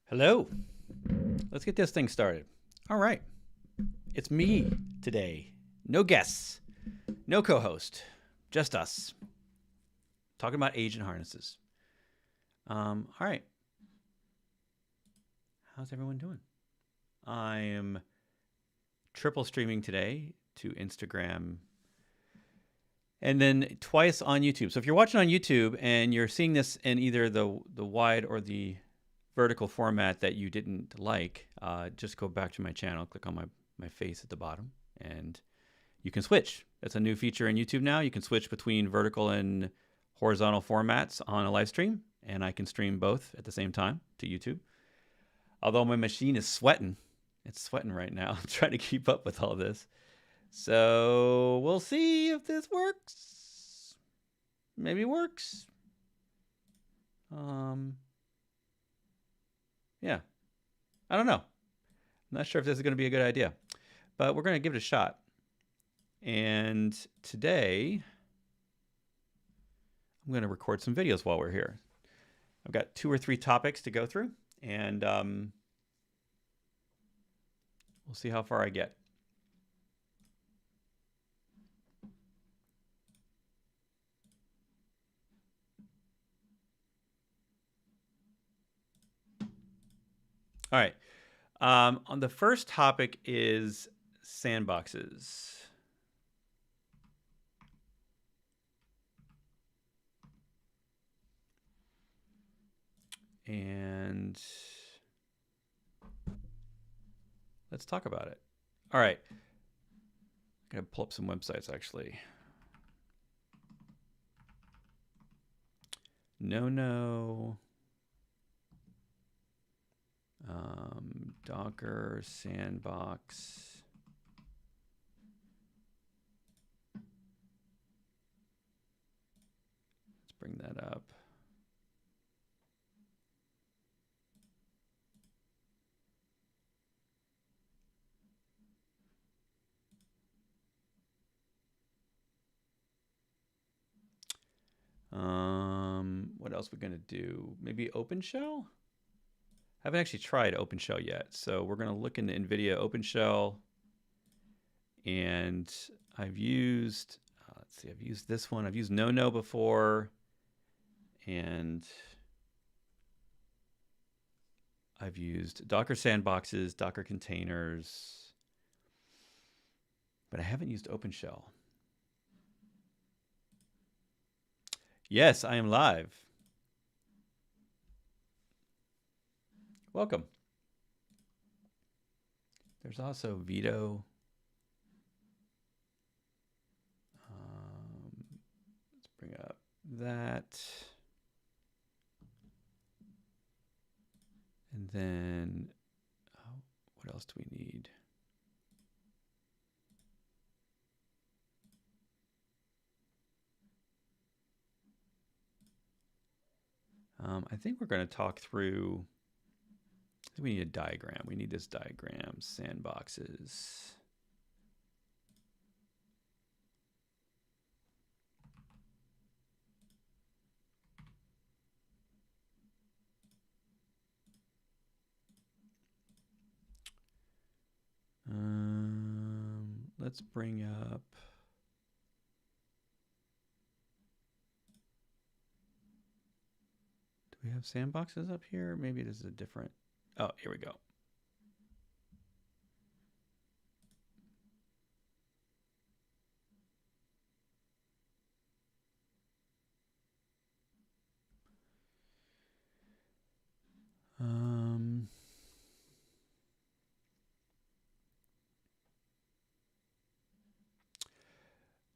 Hello. Let's get this thing started. All right. It's me today. No guests, no co host, just us talking about agent harnesses. All right. How's everyone doing? I am triple streaming today to Instagram and then twice on YouTube. So if you're watching on YouTube and you're seeing this in either the wide or the vertical format that you didn't like, just go back to my channel, click on my face at the bottom, and you can switch. That's a new feature in YouTube now. You can switch between vertical and horizontal formats on a live stream, and I can stream both at the same time to YouTube. Although my machine is sweating. It's sweating right now. I'm trying to keep up with all this. So we'll see if this works. Maybe it works. Yeah. I don't know. I'm not sure if this is going to be a good idea, but we're going to give it a shot. And today, I'm going to record some videos while we're here. I've got 2 or 3 topics to go through, and we'll see how far I get. All right. On the first topic is sandboxes. And let's talk about it. All right. I'm going to pull up some websites, actually. No. Docker sandbox. Let's bring that up. What else are we going to do? Maybe OpenShell? I haven't actually tried OpenShell yet. So we're going to look into NVIDIA OpenShell. And I've used, let's see, I've used this one. I've used no before. And I've used Docker sandboxes, Docker containers. But I haven't used OpenShell. Yes, I am live. Welcome. There's also veto. Let's bring up that. And then, what else do we need? I think we're going to talk through, I think we need a diagram. We need this diagram, sandboxes. Let's bring up, do we have sandboxes up here? Maybe this is a different, oh, here we go.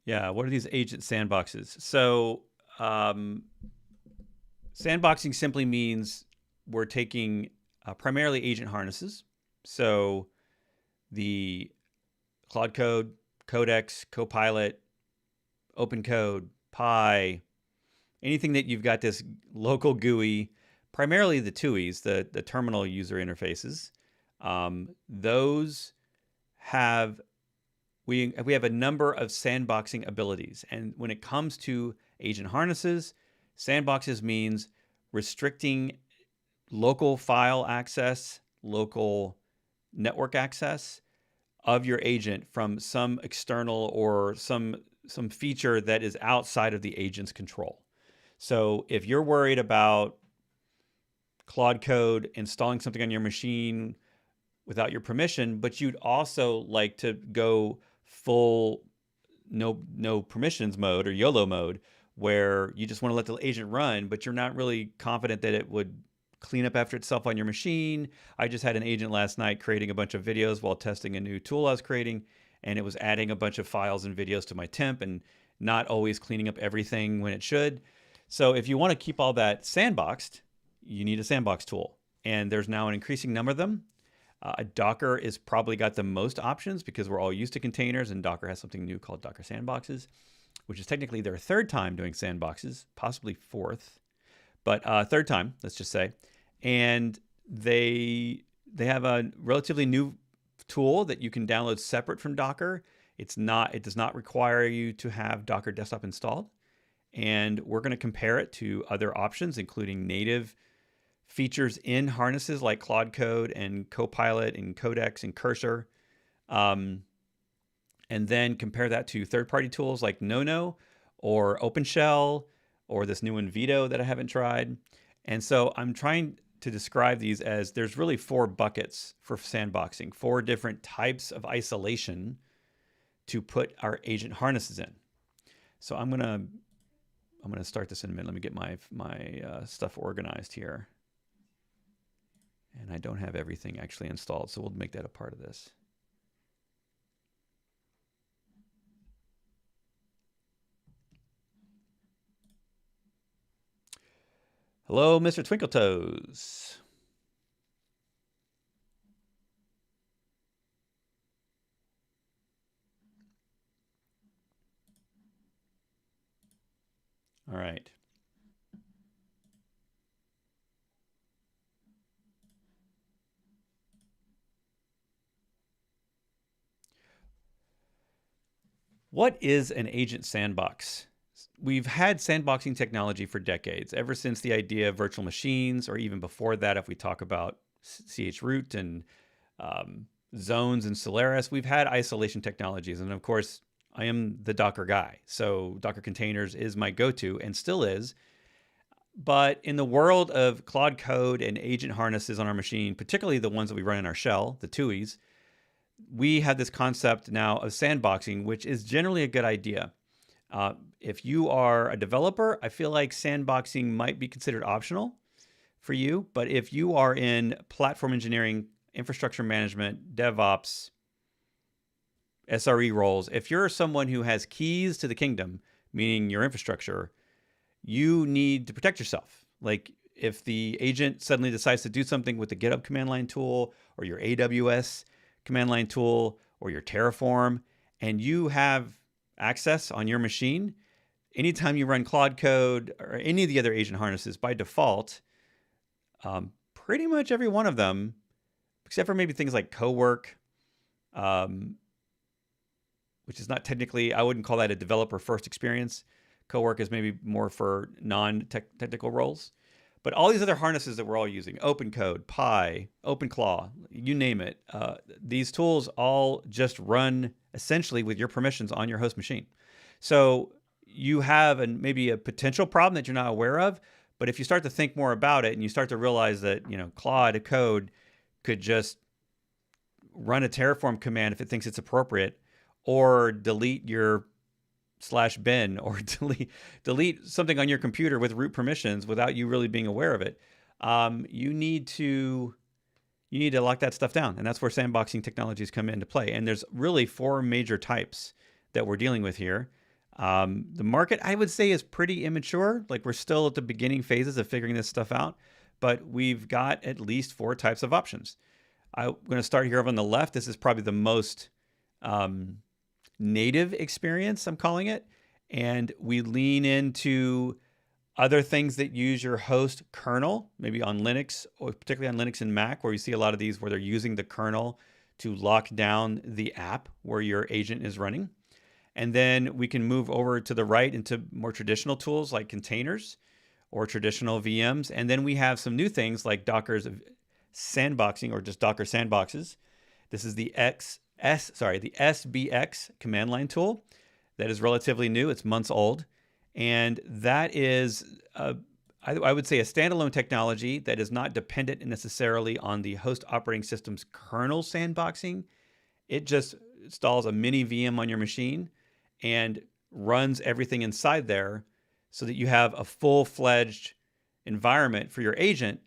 Yeah, what are these agent sandboxes? So sandboxing simply means we're taking primarily agent harnesses. So the Cloud Code, Codex, Copilot, Open Code, Pi, anything that you've got this local GUI, primarily the TUIs, the terminal user interfaces, those have, we have a number of sandboxing abilities. And when it comes to agent harnesses, sandboxes means restricting local file access, local network access of your agent from some external or some feature that is outside of the agent's control. So if you're worried about Claude Code installing something on your machine without your permission, but you'd also like to go full no permissions mode or YOLO mode, where you just want to let the agent run, but you're not really confident that it would clean up after itself on your machine. I just had an agent last night creating a bunch of videos while testing a new tool I was creating, and it was adding a bunch of files and videos to my temp and not always cleaning up everything when it should. So if you want to keep all that sandboxed, you need a sandbox tool. And there's now an increasing number of them. Docker is probably got the most options because we're all used to containers, and Docker has something new called Docker Sandboxes, which is technically their third time doing sandboxes, possibly fourth, but third time, let's just say. And they have a relatively new tool that you can download separate from Docker. It does not require you to have Docker Desktop installed. And we're going to compare it to other options, including native features in harnesses like Claude Code and Copilot and Codex and Cursor. And then compare that to third-party tools like ohno or openshell or this new one veto that I haven't tried. And so I'm trying to describe these as there's really 4 buckets for sandboxing, 4 different types of isolation to put our agent harnesses in. So I'm gonna start this in a minute. Let me get my stuff organized here. And I don't have everything actually installed, so we'll make that a part of this. Hello, Mr. Twinkletoes. All right. What is an agent sandbox? We've had sandboxing technology for decades, ever since the idea of virtual machines, or even before that, if we talk about chroot and zones and Solaris, we've had isolation technologies. And of course, I am the Docker guy. So Docker containers is my go-to and still is. But in the world of Claude Code and agent harnesses on our machine, particularly the ones that we run in our shell, the TUIs, we have this concept now of sandboxing, which is generally a good idea. If you are a developer, I feel like sandboxing might be considered optional for you. But if you are in platform engineering, infrastructure management, DevOps, SRE roles, if you're someone who has keys to the kingdom, meaning your infrastructure, you need to protect yourself. Like if the agent suddenly decides to do something with the GitHub command line tool or your AWS command line tool or your Terraform, and you have access on your machine, anytime you run Claude Code or any of the other agent harnesses, by default, pretty much every one of them, except for maybe things like CoWork, which is not technically, I wouldn't call that a developer first experience. CoWork is maybe more for non-technical roles. But all these other harnesses that we're all using, OpenCode, Pi, OpenClaw, you name it, these tools all just run essentially with your permissions on your host machine. So you have maybe a potential problem that you're not aware of, but if you start to think more about it and you start to realize that, Claude Code could just run a Terraform command if it thinks it's appropriate, or delete your /bin, or delete something on your computer with root permissions without you really being aware of it, you need to lock that stuff down. And that's where sandboxing technologies come into play. And there's really 4 major types that we're dealing with here. The market, I would say, is pretty immature. Like we're still at the beginning phases of figuring this stuff out, but we've got at least 4 types of options. I'm going to start here on the left. This is probably the most native experience, I'm calling it. And we lean into other things that use your host kernel, maybe on Linux, or particularly on Linux and Mac, where you see a lot of these where they're using the kernel to lock down the app where your agent is running. And then we can move over to the right into more traditional tools like containers or traditional VMs. And then we have some new things like Docker's sandboxing, or just Docker sandboxes. This is the SBX command line tool that is relatively new. It's months old. And that is, I would say, a standalone technology that is not dependent necessarily on the host operating system's kernel sandboxing. It just installs a mini VM on your machine and runs everything inside there so that you have a full-fledged environment for your agent.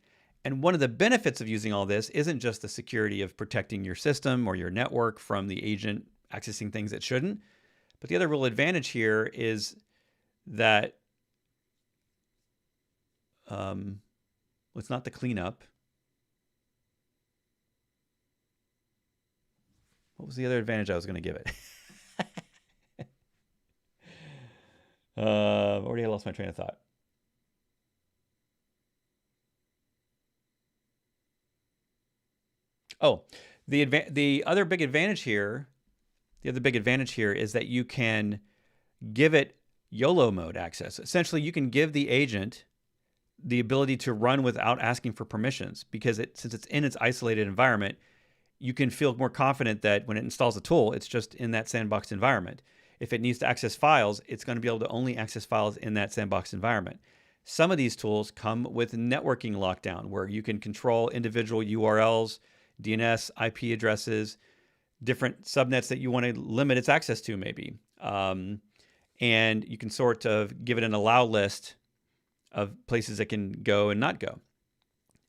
And one of the benefits of using all this isn't just the security of protecting your system or your network from the agent accessing things it shouldn't, but the other real advantage here is that it's not the cleanup. What was the other advantage I was going to give it? Already I lost my train of thought. Oh, the other big advantage here, is that you can give it YOLO mode access. Essentially, you can give the agent the ability to run without asking for permissions, because since it's in its isolated environment, you can feel more confident that when it installs a tool, it's just in that sandbox environment. If it needs to access files, it's going to be able to only access files in that sandbox environment. Some of these tools come with networking lockdown, where you can control individual URLs, DNS, IP addresses, different subnets that you want to limit its access to, maybe. And you can sort of give it an allow list of places it can go and not go.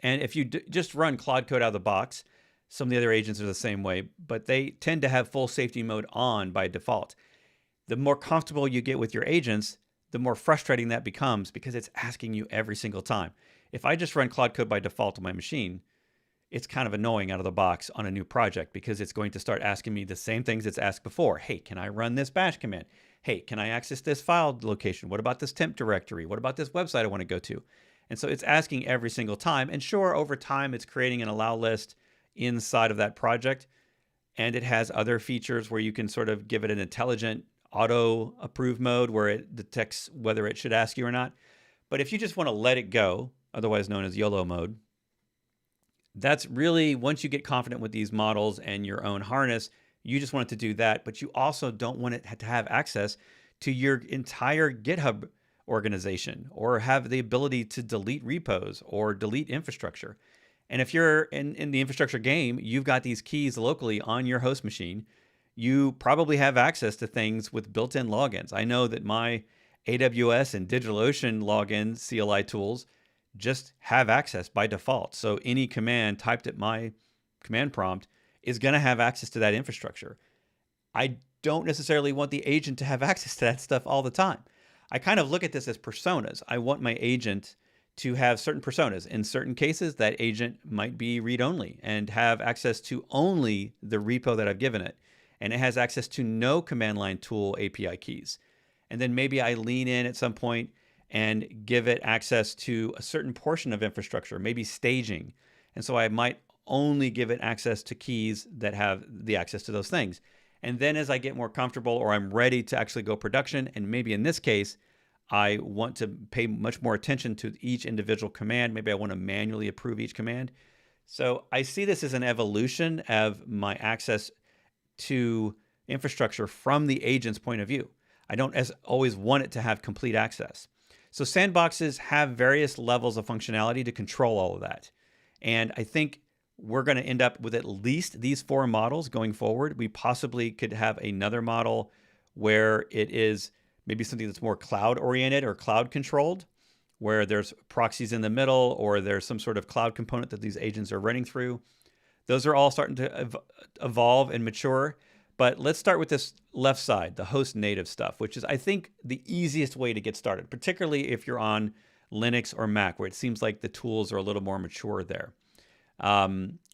And if you just run Cloud Code out of the box, some of the other agents are the same way, but they tend to have full safety mode on by default. The more comfortable you get with your agents, the more frustrating that becomes, because it's asking you every single time. If I just run Cloud Code by default on my machine, it's kind of annoying out of the box on a new project, because it's going to start asking me the same things it's asked before. Hey, can I run this bash command? Hey, can I access this file location? What about this temp directory? What about this website I want to go to? And so it's asking every single time. And sure, over time, it's creating an allow list inside of that project. And it has other features where you can sort of give it an intelligent auto approve mode where it detects whether it should ask you or not. But if you just want to let it go, otherwise known as YOLO mode, that's really, once you get confident with these models and your own harness, you just want it to do that. But you also don't want it to have access to your entire GitHub organization, or have the ability to delete repos or delete infrastructure. And if you're in the infrastructure game, you've got these keys locally on your host machine. You probably have access to things with built-in logins. I know that my AWS and DigitalOcean login CLI tools just have access by default. So any command typed at my command prompt is going to have access to that infrastructure. I don't necessarily want the agent to have access to that stuff all the time. I kind of look at this as personas. I want my agent to have certain personas. In certain cases, that agent might be read-only and have access to only the repo that I've given it. And it has access to no command line tool API keys. And then maybe I lean in at some point and give it access to a certain portion of infrastructure, maybe staging. And so I might only give it access to keys that have the access to those things. And then as I get more comfortable, or I'm ready to actually go production, and maybe in this case, I want to pay much more attention to each individual command. Maybe I want to manually approve each command. So I see this as an evolution of my access to infrastructure from the agent's point of view. I don't always want it to have complete access. So sandboxes have various levels of functionality to control all of that. And I think we're going to end up with at least these 4 models going forward. We possibly could have another model where it is maybe something that's more cloud oriented or cloud controlled, where there's proxies in the middle, or there's some sort of cloud component that these agents are running through. Those are all starting to evolve and mature. But let's start with this left side, the host native stuff, which is, I think, the easiest way to get started, particularly if you're on Linux or Mac, where it seems like the tools are a little more mature there.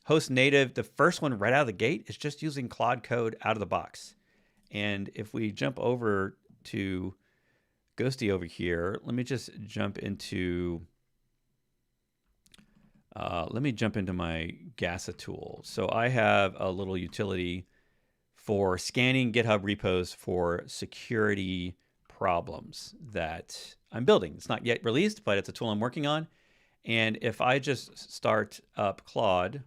Host native, the first one right out of the gate is just using Cloud Code out of the box. And if we jump over to Ghosty over here, let me just jump into my Gasa tool. So I have a little utility for scanning GitHub repos for security problems that I'm building. It's not yet released, but it's a tool I'm working on. And if I just start up Claude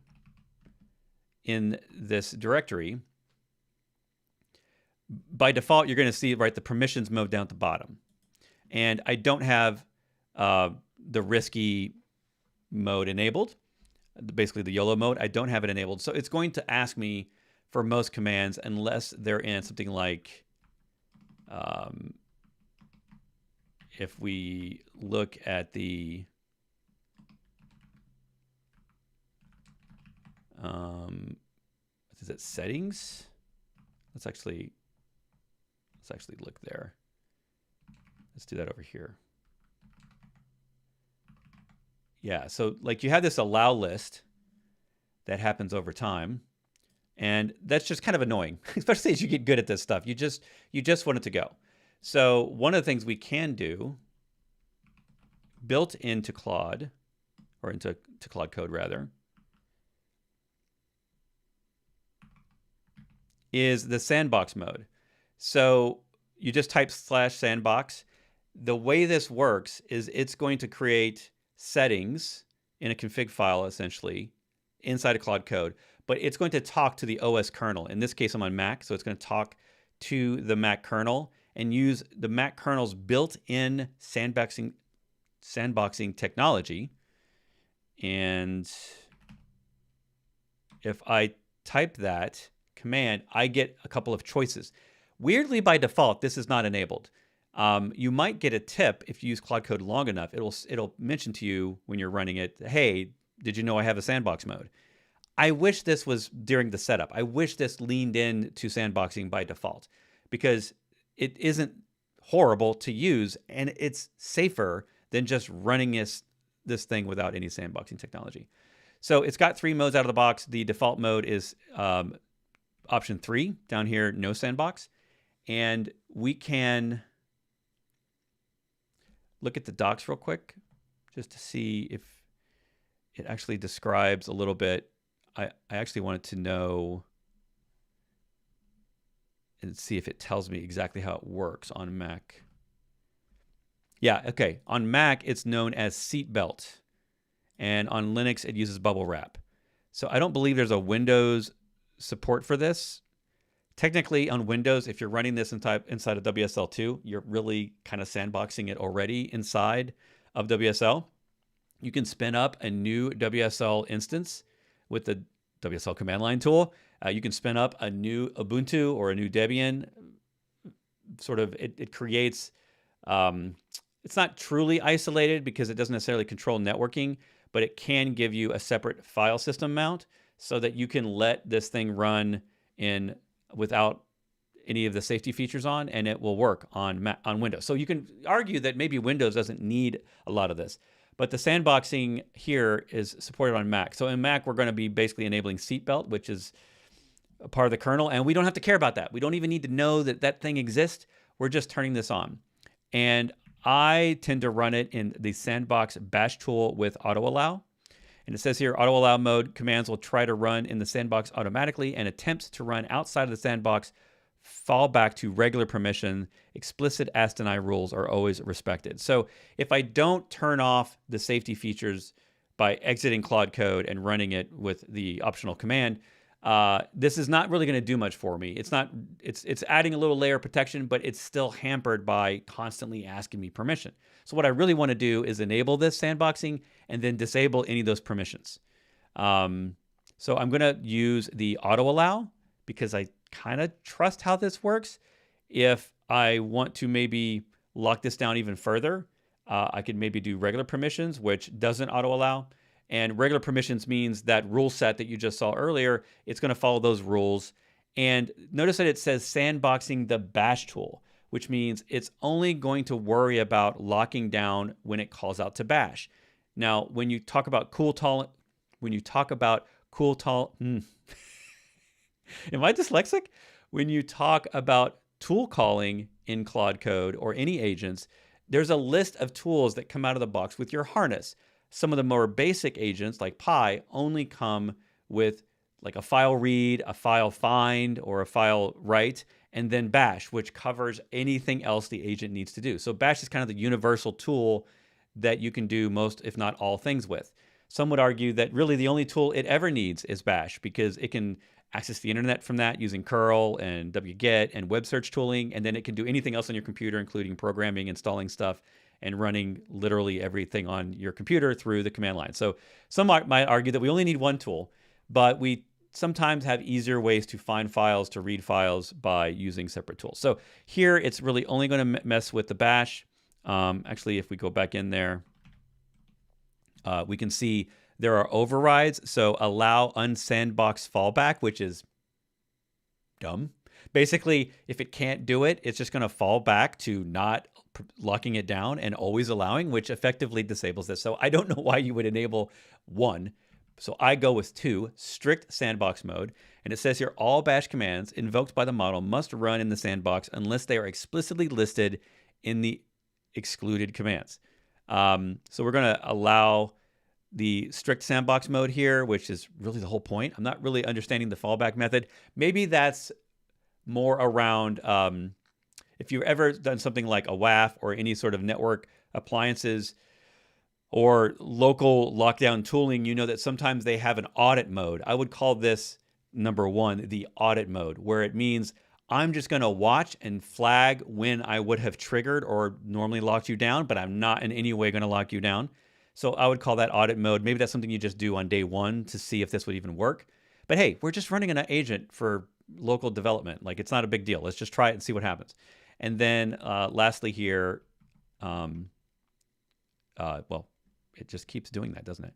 in this directory, by default, you're going to see, right, the permissions mode down at the bottom. And I don't have the risky mode enabled, basically the YOLO mode. I don't have it enabled. So it's going to ask me for most commands unless they're in something like, if we look at the is it settings? Let's actually look there. Let's do that over here. Yeah, so like you have this allow list that happens over time, and that's just kind of annoying, especially as you get good at this stuff. You just want it to go. So one of the things we can do, built into Claude, or into Claude Code rather, is the sandbox mode. So you just type /sandbox. The way this works is it's going to create settings in a config file, essentially, inside of Claude Code, but it's going to talk to the OS kernel. In this case, I'm on Mac, so it's going to talk to the Mac kernel and use the Mac kernel's built-in sandboxing technology. And if I type that command, I get a couple of choices. Weirdly, by default, this is not enabled. You might get a tip if you use Claude Code long enough. It'll mention to you when you're running it, hey, did you know I have a sandbox mode? I wish this was during the setup. I wish this leaned in to sandboxing by default, because it isn't horrible to use and it's safer than just running this thing without any sandboxing technology. So it's got 3 modes out of the box. The default mode is option 3 down here, no sandbox. And we can look at the docs real quick just to see if it actually describes a little bit. I actually wanted to know and see if it tells me exactly how it works on Mac. Yeah, okay. On Mac, it's known as seatbelt. And on Linux, it uses bubble wrap. So I don't believe there's a Windows support for this. Technically, on Windows, if you're running this inside of WSL2, you're really kind of sandboxing it already inside of WSL. You can spin up a new WSL instance with the WSL command line tool. You can spin up a new Ubuntu or a new Debian. Sort of, it creates, it's not truly isolated because it doesn't necessarily control networking, but it can give you a separate file system mount so that you can let this thing run in without any of the safety features on, and it will work on Windows. So you can argue that maybe Windows doesn't need a lot of this, but the sandboxing here is supported on Mac. So in Mac, we're going to be basically enabling seatbelt, which is a part of the kernel, and we don't have to care about that. We don't even need to know that that thing exists. We're just turning this on. And I tend to run it in the sandbox bash tool with auto allow. And it says here, auto allow mode commands will try to run in the sandbox automatically, and attempts to run outside of the sandbox fall back to regular permission. Explicit ask deny rules are always respected. So if I don't turn off the safety features by exiting Claude Code and running it with the optional command, this is not really going to do much for me. It's adding a little layer of protection, but it's still hampered by constantly asking me permission. So what I really want to do is enable this sandboxing and then disable any of those permissions. So I'm going to use the auto allow because I kind of trust how this works. If I want to maybe lock this down even further, I could maybe do regular permissions, which doesn't auto allow. And regular permissions means that rule set that you just saw earlier, it's going to follow those rules. And notice that it says sandboxing the bash tool, which means it's only going to worry about locking down when it calls out to bash. Now, when you talk about am I dyslexic? When you talk about tool calling in Claude Code or any agents, there's a list of tools that come out of the box with your harness. Some of the more basic agents like Pi only come with like a file read, a file find, or a file write, and then bash, which covers anything else the agent needs to do. So bash is kind of the universal tool that you can do most, if not all, things with. Some would argue that really the only tool it ever needs is bash, because it can access the internet from that using curl and wget and web search tooling, and then it can do anything else on your computer, including programming, installing stuff, and running literally everything on your computer through the command line. So some might argue that we only need one tool, but we sometimes have easier ways to find files, to read files by using separate tools. So here it's really only going to mess with the bash. Actually, if we go back in there, we can see there are overrides. So allow unsandbox fallback, which is dumb. Basically, if it can't do it, it's just going to fall back to not locking it down and always allowing, which effectively disables this. So I don't know why you would enable one. So I go with 2, strict sandbox mode. And it says here, all bash commands invoked by the model must run in the sandbox unless they are explicitly listed in the excluded commands. So we're going to allow the strict sandbox mode here, which is really the whole point. I'm not really understanding the fallback method. Maybe that's more around if you've ever done something like a WAF or any sort of network appliances or local lockdown tooling, you know that sometimes they have an audit mode. I would call this, number 1, the audit mode, where it means I'm just going to watch and flag when I would have triggered or normally locked you down, but I'm not in any way going to lock you down. So I would call that audit mode. Maybe that's something you just do on day 1 to see if this would even work. But hey, we're just running an agent for local development. Like, it's not a big deal. Let's just try it and see what happens. And then lastly here, well, it just keeps doing that, doesn't it?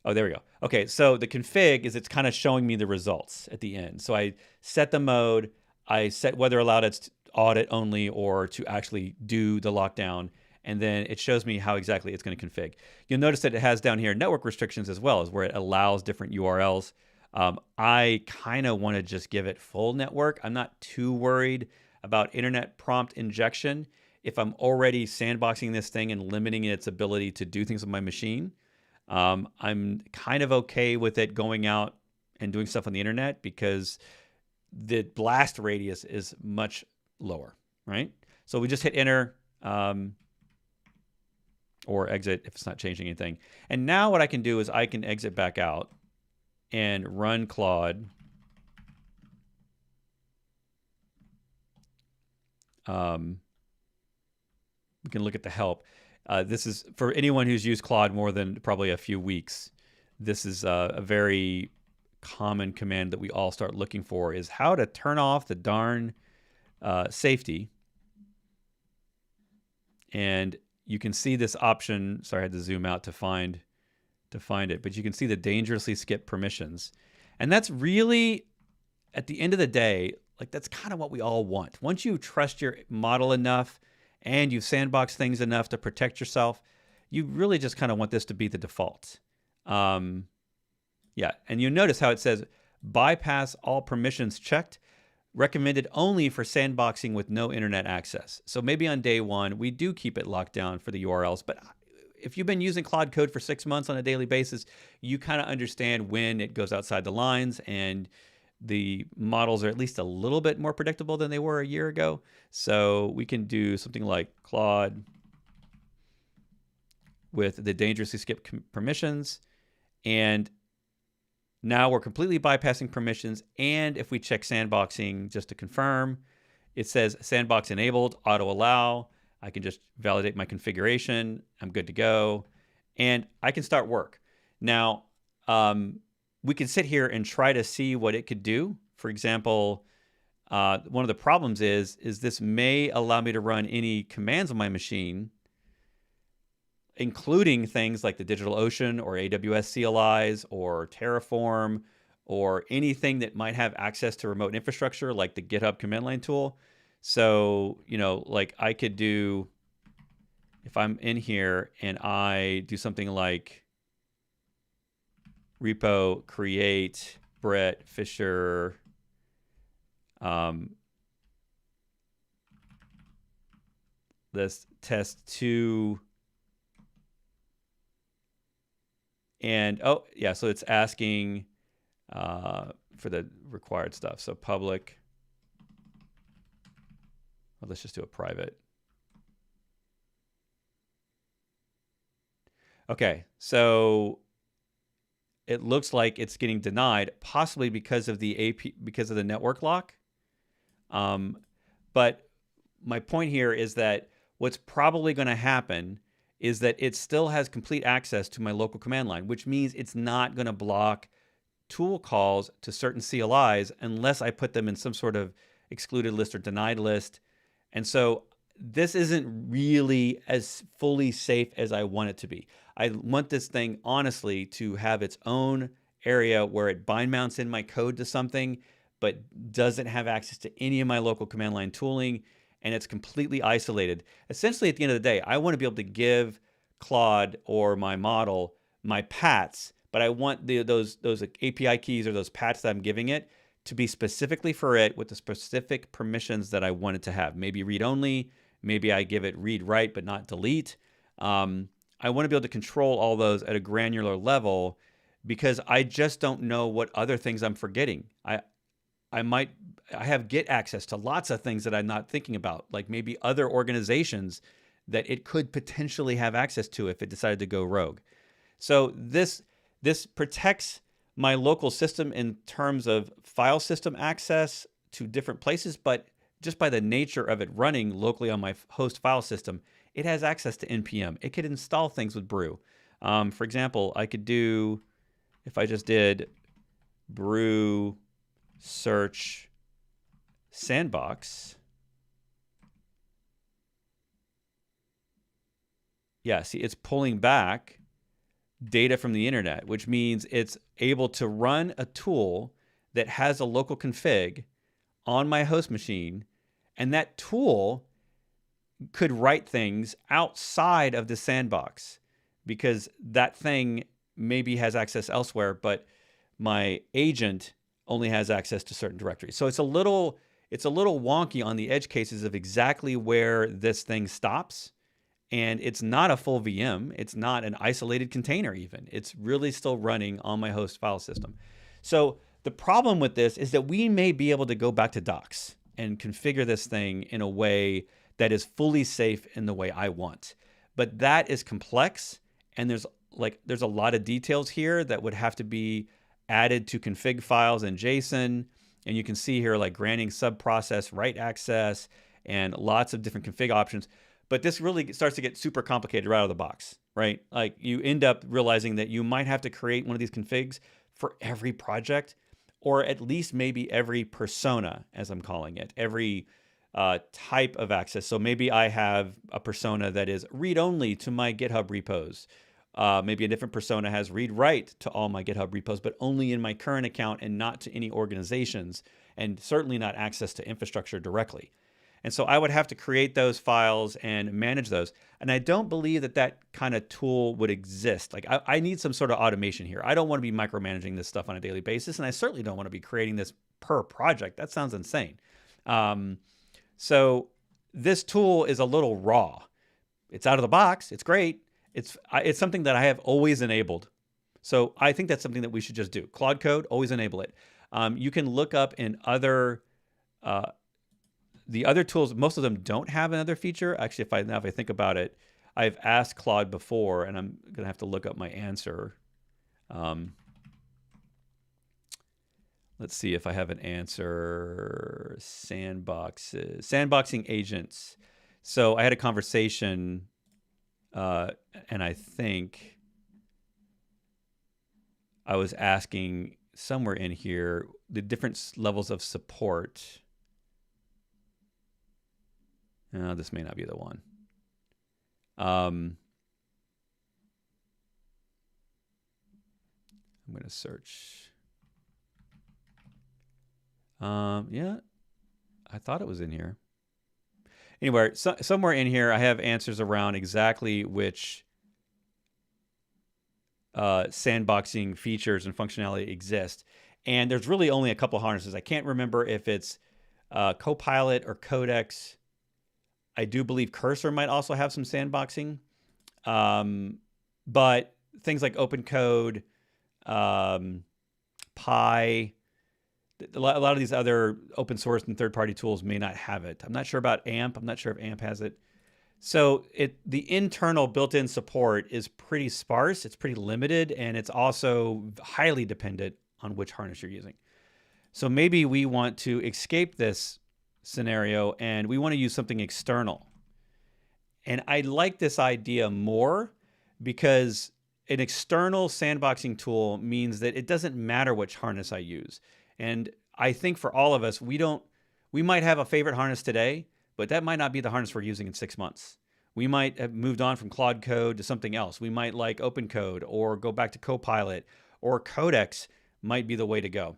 Oh, there we go. Okay, so the config is it's kind of showing me the results at the end. So I set the mode, I set whether allowed it's audit only or to actually do the lockdown, and then it shows me how exactly it's going to config. You'll notice that it has down here network restrictions as well, as where it allows different URLs. I kind of want to just give it full network. I'm not too worried about internet prompt injection if I'm already sandboxing this thing and limiting its ability to do things on my machine. I'm kind of okay with it going out and doing stuff on the internet because the blast radius is much lower, right? So we just hit enter or exit if it's not changing anything. And now what I can do is I can exit back out and run Claude. We can look at the help. This is for anyone who's used Claude more than probably a few weeks. This is a very common command that we all start looking for, is how to turn off the darn safety. And you can see this option. Sorry, I had to zoom out to find it, but you can see the dangerously skip permissions. And that's really, at the end of the day, like, that's kind of what we all want. Once you trust your model enough and you've sandboxed things enough to protect yourself, you really just kind of want this to be the default. Yeah, and you notice how it says bypass all permissions checked, recommended only for sandboxing with no internet access. So maybe on day 1, we do keep it locked down for the URLs, but if you've been using Claude Code for 6 months on a daily basis, you kind of understand when it goes outside the lines, and the models are at least a little bit more predictable than they were a year ago. So we can do something like Claude with the dangerously skipped permissions. And now we're completely bypassing permissions. And if we check sandboxing just to confirm, it says sandbox enabled, auto allow. I can just validate my configuration. I'm good to go. And I can start work. Now, we can sit here and try to see what it could do. For example, one of the problems is this may allow me to run any commands on my machine, including things like the DigitalOcean or AWS CLIs or Terraform or anything that might have access to remote infrastructure like the GitHub command line tool. So, you know, like I could do, if I'm in here and I do something like repo create Brett Fisher this test 2, and oh yeah, so it's asking for the required stuff. So public, well, let's just do a private. Okay, so it looks like it's getting denied, possibly because of the because of the network lock. But my point here is that what's probably going to happen is that it still has complete access to my local command line, which means it's not going to block tool calls to certain CLIs unless I put them in some sort of excluded list or denied list. And so this isn't really as fully safe as I want it to be. I want this thing, honestly, to have its own area where it bind mounts in my code to something, but doesn't have access to any of my local command line tooling, and it's completely isolated. Essentially, at the end of the day, I want to be able to give Claude or my model my pats, but I want those API keys or those pats that I'm giving it to be specifically for it with the specific permissions that I want it to have. Maybe read only, maybe I give it read write but not delete. I want to be able to control all those at a granular level because I just don't know what other things I'm forgetting. I have Git access to lots of things that I'm not thinking about, like maybe other organizations that it could potentially have access to if it decided to go rogue. So this protects my local system in terms of file system access to different places, but just by the nature of it running locally on my host file system, it has access to NPM. It could install things with brew. For example, I could do, if I just did brew search sandbox. Yeah, see, it's pulling back data from the internet, which means it's able to run a tool that has a local config on my host machine, and that tool could write things outside of the sandbox because that thing maybe has access elsewhere, but my agent only has access to certain directories. So it's a little wonky on the edge cases of exactly where this thing stops. And it's not a full VM. It's not an isolated container even. It's really still running on my host file system. So the problem with this is that we may be able to go back to docs and configure this thing in a way that is fully safe in the way I want. But that is complex, and there's a lot of details here that would have to be added to config files in JSON. And you can see here like granting sub-process write access and lots of different config options. But this really starts to get super complicated right out of the box, right? Like you end up realizing that you might have to create one of these configs for every project, or at least maybe every persona, as I'm calling it, every type of access. So maybe I have a persona that is read-only to my GitHub repos. Maybe a different persona has read-write to all my GitHub repos, but only in my current account and not to any organizations, and certainly not access to infrastructure directly. And so I would have to create those files and manage those. And I don't believe that that kind of tool would exist. Like I need some sort of automation here. I don't want to be micromanaging this stuff on a daily basis. And I certainly don't want to be creating this per project. That sounds insane. So this tool is a little raw. It's out of the box. It's great. It's something that I have always enabled. So I think that's something that we should just do. Claude Code, always enable it. You can look up in other... the other tools, most of them don't have another feature. Actually, if I think about it, I've asked Claude before, and I'm going to have to look up my answer. Let's see if I have an answer. Sandboxes, sandboxing agents. So I had a conversation, and I think I was asking somewhere in here the different levels of support. This may not be the one. I'm going to search. Yeah, I thought it was in here. Anyway, somewhere in here, I have answers around exactly which sandboxing features and functionality exist. And there's really only a couple of harnesses. I can't remember if it's Copilot or Codex. I do believe Cursor might also have some sandboxing, but things like OpenCode, Pi. A lot of these other open source and third-party tools may not have it. I'm not sure about AMP. I'm not sure if AMP has it. So the internal built-in support is pretty sparse. It's pretty limited, and it's also highly dependent on which harness you're using. So maybe we want to escape this scenario and we want to use something external. And I like this idea more because an external sandboxing tool means that it doesn't matter which harness I use. And I think for all of us, we might have a favorite harness today, but that might not be the harness we're using in 6 months. We might have moved on from Claude Code to something else. We might like Open Code or go back to Copilot, or Codex might be the way to go.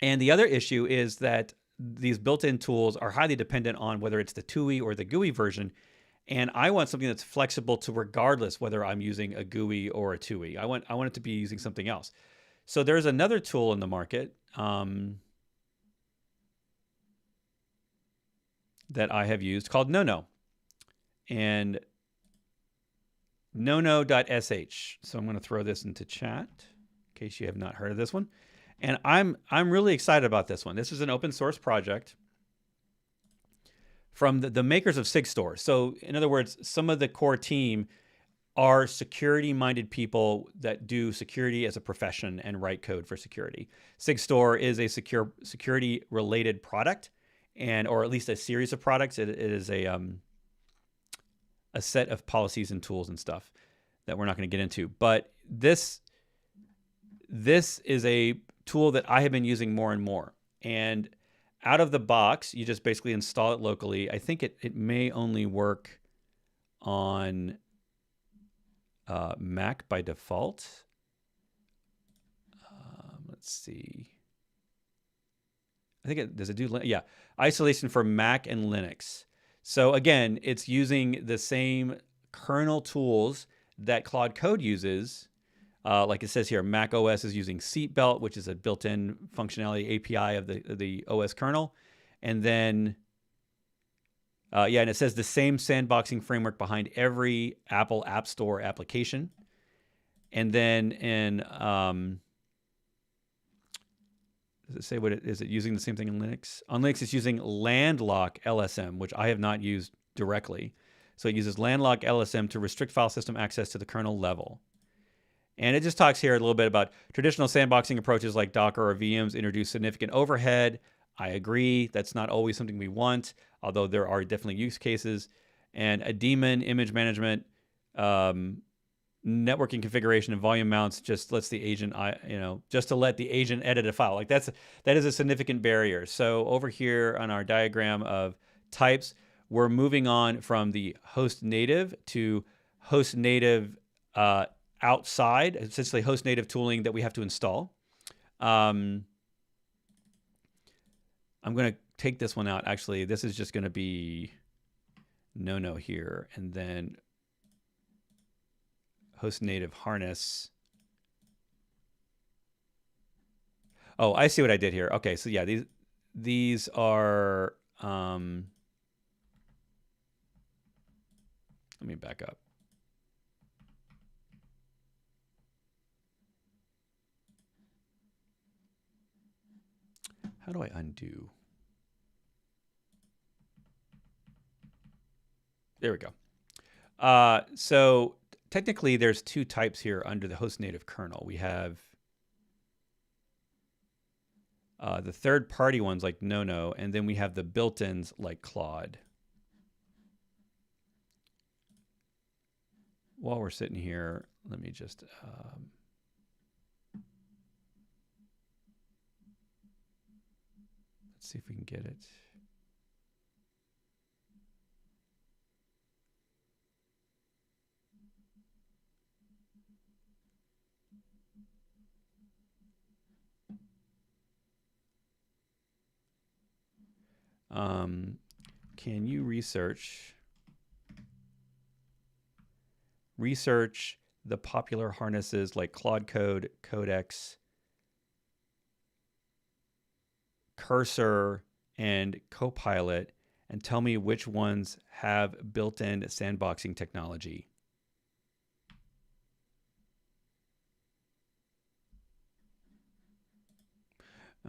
And the other issue is that these built-in tools are highly dependent on whether it's the TUI or the GUI version. And I want something that's flexible to regardless whether I'm using a GUI or a TUI. I want it to be using something else. So there's another tool in the market that I have used called ohno. And ohno.sh. So I'm going to throw this into chat in case you have not heard of this one. And I'm really excited about this one. This is an open source project from the makers of SigStore. So in other words, some of the core team are security-minded people that do security as a profession and write code for security. SigStore is a security-related product, or at least a series of products. It is a set of policies and tools and stuff that we're not going to get into. But this is a tool that I have been using more and more. And out of the box, you just basically install it locally. I think it may only work on Mac by default. Let's see. I think does it do, yeah, isolation for Mac and Linux. So again, it's using the same kernel tools that Claude Code uses. Like it says here, Mac OS is using Seatbelt, which is a built-in functionality API of the OS kernel. And then, and it says the same sandboxing framework behind every Apple App Store application. And then does it say is it using the same thing in Linux? On Linux, it's using Landlock LSM, which I have not used directly. So it uses Landlock LSM to restrict file system access to the kernel level. And it just talks here a little bit about traditional sandboxing approaches like Docker or VMs introduce significant overhead. I agree. That's not always something we want, although there are definitely use cases. And a daemon, image management, networking configuration, and volume mounts just lets the agent, just to let the agent edit a file. Like that is a significant barrier. So over here on our diagram of types, we're moving on from the host native to host native outside, essentially host native tooling that we have to install. I'm going to take this one out. Actually, this is just going to be ohno here, and then host native harness. Oh, I see what I did here. Okay, so yeah, these are. Let me back up. How do I undo? There we go. So technically, there's two types here under the host native kernel. We have the third-party ones like ohno, and then we have the built-ins like Claude. While we're sitting here, let me just let's see if we can get it. Can you research the popular harnesses like Claude Code, Codex, Cursor, and Copilot, and tell me which ones have built-in sandboxing technology?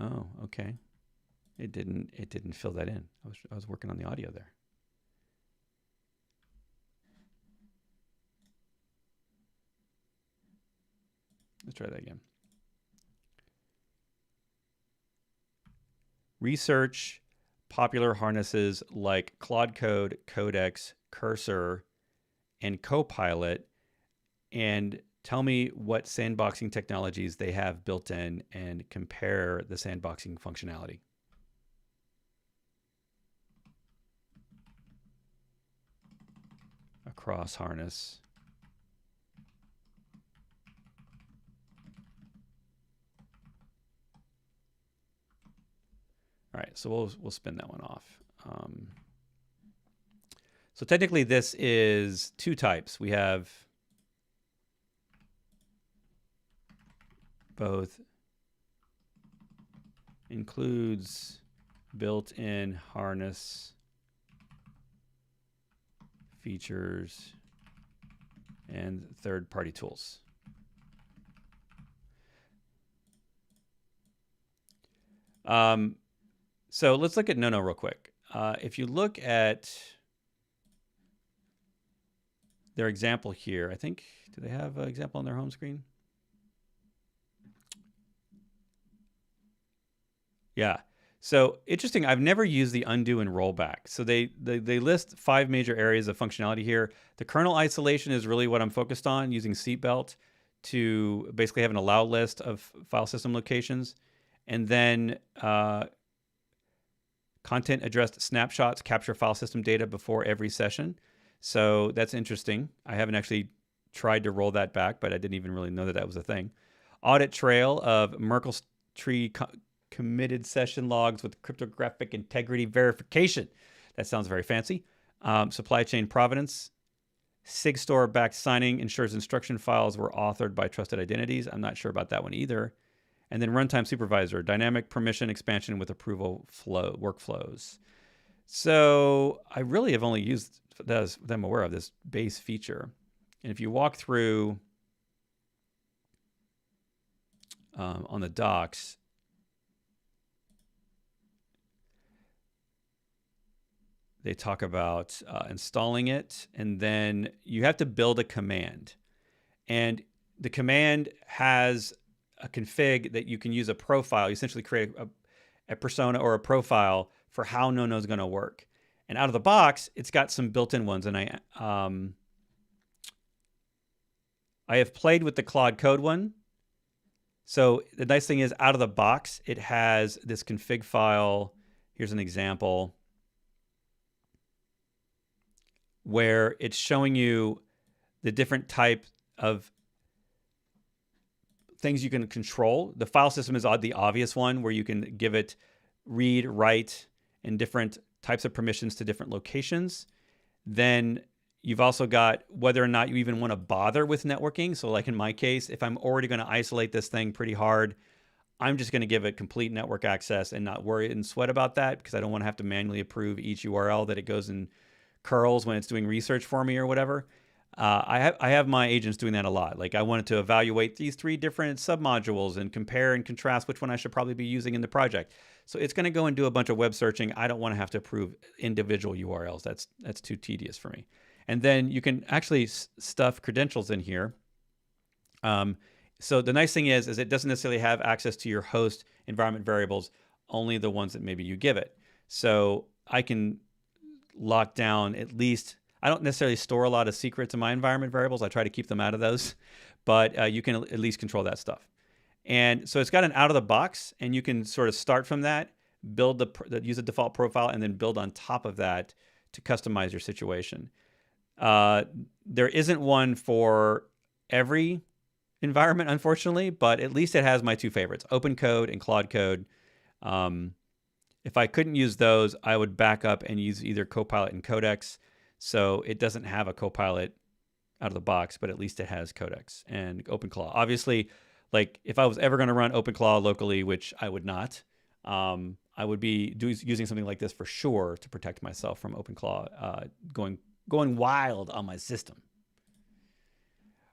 Oh, okay. It didn't fill that in. I was working on the audio there. Let's try that again. Research popular harnesses like Claude Code, Codex, Cursor, and Copilot, and tell me what sandboxing technologies they have built in and compare the sandboxing functionality. Across harness. All right, so we'll spin that one off. So technically this is two types. We have both includes built-in harness features and third-party tools. So let's look at ohno real quick. If you look at their example here, I think, do they have an example on their home screen? Yeah. So interesting. I've never used the undo and rollback. So they list 5 major areas of functionality here. The kernel isolation is really what I'm focused on, using seatbelt to basically have an allow list of file system locations. And then content addressed snapshots capture file system data before every session. So that's interesting. I haven't actually tried to roll that back, but I didn't even really know that that was a thing. Audit trail of Merkle tree committed session logs with cryptographic integrity verification. That sounds very fancy. Supply chain provenance. SigStore backed signing ensures instruction files were authored by trusted identities. I'm not sure about that one either. And then runtime supervisor, dynamic permission expansion with approval flow workflows. So I really have only used, that I'm aware of, this base feature. And if you walk through on the docs, they talk about installing it, and then you have to build a command. And the command has a config that you can use a profile. You essentially create a persona or a profile for how ohno is going to work. And out of the box, it's got some built-in ones. And I have played with the Claude Code one. So the nice thing is, out of the box, it has this config file. Here's an example where it's showing you the different type of things you can control. The file system is the obvious one, where you can give it read, write, and different types of permissions to different locations. Then you've also got whether or not you even want to bother with networking. So like in my case, if I'm already going to isolate this thing pretty hard, I'm just going to give it complete network access and not worry and sweat about that, because I don't want to have to manually approve each URL that it goes and curls when it's doing research for me or whatever. I have my agents doing that a lot. Like, I wanted to evaluate these 3 different submodules and compare and contrast which one I should probably be using in the project. So it's going to go and do a bunch of web searching. I don't want to have to approve individual URLs. That's too tedious for me. And then you can actually stuff credentials in here. So the nice thing is it doesn't necessarily have access to your host environment variables, only the ones that maybe you give it. So I can lock down at least, I don't necessarily store a lot of secrets in my environment variables. I try to keep them out of those, but you can at least control that stuff. And so it's got an out of the box, and you can sort of start from that, build use a default profile, and then build on top of that to customize your situation. There isn't one for every environment, unfortunately, but at least it has my 2 favorites, OpenCode and Claude Code. If I couldn't use those, I would back up and use either Copilot and Codex. So it doesn't have a Copilot out of the box, but at least it has Codex and OpenClaw. Obviously, like, if I was ever going to run OpenClaw locally, which I would not, I would be using something like this for sure to protect myself from OpenClaw going wild on my system.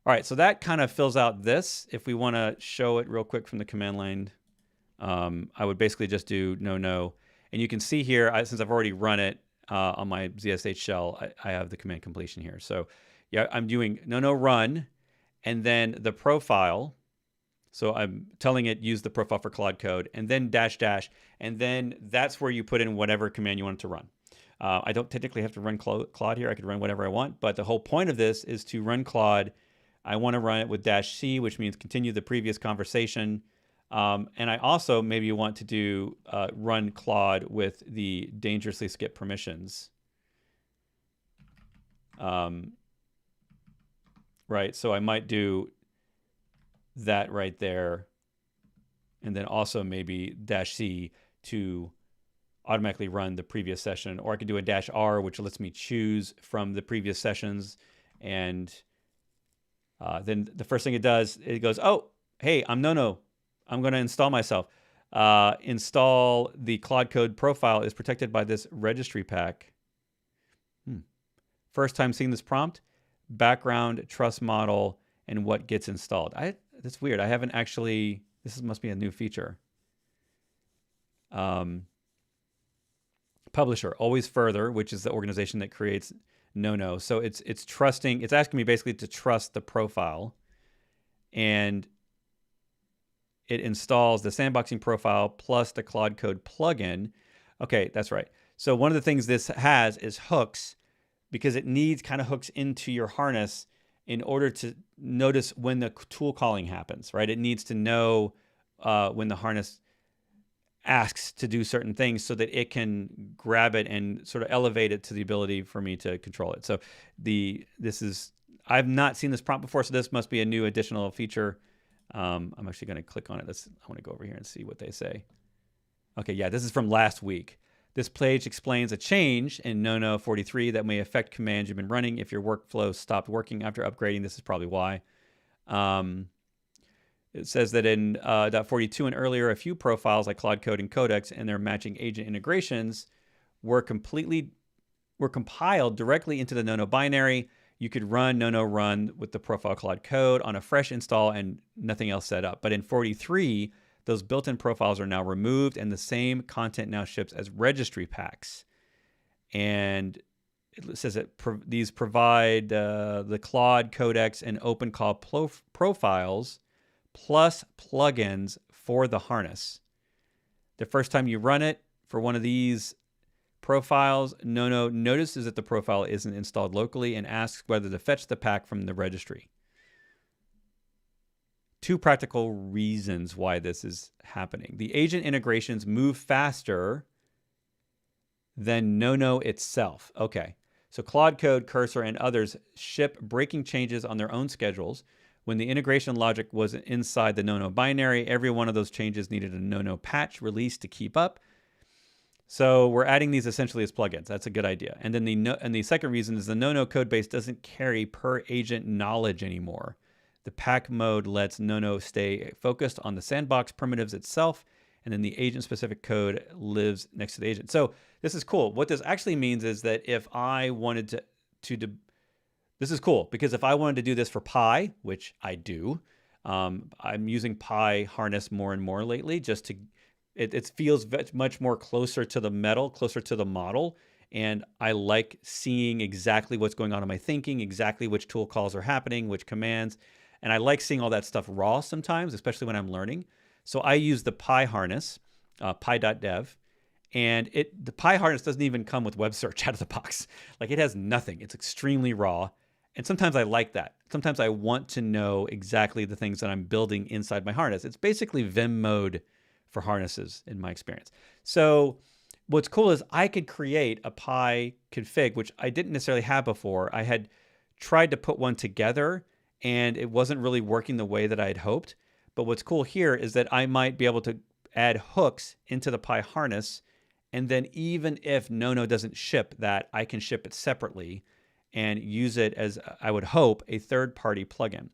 All right, so that kind of fills out this. If we want to show it real quick from the command line I would basically just do no. And you can see here, since I've already run it on my ZSH shell, I have the command completion here. So yeah, I'm doing no run, and then the profile. So I'm telling it use the profile for Claude Code, and then dash, and then that's where you put in whatever command you want it to run. I don't technically have to run Claude here. I could run whatever I want, but the whole point of this is to run Claude. I want to run it with -c, which means continue the previous conversation. And I also maybe want to do run Claude with the dangerously skip permissions. Right, so I might do that right there, and then also maybe -c to automatically run the previous session, or I could do a -r, which lets me choose from the previous sessions, and then the first thing it does, it goes, oh, hey, I'm no. I'm going to install myself. Install the Claude Code profile is protected by this registry pack. First time seeing this prompt, background, trust model, and what gets installed. That's weird. I haven't actually, this must be a new feature. Publisher, always further, which is the organization that creates no. So it's trusting, it's asking me basically to trust the profile, and it installs the sandboxing profile plus the Claude Code plugin. Okay, that's right. So one of the things this has is hooks, because it needs kind of hooks into your harness in order to notice when the tool calling happens, right? It needs to know when the harness asks to do certain things so that it can grab it and sort of elevate it to the ability for me to control it. So I've not seen this prompt before, so this must be a new additional feature. I'm actually going to click on it. I want to go over here and see what they say. Okay, yeah, this is from last week. This page explains a change in no 43 that may affect commands you've been running. If your workflow stopped working after upgrading, this is probably why. It says that in .42 and earlier, a few profiles like Claude Code and Codex and their matching agent integrations were compiled directly into the no binary. You could run no run with the profile Claude Code on a fresh install and nothing else set up. But in 43, those built-in profiles are now removed, and the same content now ships as registry packs. And it says that these provide the Claude, Codex, and openshell profiles plus plugins for the harness. The first time you run it for one of these profiles, no notices that the profile isn't installed locally and asks whether to fetch the pack from the registry. Two practical reasons why this is happening. The agent integrations move faster than no itself. Okay, so Claude Code, Cursor, and others ship breaking changes on their own schedules. When the integration logic was inside the no binary, every one of those changes needed a no patch release to keep up. So we're adding these essentially as plugins. That's a good idea. And then the second reason is the no code base doesn't carry per agent knowledge anymore. The pack mode lets no stay focused on the sandbox primitives itself, and then the agent-specific code lives next to the agent. So this is cool. What this actually means is that if I wanted this is cool, because if I wanted to do this for Pi, which I do, I'm using Pi harness more and more lately, just to it feels much more closer to the metal, closer to the model, and I like seeing exactly what's going on in my thinking, exactly which tool calls are happening, which commands, and I like seeing all that stuff raw sometimes, especially when I'm learning. So I use the Pi harness, pi.dev, and the Pi harness doesn't even come with web search out of the box. Like, it has nothing. It's extremely raw. And sometimes I like that. Sometimes I want to know exactly the things that I'm building inside my harness. It's basically Vim mode for harnesses in my experience. So what's cool is I could create a Pi config, which I didn't necessarily have before. I had tried to put one together and it wasn't really working the way that I had hoped. But what's cool here is that I might be able to add hooks into the Pi harness. And then even if no doesn't ship that, I can ship it separately and use it as, I would hope, a third-party plugin.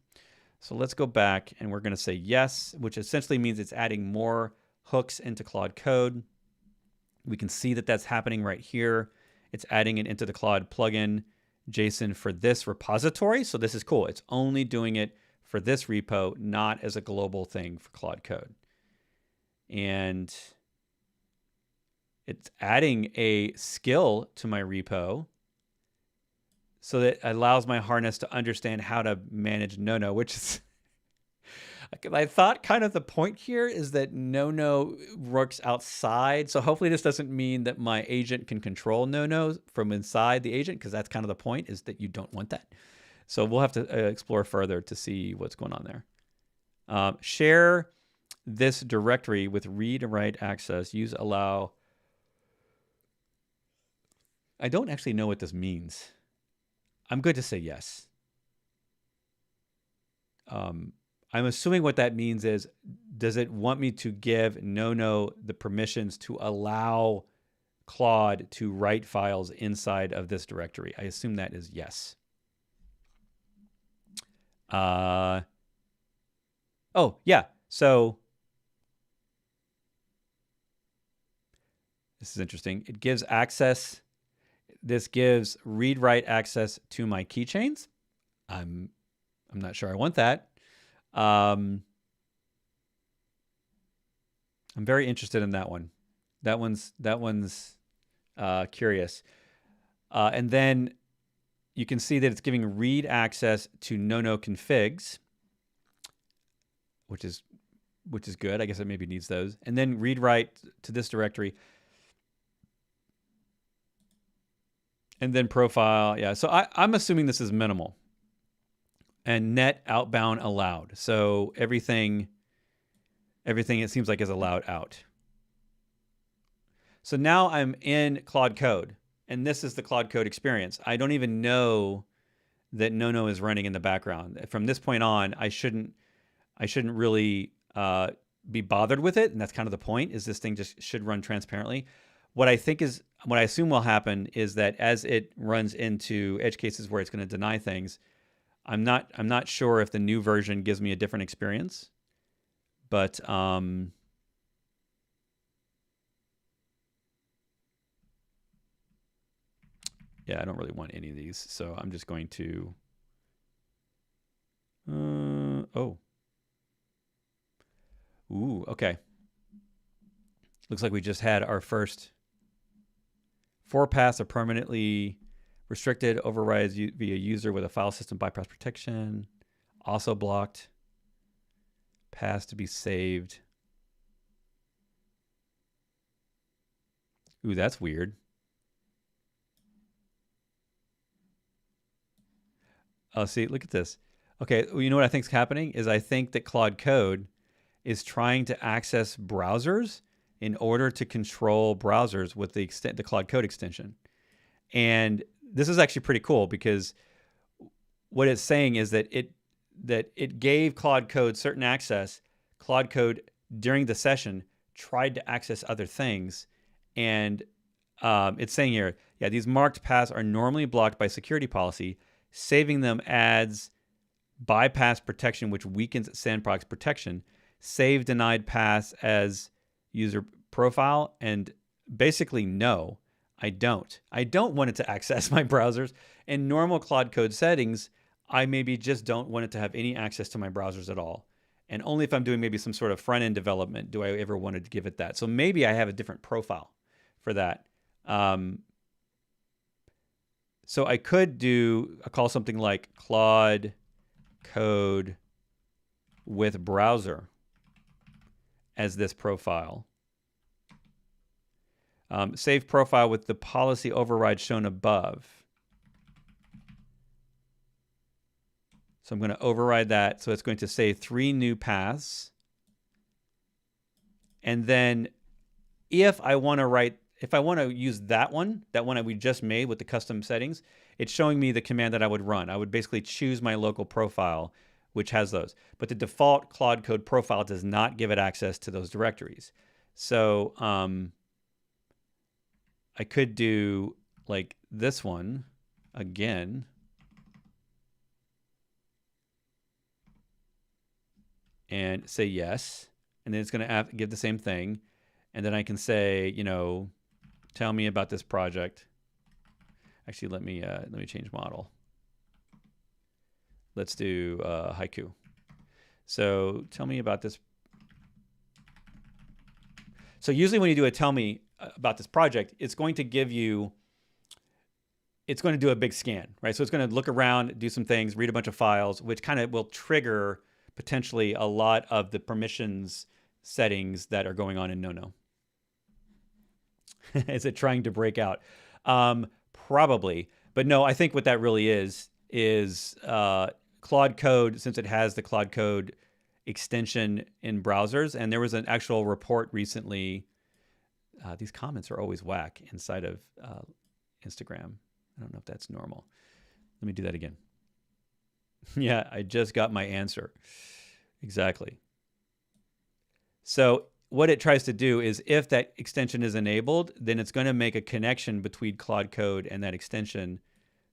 So let's go back and we're going to say yes, which essentially means it's adding more hooks into Claude Code. We can see that that's happening right here. It's adding it into the Claude plugin JSON for this repository. So this is cool. It's only doing it for this repo, not as a global thing for Claude Code. and it's adding a skill to my repo so that it allows my harness to understand how to manage no-no, which is, I thought kind of the point here is that no-no works outside. So hopefully this doesn't mean that my agent can control no-no from inside the agent, because that's kind of the point, is that you don't want that. So we'll have to explore further to see what's going on there. Share this directory with read and write access. Use allow. I don't actually know what this means. I'm good to say yes. I'm assuming what that means is, does it want me to give no the permissions to allow Claude to write files inside of this directory? I assume that is yes. Oh, yeah. So this is interesting. It gives access. This gives read-write access to my keychains. I'm not sure I want that. I'm very interested in that one. That one's curious. And then you can see that it's giving read access to no configs, which is good. I guess it maybe needs those. And then read write to this directory. And then profile. Yeah. So I'm assuming this is minimal. And net outbound allowed. So everything it seems like is allowed out. So now I'm in Claude Code, and this is the Claude Code experience. I don't even know that no is running in the background. From this point on, I shouldn't really be bothered with it, and that's kind of the point, is this thing just should run transparently. What I assume will happen is that as it runs into edge cases where it's going to deny things, I'm not sure if the new version gives me a different experience, but yeah, I don't really want any of these, so I'm just going to okay. Looks like we just had our first 4 paths are permanently restricted, overrides via user with a file system bypass protection, also blocked, paths to be saved. Ooh, that's weird. Oh, see, look at this. Okay, well, you know what I think is happening is I think that Claude Code is trying to access browsers in order to control browsers with the Claude Code extension. And this is actually pretty cool, because what it's saying is that it gave Claude Code certain access. Claude Code during the session tried to access other things, and it's saying here, yeah, these marked paths are normally blocked by security policy. Saving them adds bypass protection, which weakens Sandbox protection. Save denied paths as user profile, and basically no. I don't want it to access my browsers. In normal Claude Code settings, I maybe just don't want it to have any access to my browsers at all. And only if I'm doing maybe some sort of front-end development do I ever want to give it that. So maybe I have a different profile for that. So I could call something like Claude Code with browser as this profile. Save profile with the policy override shown above. So I'm going to override that. So it's going to say 3 new paths. And then if I want to use that one that we just made with the custom settings, it's showing me the command that I would run. I would basically choose my local profile, which has those. But the default Claude Code profile does not give it access to those directories. So I could do like this one again. And say yes. And then it's going to give the same thing. And then I can say, tell me about this project. Actually, let me change model. Let's do haiku. So tell me about this. So usually when you do a tell me about this project, it's going to give you, it's going to do a big scan, right? So it's going to look around, do some things, read a bunch of files, which kind of will trigger potentially a lot of the permissions settings that are going on in no. Is it trying to break out? Probably. But no, I think what that really is Claude Code, since it has the Claude Code extension in browsers, and there was an actual report recently. These comments are always whack inside of Instagram. I don't know if that's normal. Let me do that again. Yeah, I just got my answer. Exactly. So what it tries to do is if that extension is enabled, then it's going to make a connection between Claude Code and that extension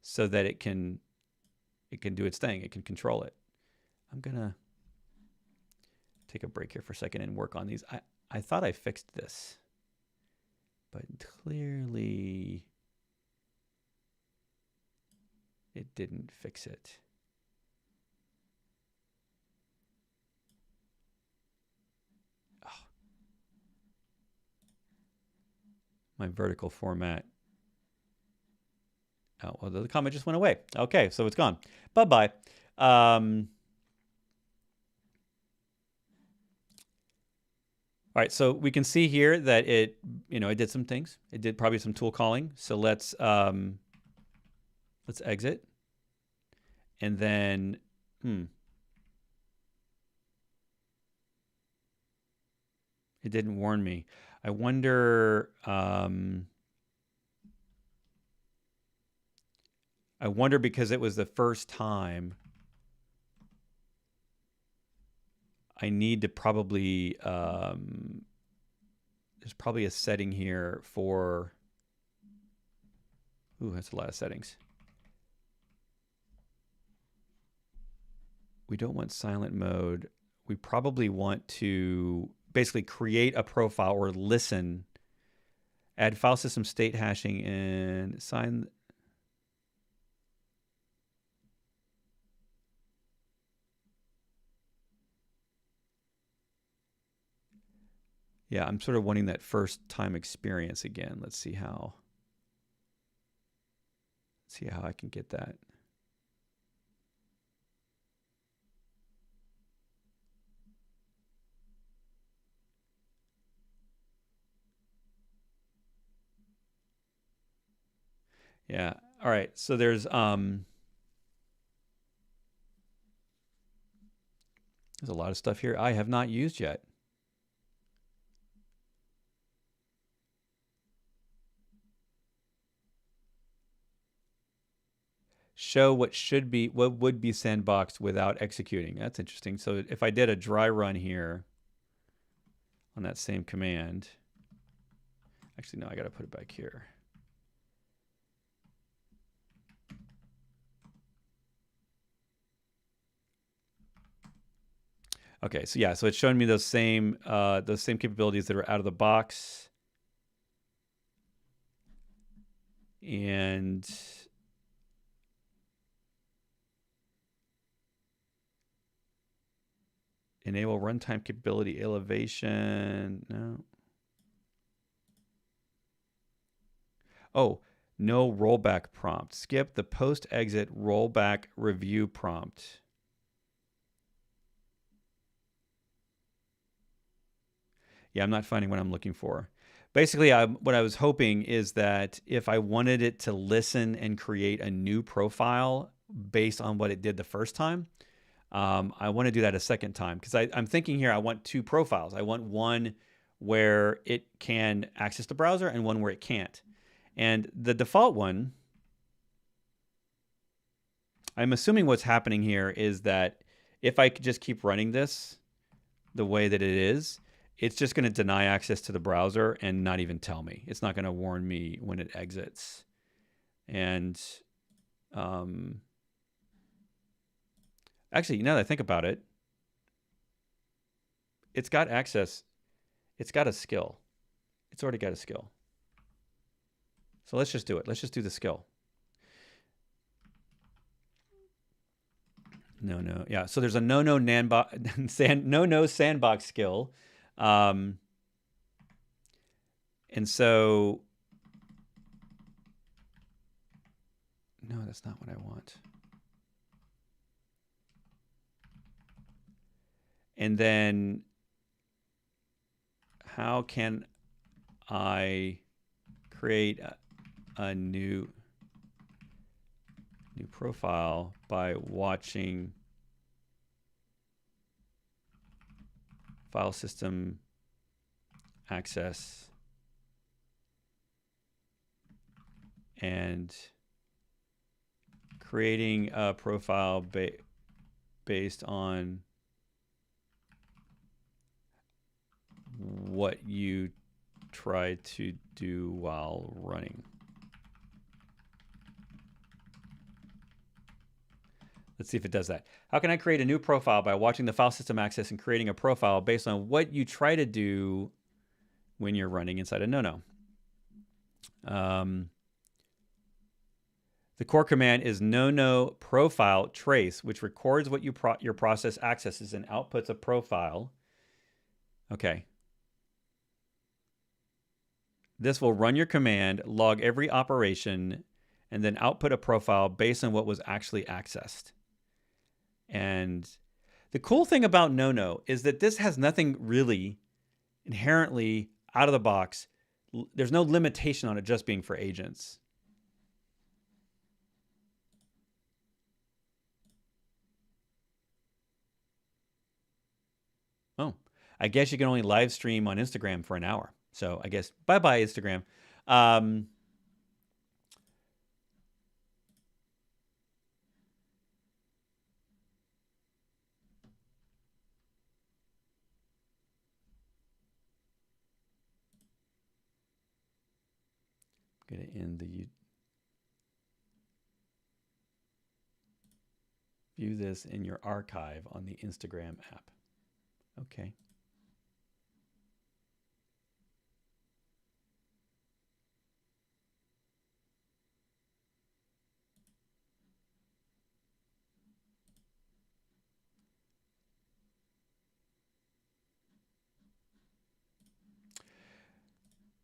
so that it can do its thing. It can control it. I'm going to take a break here for a second and work on these. I thought I fixed this, but clearly it didn't fix it. Oh. My vertical format. Oh, well, the comment just went away. Okay, so it's gone. Bye-bye. All right, so we can see here that it did some things. It did probably some tool calling. So let's exit. And then, it didn't warn me. I wonder because it was the first time. I need to probably, there's probably a setting here for, ooh, that's a lot of settings. We don't want silent mode. We probably want to basically create a profile or listen, add file system state hashing and sign. Yeah, I'm sort of wanting that first time experience again. Let's see how I can get that. Yeah. All right. So there's a lot of stuff here I have not used yet. Show what would be sandboxed without executing. That's interesting. So if I did a dry run here on that same command, actually no, I got to put it back here. Okay, so yeah, so it's showing me those same capabilities that are out of the box. And enable runtime capability elevation. No. Oh, no rollback prompt. Skip the post-exit rollback review prompt. Yeah, I'm not finding what I'm looking for. Basically, what I was hoping is that if I wanted it to listen and create a new profile based on what it did the first time, I want to do that a second time because I'm thinking here I want two profiles. I want one where it can access the browser and one where it can't. And the default one, I'm assuming what's happening here is that if I could just keep running this the way that it is, it's just going to deny access to the browser and not even tell me. It's not going to warn me when it exits. And actually, now that I think about it, it's got access. It's got a skill. It's already got a skill. So let's just do it. Let's just do the skill. No. Yeah, so there's a no sandbox skill. And so, no, that's not what I want. And then how can I create a new profile by watching file system access and creating a profile based on what you try to do while running. Let's see if it does that. How can I create a new profile by watching the file system access and creating a profile based on what you try to do when you're running inside a no-no? The core command is no-no profile trace, which records what your process accesses and outputs a profile. Okay. This will run your command, log every operation, and then output a profile based on what was actually accessed. And the cool thing about no-no is that this has nothing really inherently out of the box. There's no limitation on it just being for agents. Oh, I guess you can only live stream on Instagram for an hour. So I guess bye-bye, Instagram. I'm going to end the view this in your archive on the Instagram app. Okay.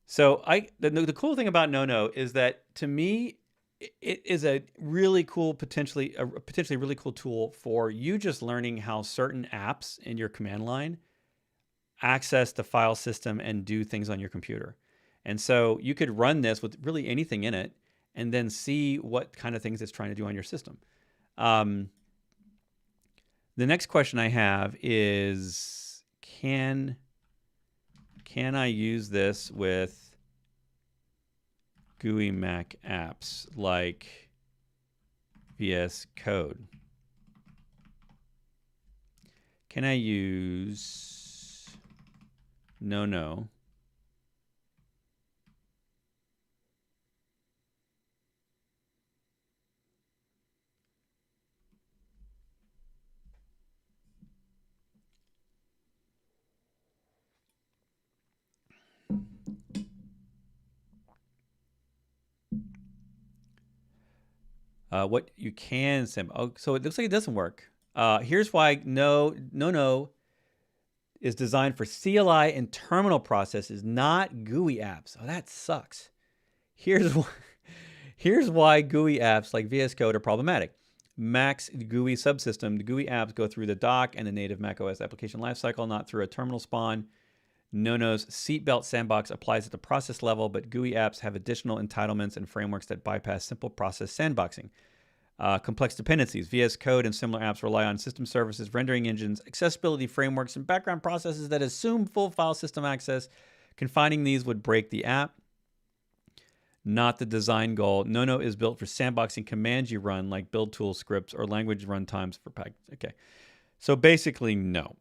So the cool thing about no-no is that to me, it is a really cool, potentially really cool tool for you just learning how certain apps in your command line access the file system and do things on your computer. And so you could run this with really anything in it and then see what kind of things it's trying to do on your system. The next question I have is, can I use this with GUI Mac apps like VS Code? Can I use no-no what you can send? Oh, so it looks like it doesn't work. Here's why no is designed for CLI and terminal processes, not GUI apps. Oh, that sucks. Here's why GUI apps like VS Code are problematic. Mac's GUI subsystem, the GUI apps go through the dock and the native macOS application lifecycle, not through a terminal spawn. No-no's seatbelt sandbox applies at the process level, but GUI apps have additional entitlements and frameworks that bypass simple process sandboxing. Complex dependencies. VS Code and similar apps rely on system services, rendering engines, accessibility frameworks, and background processes that assume full file system access. Confining these would break the app, not the design goal. No-no is built for sandboxing commands you run, like build tool scripts or language runtimes for pack. Okay, so basically no.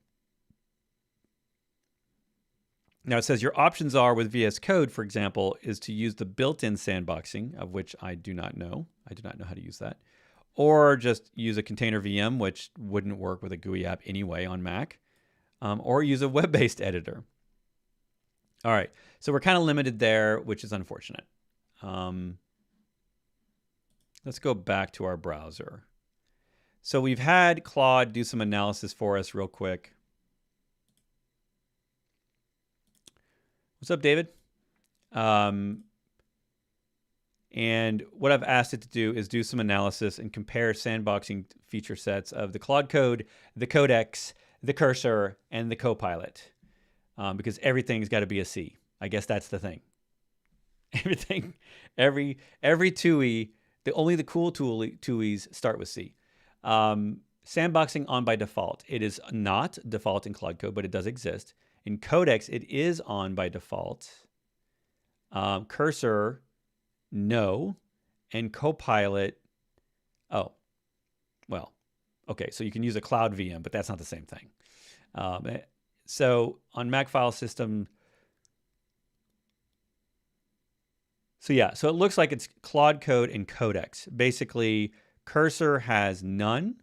Now it says your options are with VS Code, for example, is to use the built-in sandboxing, of which I do not know. I do not know how to use that. Or just use a container VM, which wouldn't work with a GUI app anyway on Mac. Or use a web-based editor. All right, so we're kind of limited there, which is unfortunate. Let's go back to our browser. So we've had Claude do some analysis for us real quick. What's up, David? And what I've asked it to do is do some analysis and compare sandboxing feature sets of the Claude Code, the Codex, the Cursor, and the Copilot, because everything's got to be a C. I guess that's the thing. Everything, every TUI, only the cool TUIs start with C. Sandboxing on by default. It is not default in Claude Code, but it does exist. In Codex, it is on by default. Cursor, no. And Copilot, oh, well, okay. So you can use a Cloud VM, but that's not the same thing. So on Mac file system, so yeah, so it looks like it's Claude Code and Codex. Basically, Cursor has none.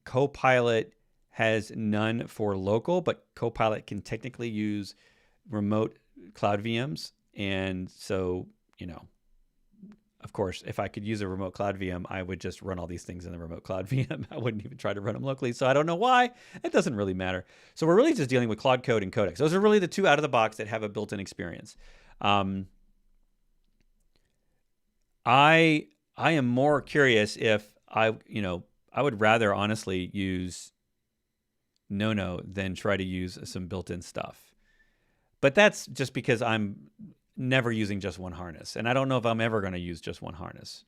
Copilot has none for local, but Copilot can technically use remote Cloud VMs. And so, you know, of course, if I could use a remote Cloud VM, I would just run all these things in the remote Cloud VM. I wouldn't even try to run them locally. So I don't know why. It doesn't really matter. So we're really just dealing with Claude Code and Codex. Those are really the two out of the box that have a built-in experience. I am more curious if I would rather honestly use ohno than try to use some built-in stuff. But that's just because I'm never using just one harness, and I don't know if I'm ever going to use just one harness.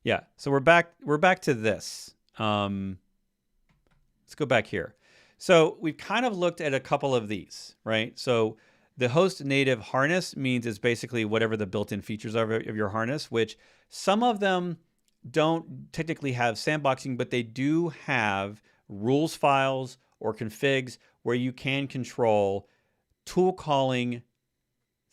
Yeah, so we're back to this. Let's go back here. So we've kind of looked at a couple of these, right? So the host native harness means it's basically whatever the built-in features are of your harness, which some of them don't technically have sandboxing, but they do have rules files or configs where you can control tool calling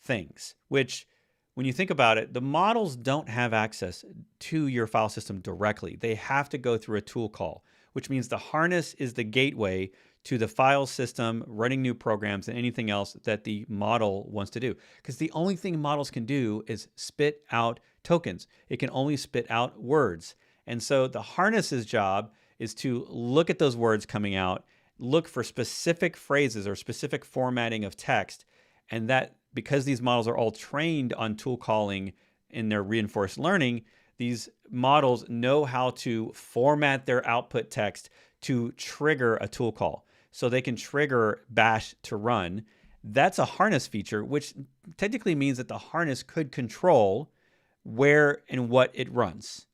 things, which when you think about it, the models don't have access to your file system directly. They have to go through a tool call, which means the harness is the gateway to the file system, running new programs, and anything else that the model wants to do. Because the only thing models can do is spit out tokens. It can only spit out words. And so the harness's job is to look at those words coming out, look for specific phrases or specific formatting of text, and that because these models are all trained on tool calling in their reinforced learning, these models know how to format their output text to trigger a tool call. So they can trigger bash to run. That's a harness feature, which technically means that the harness could control where and what it runs.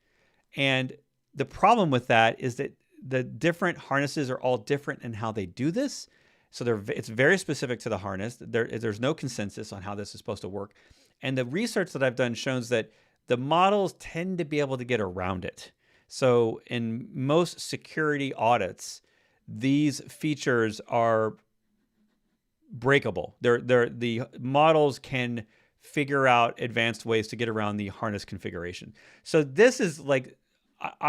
And the problem with that is that the different harnesses are all different in how they do this. So it's very specific to the harness. There's no consensus on how this is supposed to work. And the research that I've done shows that the models tend to be able to get around it. So in most security audits, these features are breakable. The models can figure out advanced ways to get around the harness configuration. So this is like,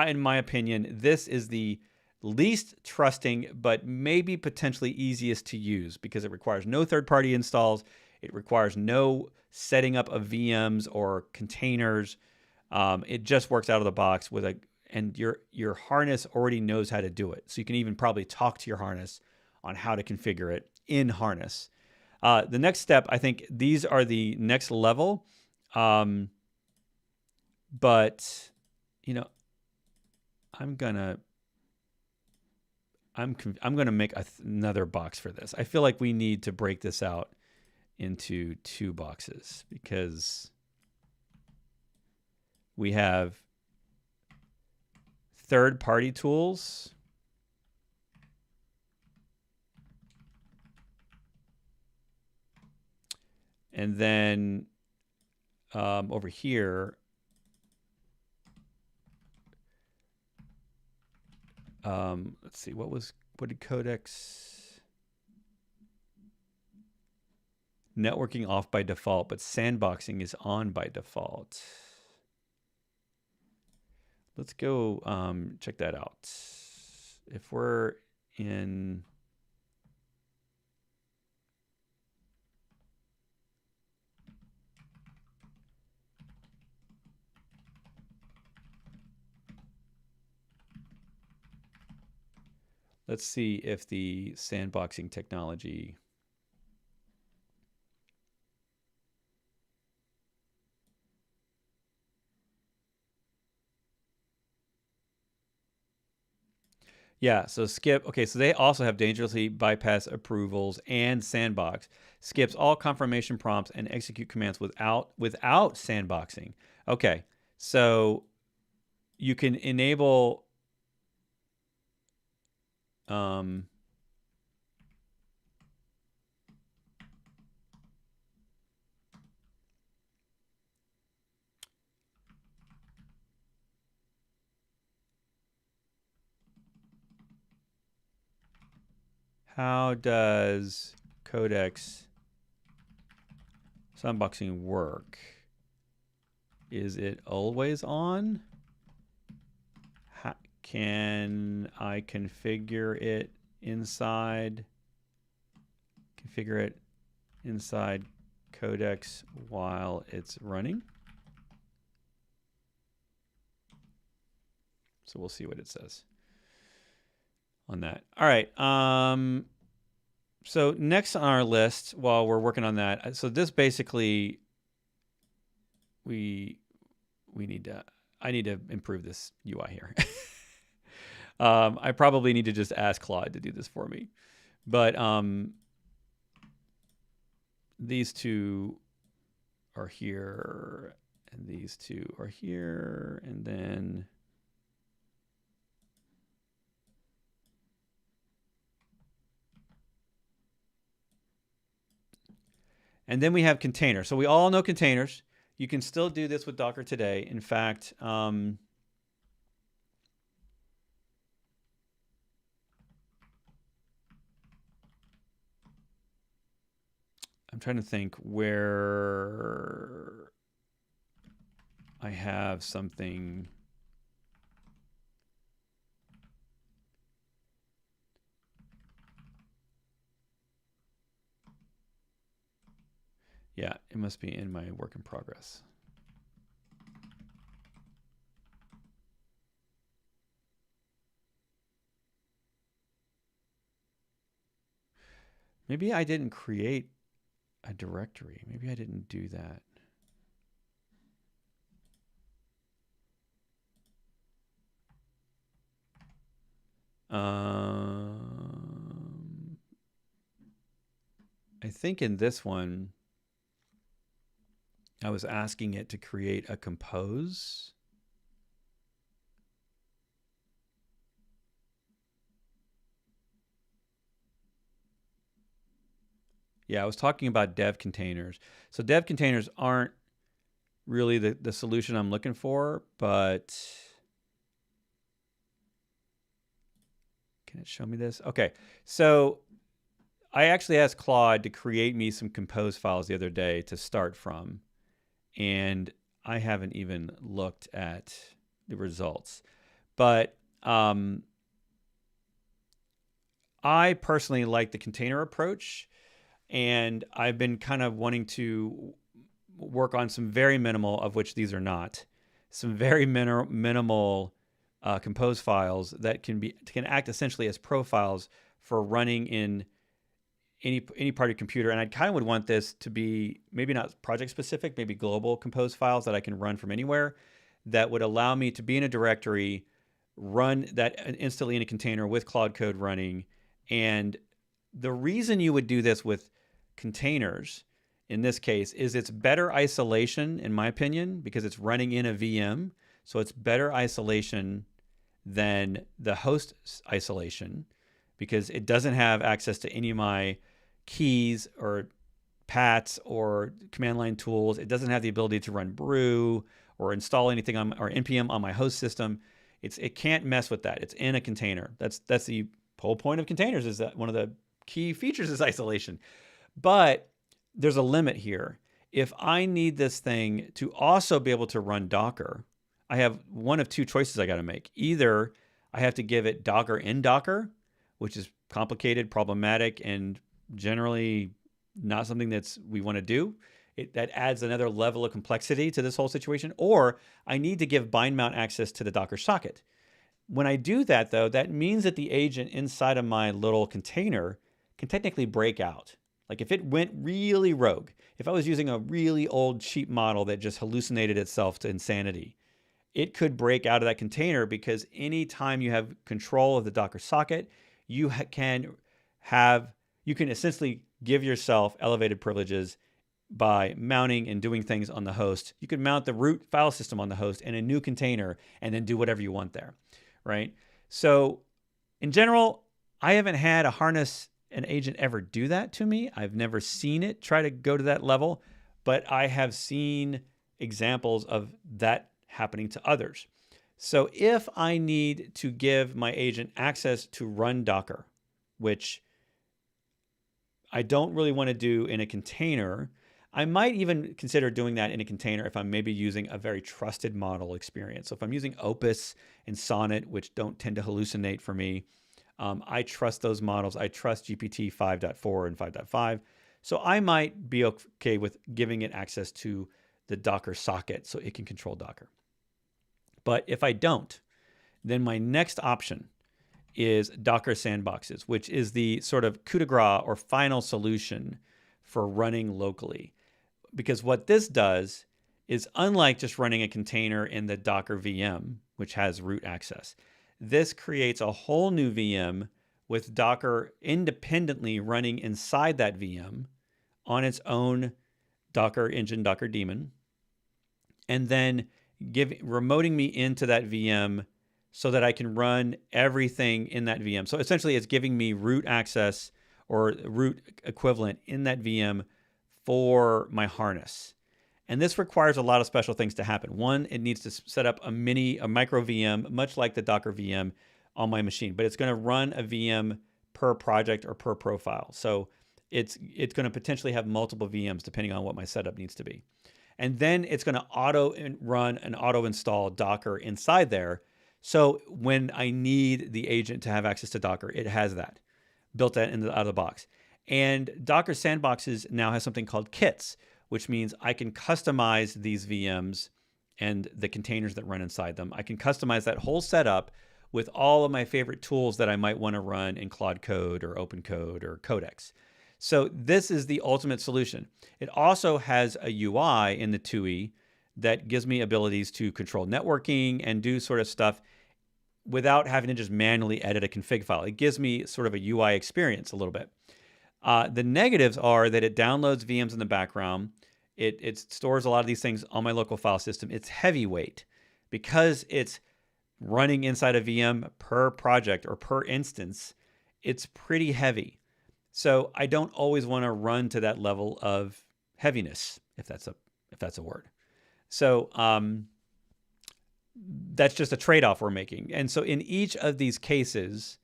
in my opinion, this is the least trusting, but maybe potentially easiest to use because it requires no third-party installs. It requires no setting up of VMs or containers. It just works out of the box and your harness already knows how to do it. So you can even probably talk to your harness on how to configure it in harness. The next step, I think these are the next level. But I'm gonna make another box for this. I feel like we need to break this out into two boxes because we have third-party tools. And then over here, let's see, what did Codex? Networking off by default, but sandboxing is on by default. Let's go check that out. If we're in... let's see if the sandboxing technology. Yeah, so skip. Okay, so they also have dangerously bypass approvals and sandbox. Skips all confirmation prompts and execute commands without sandboxing. Okay, so you can enable how does Codex sandboxing work? Is it always on? Can I configure it inside Codex while it's running? So we'll see what it says on that. All right. So next on our list, while we're working on that, so this basically I need to improve this UI here. I probably need to just ask Claude to do this for me. But these two are here, and these two are here, and then we have containers. So we all know containers. You can still do this with Docker today. In fact, I'm trying to think where I have something. Yeah, it must be in my work in progress. Maybe I didn't create a directory. Maybe I didn't do that. I think in this one, I was asking it to create a compose. Yeah, I was talking about dev containers. So dev containers aren't really the solution I'm looking for, but can it show me this? Okay, so I actually asked Claude to create me some compose files the other day to start from, and I haven't even looked at the results. But I personally like the container approach, and I've been kind of wanting to work on some very minimal, of which these are not, some very minimal compose files that can act essentially as profiles for running in any part of your computer. And I kind of would want this to be maybe not project specific, maybe global compose files that I can run from anywhere, that would allow me to be in a directory, run that instantly in a container with Cloud Code running. And the reason you would do this with containers in this case is it's better isolation, in my opinion, because it's running in a VM. So it's better isolation than the host isolation, because it doesn't have access to any of my keys or pats or command line tools. It doesn't have the ability to run brew or install anything on, or npm on my host system. It can't mess with that. It's in a container. That's the whole point of containers, is that one of the key features is isolation. But there's a limit here. If I need this thing to also be able to run Docker, I have one of two choices I got to make. Either I have to give it Docker in Docker, which is complicated, problematic, and generally not something we want to do. That adds another level of complexity to this whole situation. Or I need to give bind mount access to the Docker socket. When I do that, though, that means that the agent inside of my little container can technically break out. Like if it went really rogue, if I was using a really old cheap model that just hallucinated itself to insanity, it could break out of that container, because anytime you have control of the Docker socket, you can essentially give yourself elevated privileges by mounting and doing things on the host. You could mount the root file system on the host in a new container and then do whatever you want there, right? So in general, I haven't had a harness an agent ever do that to me. I've never seen it try to go to that level, but I have seen examples of that happening to others. So if I need to give my agent access to run Docker, which I don't really want to do in a container, I might even consider doing that in a container if I'm maybe using a very trusted model experience. So if I'm using Opus and Sonnet, which don't tend to hallucinate for me, I trust those models. I trust GPT 5.4 and 5.5. So I might be okay with giving it access to the Docker socket so it can control Docker. But if I don't, then my next option is Docker Sandboxes, which is the sort of coup de grace or final solution for running locally. Because what this does is, unlike just running a container in the Docker VM, which has root access, this creates a whole new VM with Docker independently running inside that VM on its own Docker engine, Docker daemon, and then remoting me into that VM so that I can run everything in that VM. So essentially it's giving me root access or root equivalent in that VM for my harness. And this requires a lot of special things to happen. One, it needs to set up a micro VM, much like the Docker VM on my machine, but it's going to run a VM per project or per profile. So it's going to potentially have multiple VMs depending on what my setup needs to be. And then it's going to run and auto install Docker inside there. So when I need the agent to have access to Docker, it has that built out of the box. And Docker Sandboxes now has something called kits, which means I can customize these VMs and the containers that run inside them. I can customize that whole setup with all of my favorite tools that I might want to run in Claude Code or OpenCode or Codex. So this is the ultimate solution. It also has a UI in the TUI that gives me abilities to control networking and do sort of stuff without having to just manually edit a config file. It gives me sort of a UI experience a little bit. The negatives are that it downloads VMs in the background. It stores a lot of these things on my local file system. It's heavyweight because it's running inside a VM per project or per instance. It's pretty heavy. So I don't always want to run to that level of heaviness, if that's a word. So that's just a trade-off we're making. And so in each of these cases,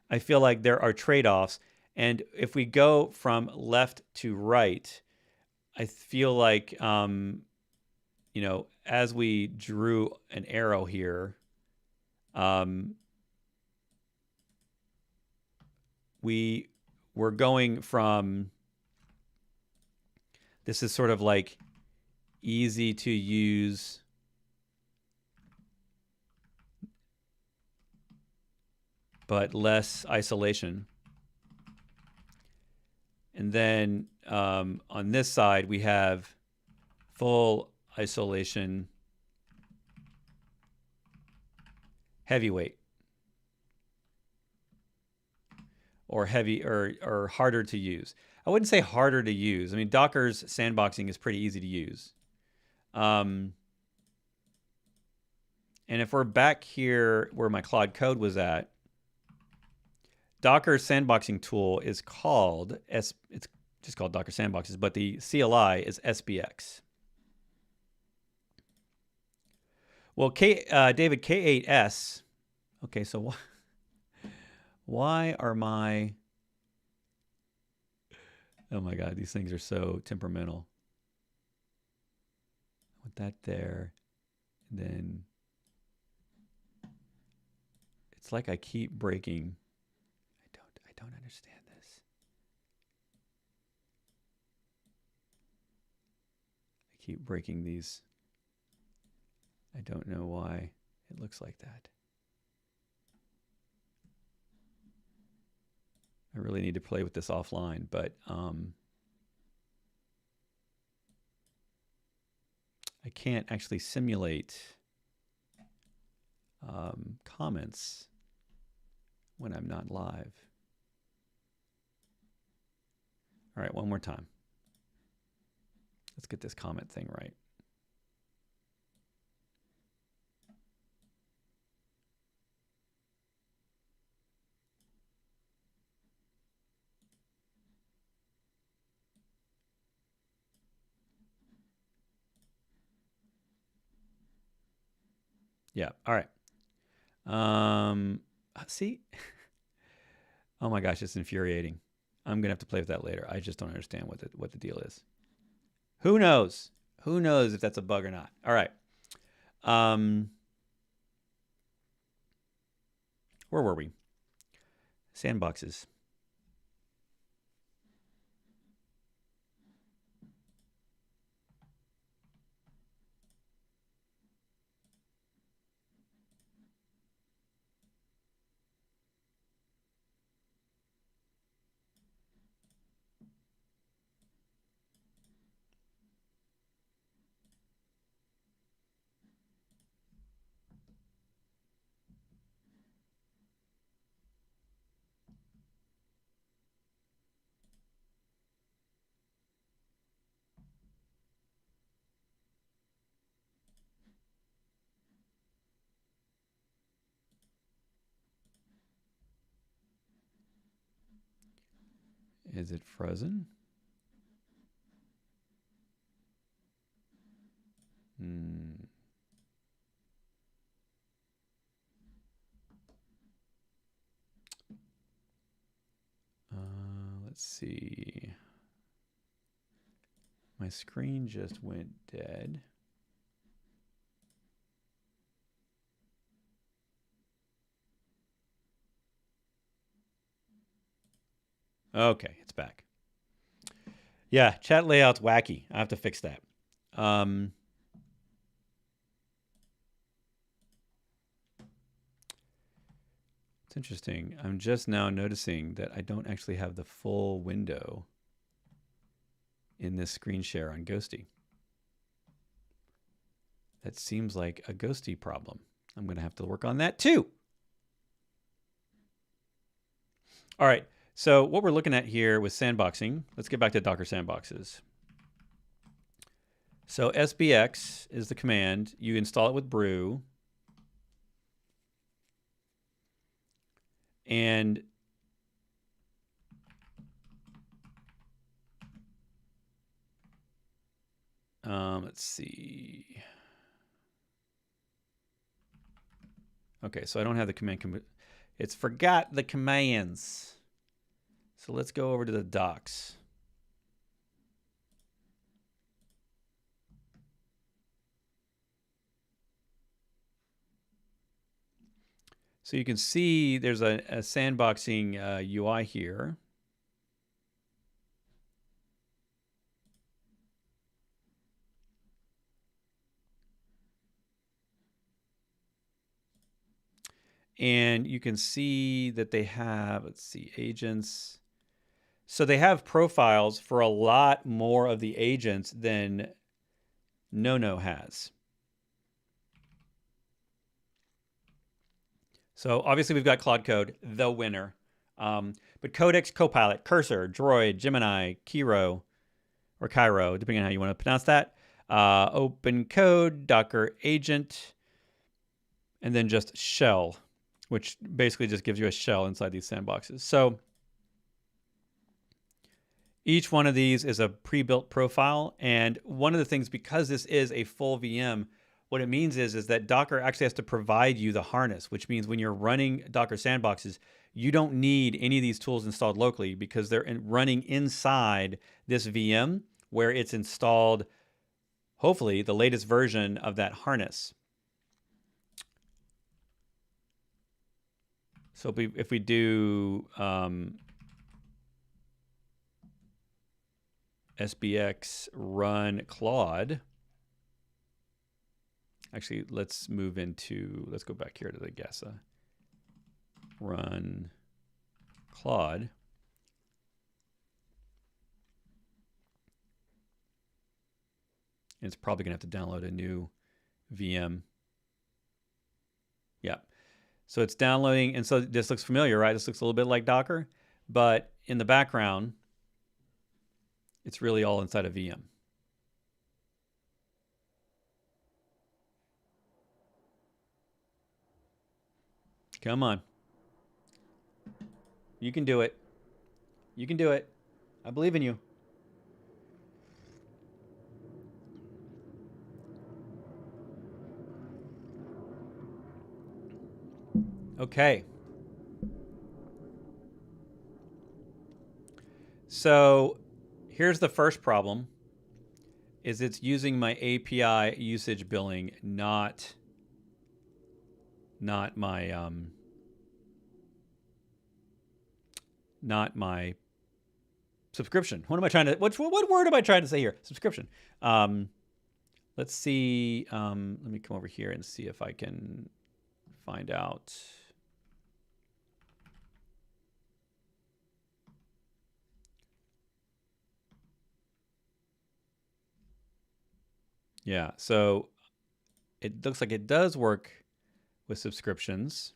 I feel like there are trade-offs. And if we go from left to right, I feel like, as we drew an arrow here, we're going from, this is sort of like easy to use but less isolation. And then on this side, we have full isolation, heavyweight, or heavy or harder to use. I wouldn't say harder to use. I mean, Docker's sandboxing is pretty easy to use. And if we're back here where my Claude Code was at, Docker's sandboxing tool is called, it's just called Docker Sandboxes, but the CLI is SBX. Well, David, K8S, okay, so why are my, oh my God, these things are so temperamental. I want that there, and then it's like I keep breaking. I don't understand this. I keep breaking these. I don't know why it looks like that. I really need to play with this offline, but I can't actually simulate comments when I'm not live. All right, one more time. Let's get this comment thing right. Yeah, all right. See? Oh my gosh, it's infuriating. I'm going to have to play with that later. I just don't understand what the deal is. Who knows? Who knows if that's a bug or not? All right. Where were we? Sandboxes. Is it frozen? Let's see. My screen just went dead. Okay, it's back. Yeah, chat layout's wacky. I have to fix that. It's interesting. I'm just now noticing that I don't actually have the full window in this screen share on Ghosty. That seems like a Ghosty problem. I'm going to have to work on that too. All right. So what we're looking at here with sandboxing, let's get back to Docker sandboxes. So SBX is the command. You install it with brew. And let's see. Okay, so I don't have the command. It's forgot the commands. So let's go over to the docs. So you can see there's a sandboxing UI here. And you can see that they have, let's see, agents. So they have profiles for a lot more of the agents than ohno has. So obviously we've got Claude Code, the winner. But Codex, Copilot, Cursor, Droid, Gemini, Kiro, or Cairo, depending on how you want to pronounce that. Open Code, Docker Agent, and then just Shell, which basically just gives you a shell inside these sandboxes. So each one of these is a pre-built profile. And one of the things, because this is a full VM, what it means is that Docker actually has to provide you the harness, which means when you're running Docker sandboxes, you don't need any of these tools installed locally because they're running inside this VM where it's installed, hopefully, the latest version of that harness. So if we do SBX run Claude, actually, let's go back here to the GESA. Run Claude. And it's probably going to have to download a new VM. Yeah. So it's downloading. And so this looks familiar, right? This looks a little bit like Docker. But in the background, it's really all inside a VM. Come on. You can do it. You can do it. I believe in you. Okay. So here's the first problem, is it's using my API usage billing, not my subscription. What am I trying to, what word am I trying to say here? Subscription. Let's see. Let me come over here and see if I can find out. Yeah, so it looks like it does work with subscriptions.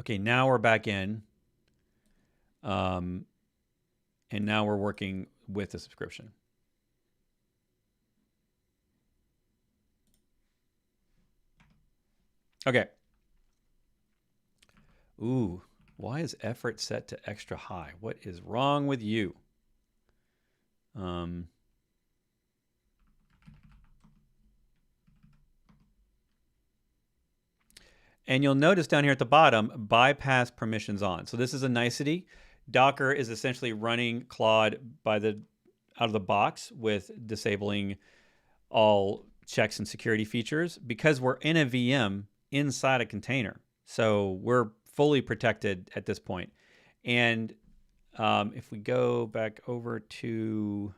Okay, now we're back in. And now we're working with the subscription. Okay. Ooh, why is effort set to extra high? What is wrong with you? And you'll notice down here at the bottom, bypass permissions on. So this is a nicety. Docker is essentially running Claude out of the box with disabling all checks and security features because we're in a VM inside a container. So we're fully protected at this point. And if we go back over to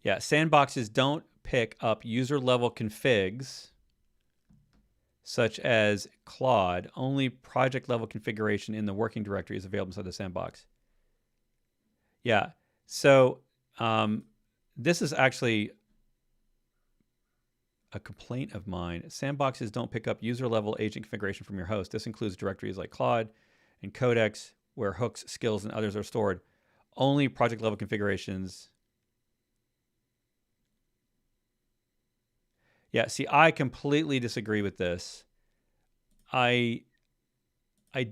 Sandboxes don't pick up user level configs such as Claude. Only project level configuration in the working directory is available inside the sandbox. Yeah, so this is actually a complaint of mine. Sandboxes don't pick up user level agent configuration from your host. This includes directories like Claude and Codex, where hooks, skills, and others are stored. Only project level configurations. Yeah, see, I completely disagree with this. I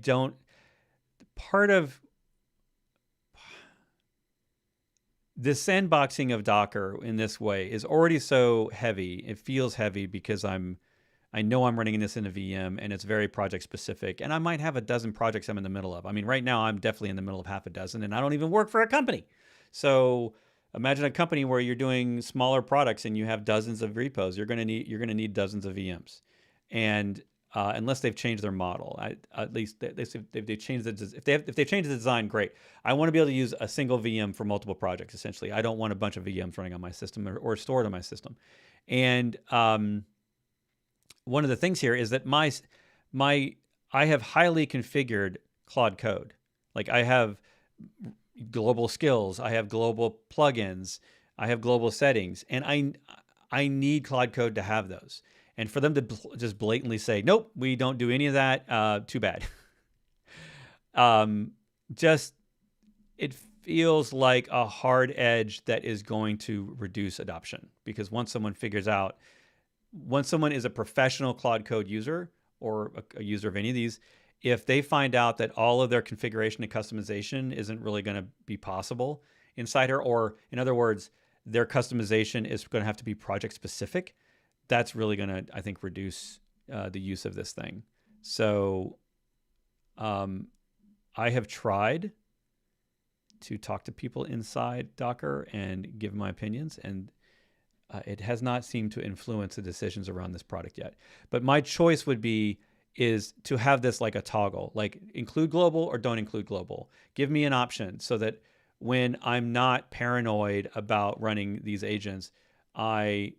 don't, part of the sandboxing of Docker in this way is already so heavy. It feels heavy because I know I'm running this in a VM and it's very project specific. And I might have a dozen projects I'm in the middle of. I mean, right now I'm definitely in the middle of half a dozen and I don't even work for a company. So imagine a company where you're doing smaller products and you have dozens of repos. You're going to need dozens of VMs, and unless they've changed their model, at least they've changed if they've changed the design, great. I want to be able to use a single VM for multiple projects. Essentially, I don't want a bunch of VMs running on my system or stored on my system. And one of the things here is that I have highly configured Claude Code. Like I have global skills, I have global plugins, I have global settings, and I need Claude Code to have those. And for them to just blatantly say, nope, we don't do any of that, too bad. It feels like a hard edge that is going to reduce adoption, because once someone is a professional Claude Code user or a user of any of these, if they find out that all of their configuration and customization isn't really going to be possible inside her, or in other words, their customization is going to have to be project specific, that's really going to, I think, reduce the use of this thing. So I have tried to talk to people inside Docker and give my opinions, and it has not seemed to influence the decisions around this product yet. But my choice is to have this like a toggle, like include global or don't include global. Give me an option so that when I'm not paranoid about running these agents, I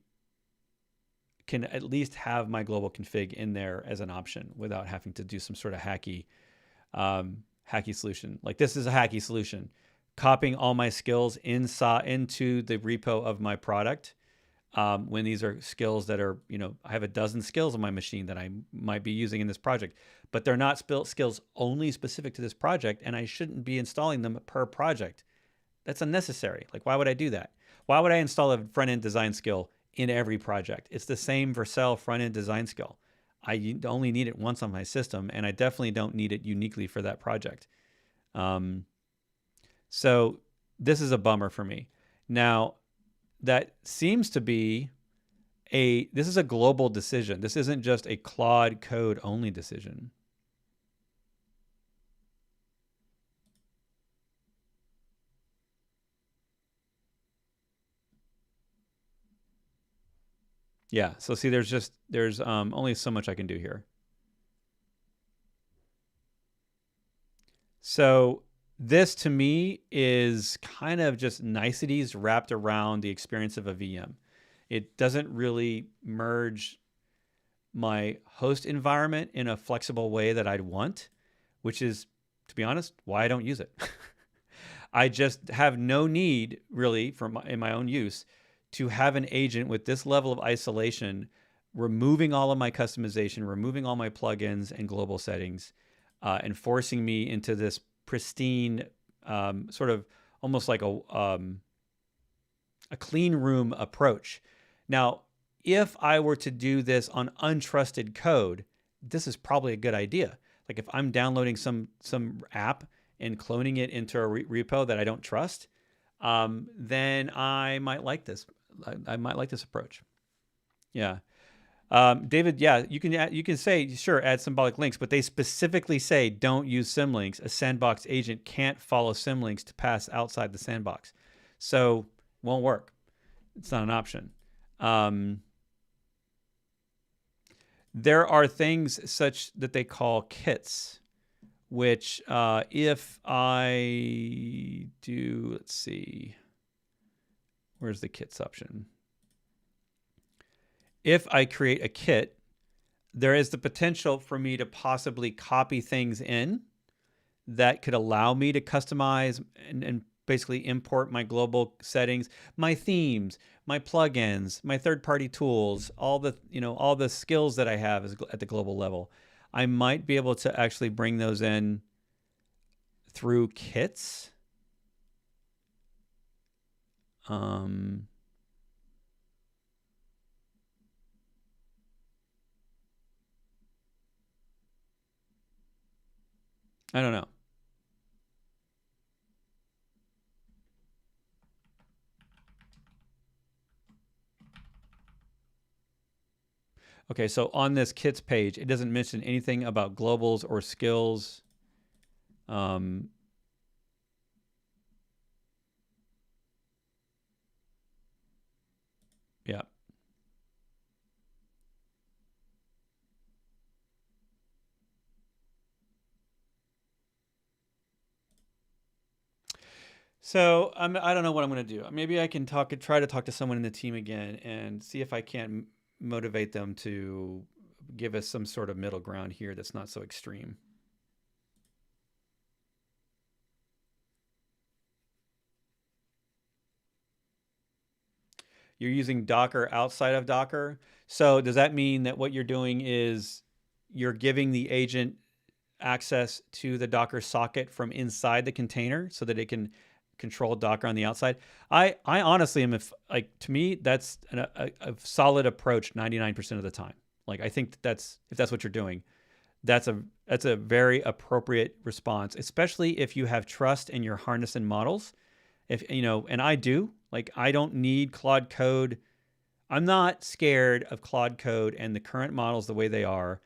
can at least have my global config in there as an option without having to do some sort of hacky solution. Like this is a hacky solution, copying all my skills into the repo of my product. When these are skills that are, I have a dozen skills on my machine that I might be using in this project, but they're not skills only specific to this project, and I shouldn't be installing them per project. That's unnecessary. Like, why would I do that? Why would I install a front-end design skill in every project? It's the same Vercel front-end design skill. I only need it once on my system, and I definitely don't need it uniquely for that project. So this is a bummer for me. Now, that seems to be this is a global decision. This isn't just a Claude code only decision. Yeah, so see, there's only so much I can do here. So this to me is kind of just niceties wrapped around the experience of a VM. It doesn't really merge my host environment in a flexible way that I'd want, which is, to be honest, why I don't use it. I just have no need really in my own use to have an agent with this level of isolation, removing all of my customization, removing all my plugins and global settings, and forcing me into this pristine, sort of almost like a clean room approach. Now, if I were to do this on untrusted code, this is probably a good idea. Like if I'm downloading some app and cloning it into a repo that I don't trust, then I might like this. I might like this approach. Yeah. David, yeah, you can say, sure, add symbolic links, but they specifically say don't use symlinks. A sandbox agent can't follow symlinks to pass outside the sandbox. So won't work. It's not an option. There are things such that they call kits, which if I do, let's see, where's the kits option? If I create a kit, there is the potential for me to possibly copy things in that could allow me to customize and basically import my global settings, my themes, my plugins, my third-party tools, all the skills that I have at the global level. I might be able to actually bring those in through kits. I don't know. Okay, so on this kits page, it doesn't mention anything about globals or skills. Yeah. So I don't know what I'm going to do. Maybe I can try to talk to someone in the team again and see if I can't motivate them to give us some sort of middle ground here that's not so extreme. You're using Docker outside of Docker. So does that mean that what you're doing is you're giving the agent access to the Docker socket from inside the container so that it can control Docker on the outside? I honestly am, to me, that's a solid approach 99% of the time. Like, I think if that's what you're doing, that's a very appropriate response, especially if you have trust in your harness and models. And I do, like, I don't need Claude Code. I'm not scared of Claude Code and the current models the way they are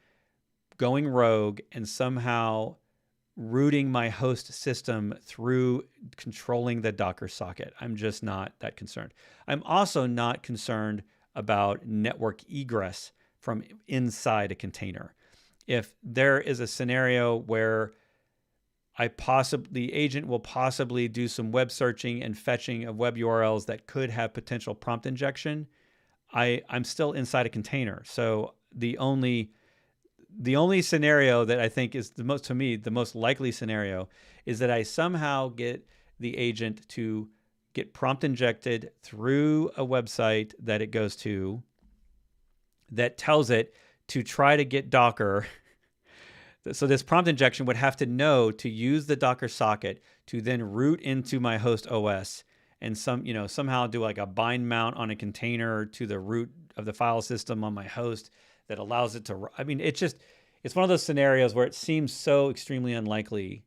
going rogue and somehow rooting my host system through controlling the Docker socket. I'm just not that concerned. I'm also not concerned about network egress from inside a container. If there is a scenario where the agent will possibly do some web searching and fetching of web URLs that could have potential prompt injection, I'm still inside a container. So the only scenario that I think is to me, the most likely scenario is that I somehow get the agent to get prompt injected through a website that it goes to that tells it to try to get Docker. So this prompt injection would have to know to use the Docker socket to then root into my host OS and somehow do like a bind mount on a container to the root of the file system on my host that allows it to. I mean, it's one of those scenarios where it seems so extremely unlikely.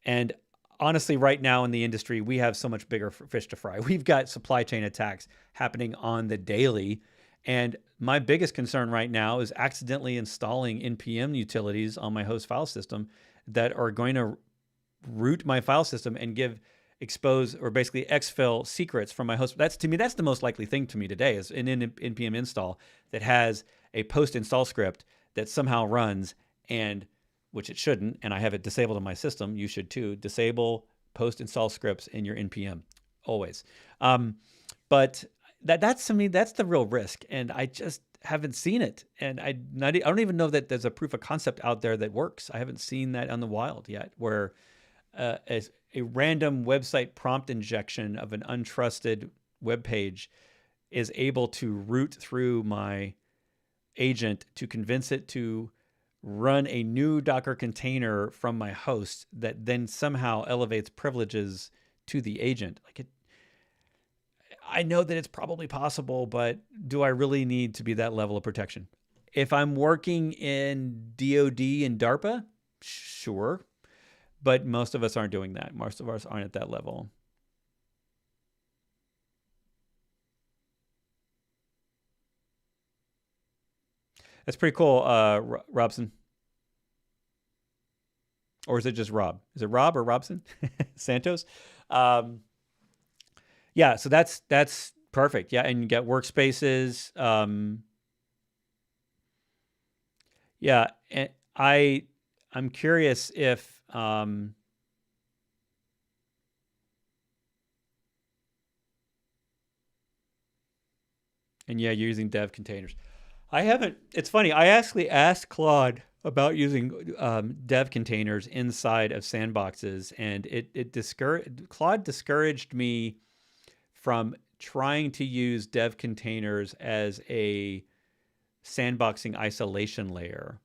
And honestly, right now in the industry, we have so much bigger fish to fry. We've got supply chain attacks happening on the daily. And my biggest concern right now is accidentally installing NPM utilities on my host file system that are going to root my file system and expose or basically exfil secrets from my host. That's the most likely thing to me today is an NPM install that has a post install script that somehow runs, and which it shouldn't, and I have it disabled on my system. You should too. Disable post install scripts in your NPM always. But that's to me, that's the real risk, and I just haven't seen it. And I don't even know that there's a proof of concept out there that works. I haven't seen that on the wild yet, where as a random website prompt injection of an untrusted web page is able to root through my agent to convince it to run a new Docker container from my host that then somehow elevates privileges to the agent. I know that it's probably possible, but do I really need to be that level of protection? If I'm working in DoD and DARPA, sure. But most of us aren't doing that. Most of us aren't at that level. That's pretty cool, Robson. Or is it just Rob? Is it Rob or Robson? Santos? Yeah, so that's perfect. Yeah, and you get workspaces. Yeah, and I'm curious if and yeah, you're using dev containers. I haven't. It's funny. I actually asked Claude about using dev containers inside of Sandboxes, and Claude discouraged me from trying to use dev containers as a sandboxing isolation layer.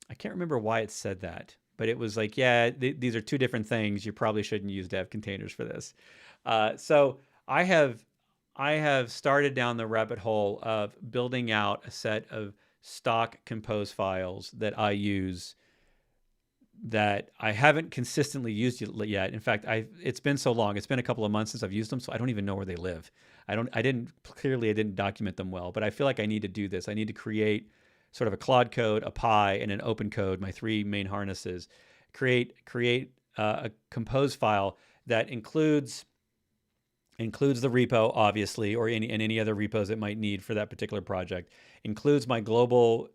I can't remember why it said that, but it was like, yeah, these are two different things. You probably shouldn't use dev containers for this. So I have started down the rabbit hole of building out a set of stock compose files that I use that I haven't consistently used yet. In fact, it's been so long. It's been a couple of months since I've used them, so I don't even know where they live. I didn't document them well, but I feel like I need to do this. I need to create sort of a Claude code, a Pi, and an open code, my three main harnesses. Create a compose file that includes the repo, obviously, or any other repos it might need for that particular project. Includes my global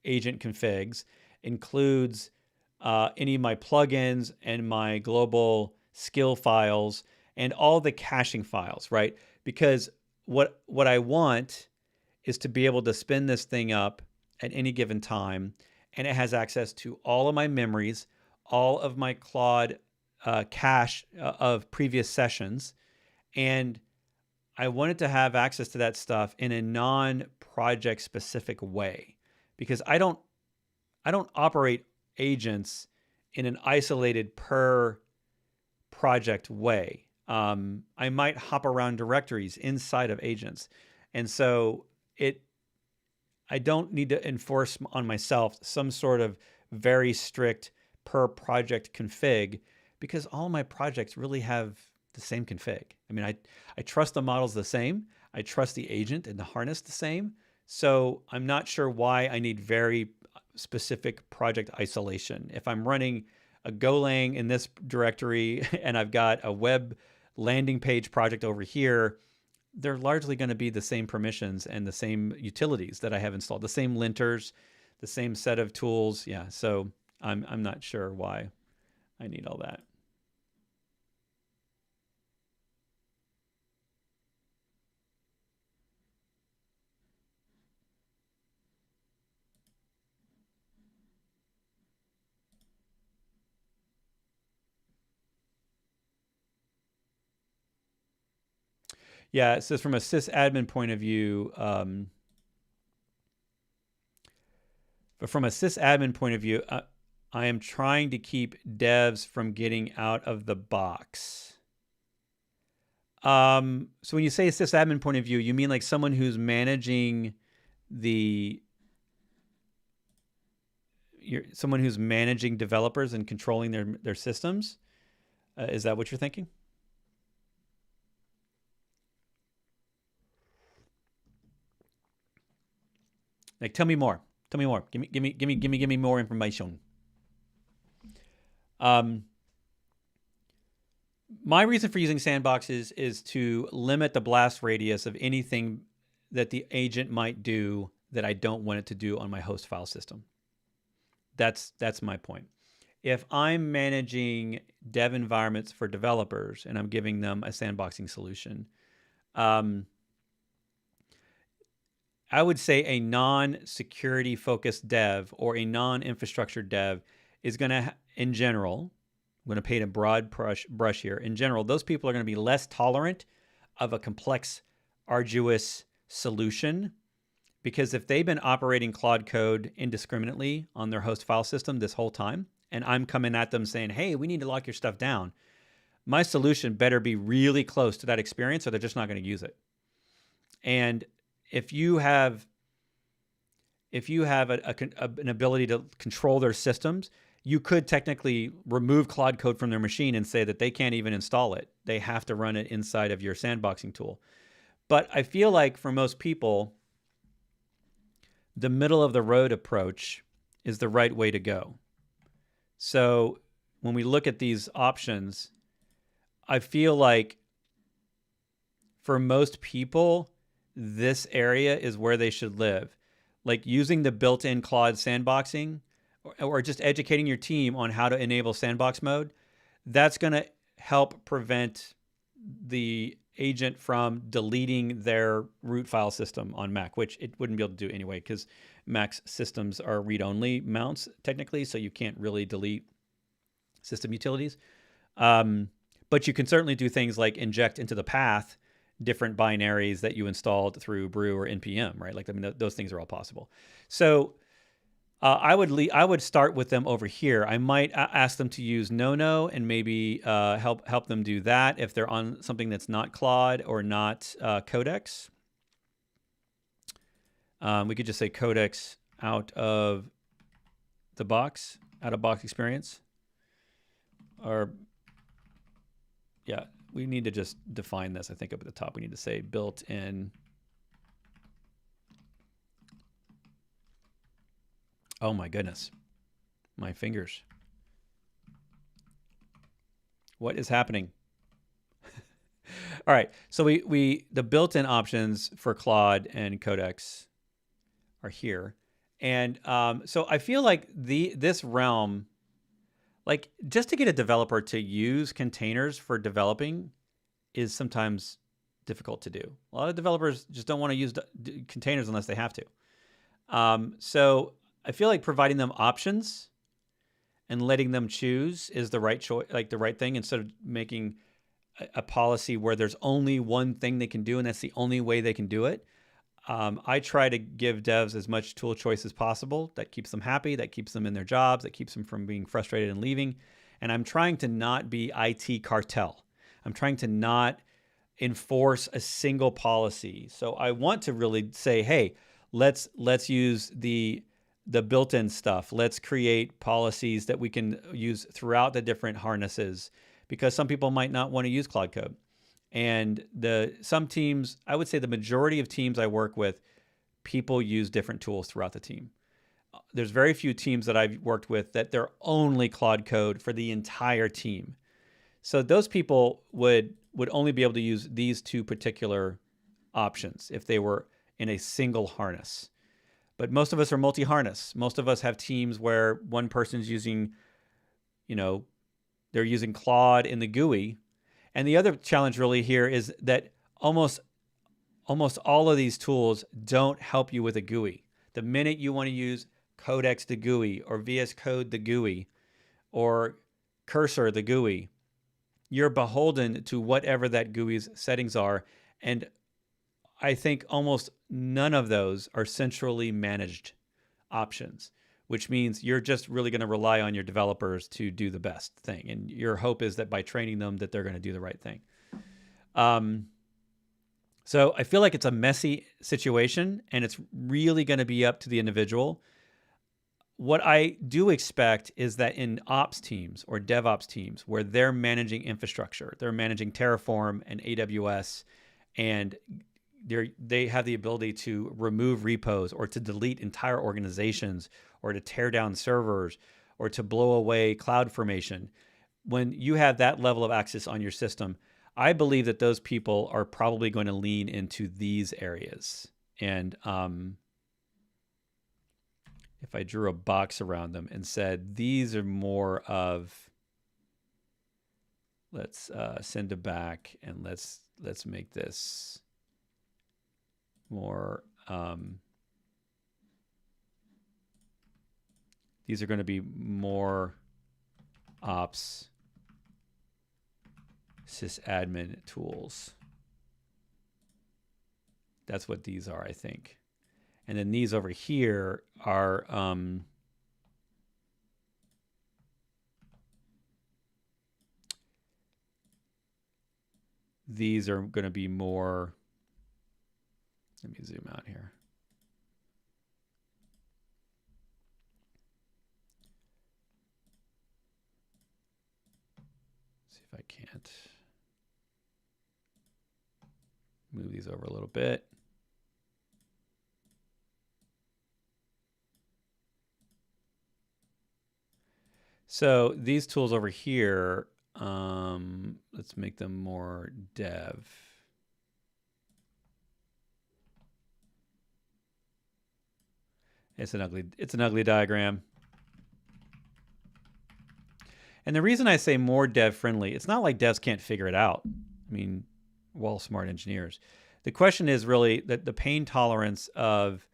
agent configs. Includes any of my plugins and my global skill files and all the caching files, right? Because what I want is to be able to spin this thing up at any given time, and it has access to all of my memories, all of my Claude cache of previous sessions, and I wanted to have access to that stuff in a non-project specific way, because I don't operate agents in an isolated per project way. I might hop around directories inside of agents. And so I don't need to enforce on myself some sort of very strict per project config, because all my projects really have the same config. I mean, I trust the models the same. I trust the agent and the harness the same. So I'm not sure why I need very specific project isolation. If I'm running a Golang in this directory and I've got a web landing page project over here, they're largely going to be the same permissions and the same utilities that I have installed, the same linters, the same set of tools. Yeah. So I'm not sure why I need all that. Yeah, it says from a sysadmin point of view, but from a sysadmin point of view, I am trying to keep devs from getting out of the box. So when you say sysadmin point of view, you mean like someone who's managing someone who's managing developers and controlling their systems? Is that what you're thinking? Like, tell me more. Tell me more. Give me more information. My reason for using sandboxes is to limit the blast radius of anything that the agent might do that I don't want it to do on my host file system. That's my point. If I'm managing dev environments for developers and I'm giving them a sandboxing solution, I would say a non-security focused dev or a non-infrastructure dev is going to, in general, I'm going to paint a broad brush here. In general, those people are going to be less tolerant of a complex, arduous solution, because if they've been operating Claude Code indiscriminately on their host file system this whole time, and I'm coming at them saying, hey, we need to lock your stuff down, my solution better be really close to that experience or they're just not going to use it. And if you have an ability to control their systems, you could technically remove Claude Code from their machine and say that they can't even install it. They have to run it inside of your sandboxing tool. But I feel like for most people, the middle of the road approach is the right way to go. So when we look at these options, I feel like for most people, this area is where they should live. Like using the built-in Claude sandboxing or just educating your team on how to enable sandbox mode, that's going to help prevent the agent from deleting their root file system on Mac, which it wouldn't be able to do anyway because Mac's systems are read-only mounts technically, so you can't really delete system utilities. But you can certainly do things like inject into the path different binaries that you installed through brew or npm, right? Like, I mean, those things are all possible. So I would start with them over here. I might ask them to use ohno and maybe help them do that if they're on something that's not Claude or not Codex. We could just say Codex out of box experience. Or yeah, we need to just define this. I think up at the top we need to say built-in. Oh my goodness, my fingers. What is happening? All right, so the built-in options for Claude and Codex are here. And so I feel like this realm, like just to get a developer to use containers for developing is sometimes difficult to do. A lot of developers just don't want to use containers unless they have to. So I feel like providing them options and letting them choose is the right choice, like the right thing, instead of making a policy where there's only one thing they can do and that's the only way they can do it. I try to give devs as much tool choice as possible. That keeps them happy, that keeps them in their jobs, that keeps them from being frustrated and leaving. And I'm trying to not be IT cartel. I'm trying to not enforce a single policy. So I want to really say, hey, let's use the built-in stuff. Let's create policies that we can use throughout the different harnesses, because some people might not want to use Claude Code. And some teams, I would say the majority of teams I work with, people use different tools throughout the team. There's very few teams that I've worked with that they're only Claude Code for the entire team. So those people would only be able to use these two particular options if they were in a single harness. But most of us are multi-harness. Most of us have teams where one person's using, they're using Claude in the GUI. And the other challenge really here is that almost all of these tools don't help you with a GUI. The minute you want to use Codex the GUI or VS Code the GUI or Cursor the GUI, you're beholden to whatever that GUI's settings are. And I think almost none of those are centrally managed options, which means you're just really going to rely on your developers to do the best thing. And your hope is that by training them that they're going to do the right thing. So I feel like it's a messy situation, and it's really going to be up to the individual. What I do expect is that in ops teams or DevOps teams where they're managing infrastructure, they're managing Terraform and AWS, and they have the ability to remove repos or to delete entire organizations or to tear down servers or to blow away CloudFormation. When you have that level of access on your system, I believe that those people are probably going to lean into these areas. And if I drew a box around them and said, these are more of, let's send it back and let's make this more, these are going to be more ops sysadmin tools. That's what these are, I think. And then these over here are these are going to be more, let me zoom out here. See if I can't move these over a little bit. So these tools over here, let's make them more dev. It's an ugly diagram. And the reason I say more dev friendly, it's not like devs can't figure it out. I mean, we're all smart engineers. The question is really that the pain tolerance of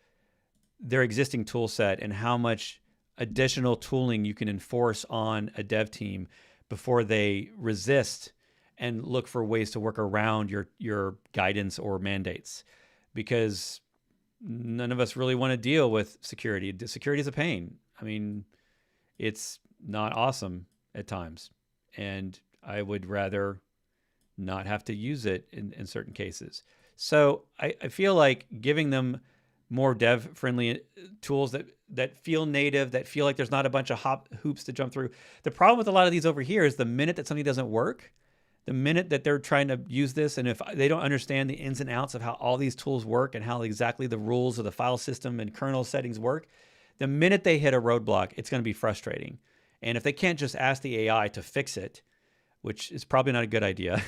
their existing tool set and how much additional tooling you can enforce on a dev team before they resist and look for ways to work around your guidance or mandates. Because none of us really want to deal with security. Security is a pain. I mean, it's not awesome at times. And I would rather not have to use it in certain cases. So I feel like giving them more dev-friendly tools that feel native, that feel like there's not a bunch of hoops to jump through. The problem with a lot of these over here is the minute that something doesn't work, the minute that they're trying to use this, and if they don't understand the ins and outs of how all these tools work and how exactly the rules of the file system and kernel settings work, the minute they hit a roadblock, it's going to be frustrating. And if they can't just ask the AI to fix it, which is probably not a good idea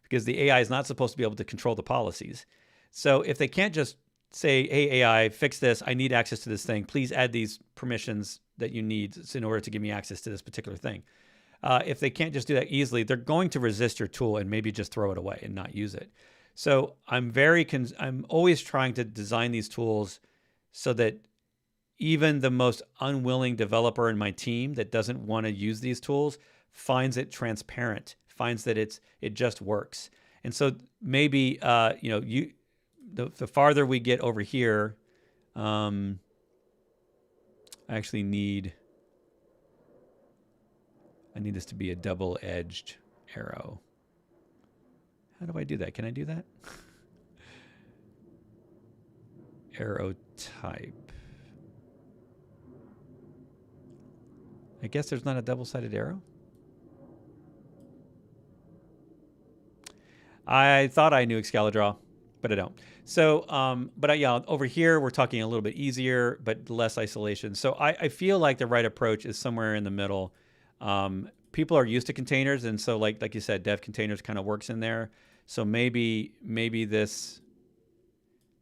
because the AI is not supposed to be able to control the policies. So if they can't just say, hey, AI, fix this. I need access to this thing. Please add these permissions that you need in order to give me access to this particular thing. If they can't just do that easily, they're going to resist your tool and maybe just throw it away and not use it. So I'm always trying to design these tools so that even the most unwilling developer in my team that doesn't want to use these tools finds it transparent, finds that it just works. And so maybe the farther we get over here, I need this to be a double-edged arrow. How do I do that? Can I do that? Arrow type. I guess there's not a double-sided arrow. I thought I knew Excalidraw, but I don't. So, over here, we're talking a little bit easier, but less isolation. So I feel like the right approach is somewhere in the middle. People are used to containers. And so like you said, dev containers kind of works in there. So maybe this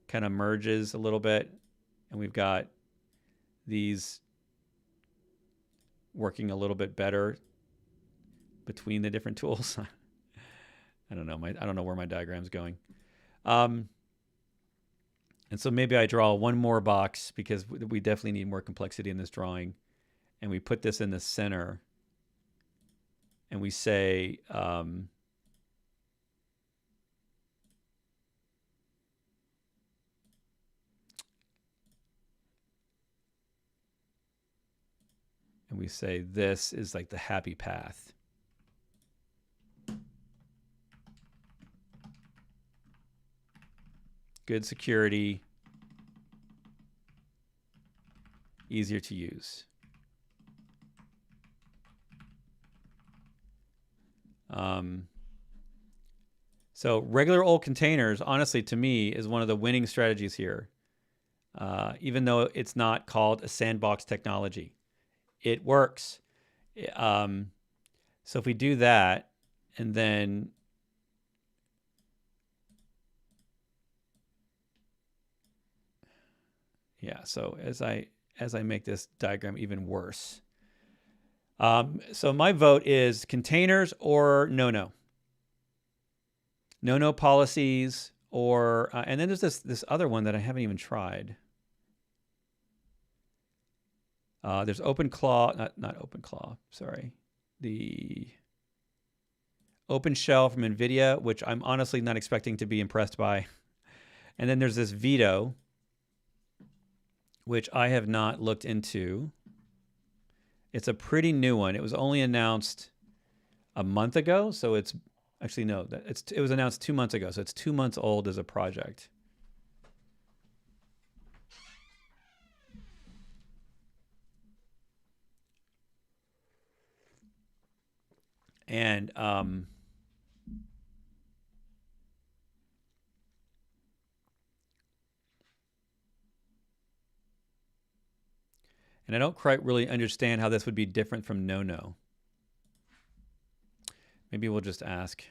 kind of merges a little bit and we've got these working a little bit better between the different tools. I don't know. I don't know where my diagram's going. And so maybe I draw one more box because we definitely need more complexity in this drawing. And we put this in the center. And we say, and we say this is like the happy path. Good security, easier to use. So regular old containers, honestly, to me, is one of the winning strategies here, even though it's not called a sandbox technology. It works. So if we do that, and then yeah, so as I make this diagram even worse. So my vote is containers or no-no. No-no policies, or and then there's this other one that I haven't even tried. There's OpenClaw, not OpenClaw, sorry. The openshell from NVIDIA, which I'm honestly not expecting to be impressed by. And then there's this veto, which I have not looked into. It's a pretty new one. It was only announced a month ago, so it's actually no, it was announced 2 months ago, so it's 2 months old as a project. And I don't quite really understand how this would be different from no-no. Maybe we'll just ask.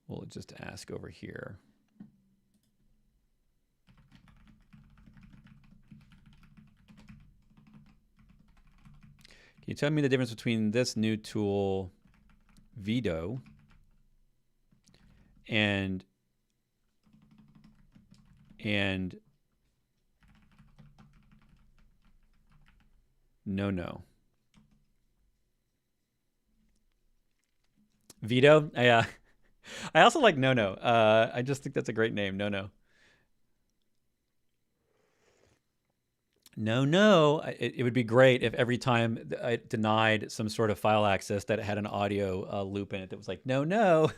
We'll just ask over here. Can you tell me the difference between this new tool, veto, and no-no? Veto? I also like no-no. I just think that's a great name, no-no. No, it would be great if every time I denied some sort of file access that it had an audio loop in it that was like, no,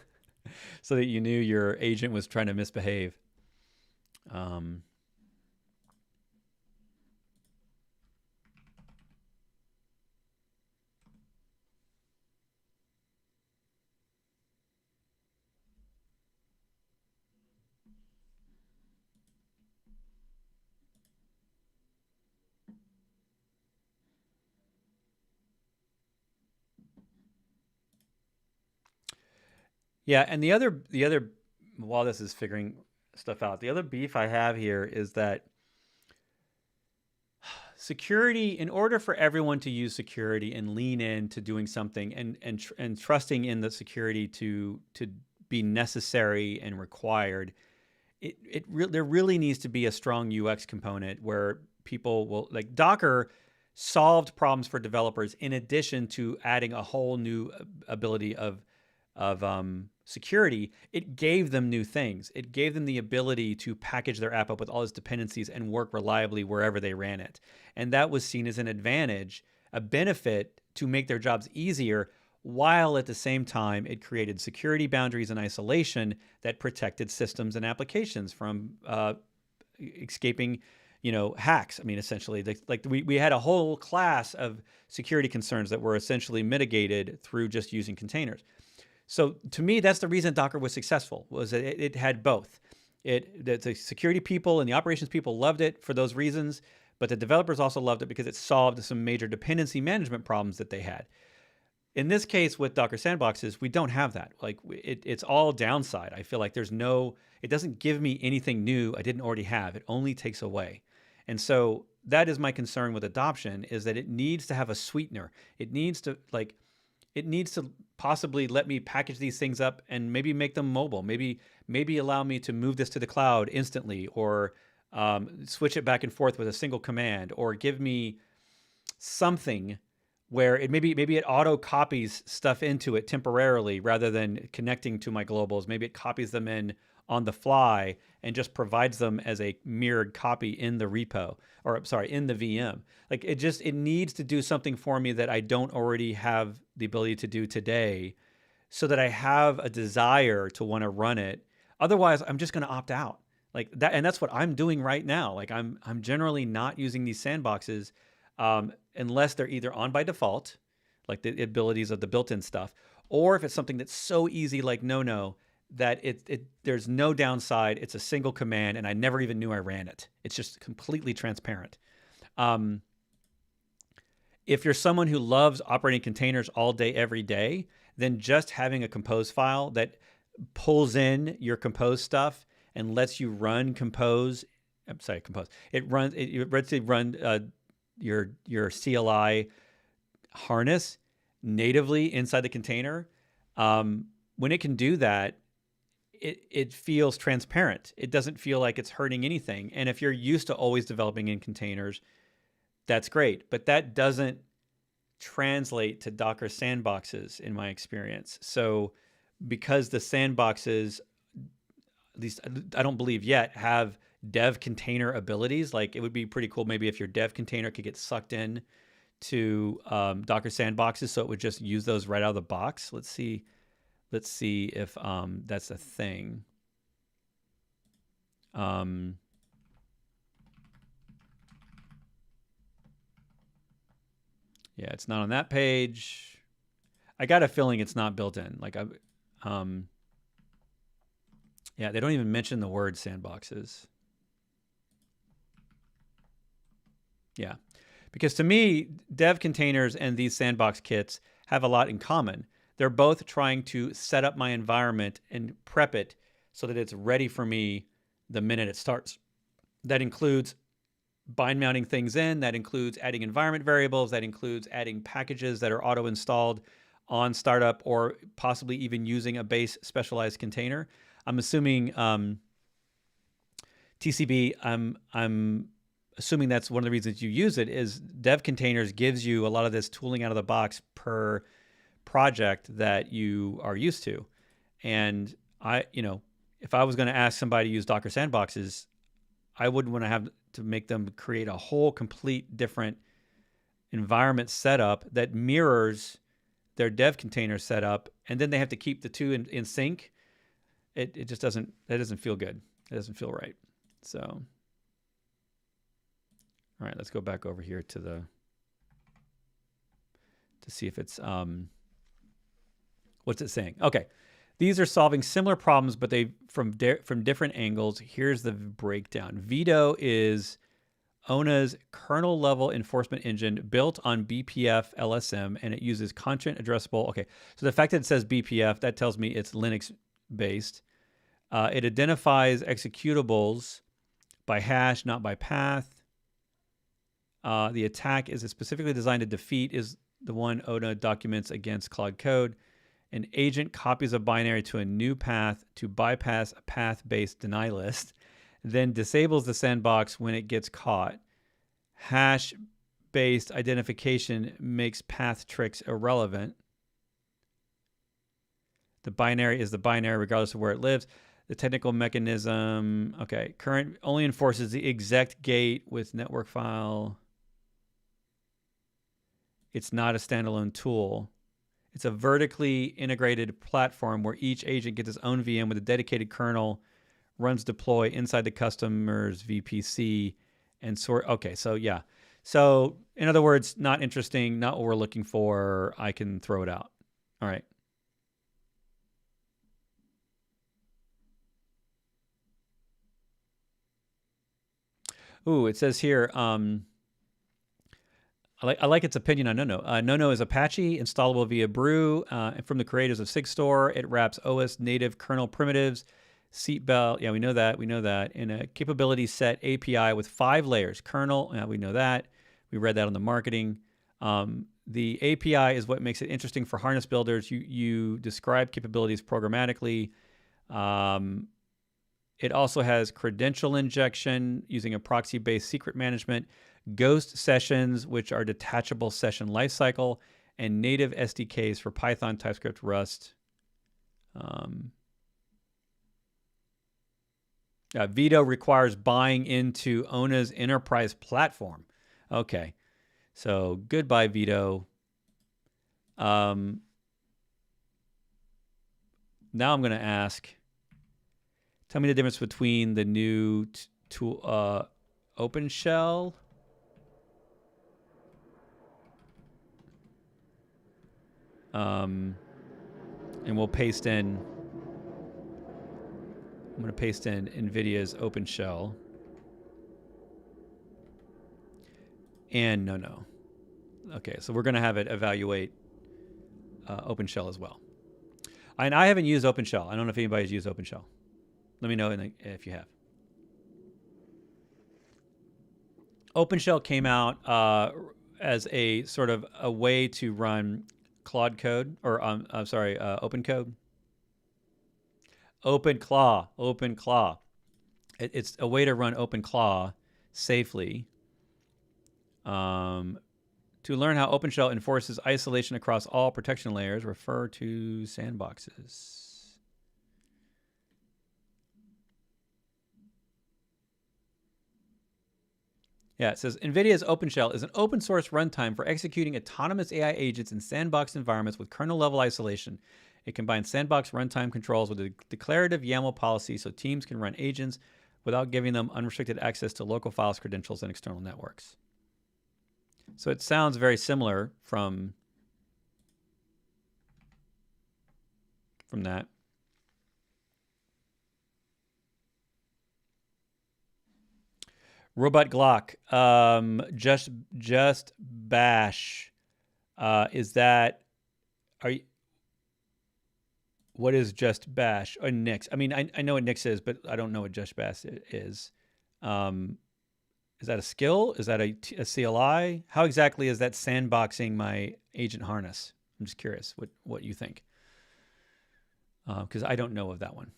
so that you knew your agent was trying to misbehave. Yeah, and the other while this is figuring stuff out, the other beef I have here is that security, in order for everyone to use security and lean into doing something and trusting in the security to be necessary and required, there really needs to be a strong UX component where people will, like Docker solved problems for developers in addition to adding a whole new ability of security. It gave them new things. It gave them the ability to package their app up with all its dependencies and work reliably wherever they ran it. And that was seen as an advantage, a benefit to make their jobs easier, while at the same time it created security boundaries and isolation that protected systems and applications from escaping, hacks. I mean, essentially, like we had a whole class of security concerns that were essentially mitigated through just using containers. So to me, that's the reason Docker was successful, was that it had both. The security people and the operations people loved it for those reasons, but the developers also loved it because it solved some major dependency management problems that they had. In this case with Docker Sandboxes, we don't have that. Like it's all downside. I feel like it doesn't give me anything new I didn't already have. It only takes away. And so that is my concern with adoption, is that it needs to have a sweetener. It needs to possibly let me package these things up and maybe make them mobile. Maybe allow me to move this to the cloud instantly, or switch it back and forth with a single command, or give me something where maybe it auto copies stuff into it temporarily rather than connecting to my globals. Maybe it copies them in on the fly and just provides them as a mirrored copy in the repo, or sorry, in the VM. Like it needs to do something for me that I don't already have the ability to do today, so that I have a desire to want to run it. Otherwise, I'm just going to opt out. Like that, and that's what I'm doing right now. Like I'm generally not using these sandboxes unless they're either on by default, like the abilities of the built-in stuff, or if it's something that's so easy, like no, that there's no downside. It's a single command, and I never even knew I ran it. It's just completely transparent. If you're someone who loves operating containers all day, every day, then just having a compose file that pulls in your compose stuff and lets you run compose. It lets you run your CLI harness natively inside the container. When it can do that, it feels transparent. It doesn't feel like it's hurting anything. And if you're used to always developing in containers, that's great. But that doesn't translate to Docker sandboxes in my experience. So because the sandboxes, at least I don't believe yet, have dev container abilities, like it would be pretty cool maybe if your dev container could get sucked in to Docker sandboxes, so it would just use those right out of the box. Let's see if that's a thing. Yeah, it's not on that page. I got a feeling it's not built in. Like yeah, they don't even mention the word sandboxes. Yeah, because to me, dev containers and these sandbox kits have a lot in common. They're both trying to set up my environment and prep it so that it's ready for me the minute it starts. That includes bind mounting things in, that includes adding environment variables, that includes adding packages that are auto-installed on startup, or possibly even using a base specialized container. I'm assuming TCB, I'm assuming that's one of the reasons you use it, is dev containers gives you a lot of this tooling out of the box per project that you are used to. And if I was going to ask somebody to use Docker sandboxes, I wouldn't want to have to make them create a whole complete different environment setup that mirrors their dev container setup, and then they have to keep the two in sync. It just doesn't feel good. It doesn't feel right. So, all right, let's go back over here to see if it's what's it saying? Okay. These are solving similar problems, but they from different angles. Here's the breakdown. Veto is ohno's kernel-level enforcement engine built on BPF LSM, and it uses content addressable. Okay, so the fact that it says BPF, that tells me it's Linux-based. It identifies executables by hash, not by path. The attack is specifically designed to defeat is the one ohno documents against Cloud Code. An agent copies a binary to a new path to bypass a path-based deny list, then disables the sandbox when it gets caught. Hash-based identification makes path tricks irrelevant. The binary is the binary regardless of where it lives. The technical mechanism, okay, current only enforces the exec gate with network file. It's not a standalone tool. It's a vertically integrated platform where each agent gets its own VM with a dedicated kernel, runs deploy inside the customer's VPC, and sort. Okay, so yeah. So in other words, not interesting, not what we're looking for. I can throw it out. All right. Ooh, it says here, I like its opinion on Nono. Nono is Apache, installable via brew, and from the creators of SigStore. It wraps OS native kernel primitives, seatbelt. Yeah, we know that. We know that. In a capability set API with 5 layers. Kernel. Yeah, we know that. We read that on the marketing. The API is what makes it interesting for harness builders. You describe capabilities programmatically. It also has credential injection using a proxy-based secret management, ghost sessions, which are detachable session lifecycle, and native SDKs for Python, TypeScript, Rust. Veto requires buying into ohno's enterprise platform. Okay, so goodbye, Veto. Now I'm going to ask, tell me the difference between the new tool, OpenShell. And we'll paste in, I'm going to paste in NVIDIA's OpenShell. And no. Okay, so we're going to have it evaluate OpenShell as well. And I haven't used OpenShell. I don't know if anybody's used OpenShell. Let me know if you have. OpenShell came out as a sort of a way to run Claude code, or I'm sorry, Open Code. OpenClaw. It's a way to run OpenClaw safely. To learn how OpenShell enforces isolation across all protection layers, refer to Sandboxes. Yeah, it says NVIDIA's OpenShell is an open source runtime for executing autonomous AI agents in sandbox environments with kernel level isolation. It combines sandbox runtime controls with a declarative YAML policy so teams can run agents without giving them unrestricted access to local files, credentials, and external networks. So it sounds very similar from that. Robot Glock, just bash. Is that, what is just bash or Nix? I mean, I know what Nix is, but I don't know what just bash is. Is that a skill? Is that a CLI? How exactly is that sandboxing my agent harness? I'm just curious what you think. Because I don't know of that one.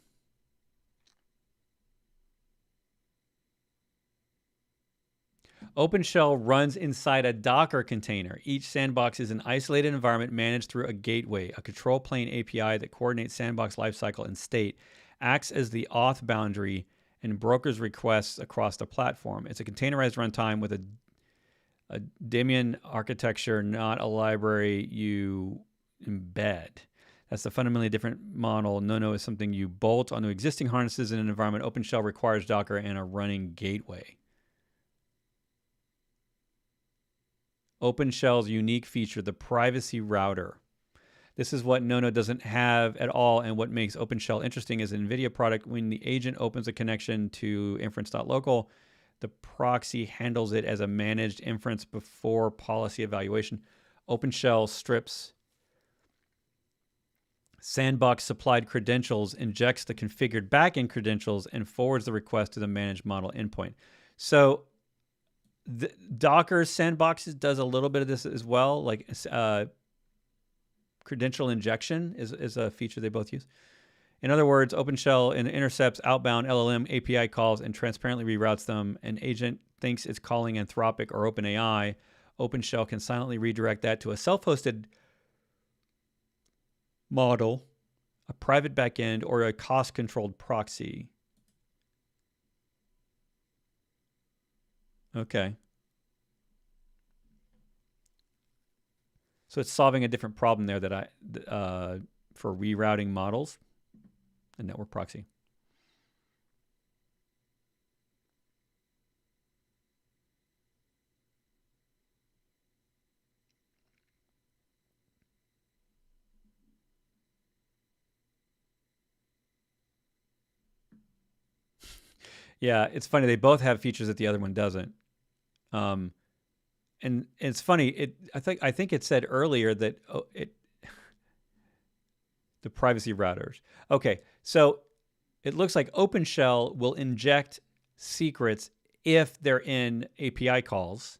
OpenShell runs inside a Docker container. Each sandbox is an isolated environment managed through a gateway, a control plane API that coordinates sandbox lifecycle and state, acts as the auth boundary, and brokers requests across the platform. It's a containerized runtime with a daemon architecture, not a library you embed. That's the fundamentally different model. Nono is something you bolt onto existing harnesses in an environment. OpenShell requires Docker and a running gateway. OpenShell's unique feature, the privacy router. This is what Nono doesn't have at all, and what makes OpenShell interesting is an NVIDIA product. When the agent opens a connection to inference.local, the proxy handles it as a managed inference before policy evaluation. OpenShell strips sandbox supplied credentials, injects the configured backend credentials, and forwards the request to the managed model endpoint. So the Docker Sandboxes does a little bit of this as well, like credential injection is a feature they both use. In other words, OpenShell intercepts outbound LLM API calls and transparently reroutes them. An agent thinks it's calling Anthropic or OpenAI. OpenShell can silently redirect that to a self-hosted model, a private backend, or a cost-controlled proxy. Okay. So it's solving a different problem there that for rerouting models, a network proxy. Yeah, it's funny. They both have features that the other one doesn't. and it's funny. I think it said earlier that the privacy routers. Okay, so it looks like OpenShell will inject secrets if they're in API calls,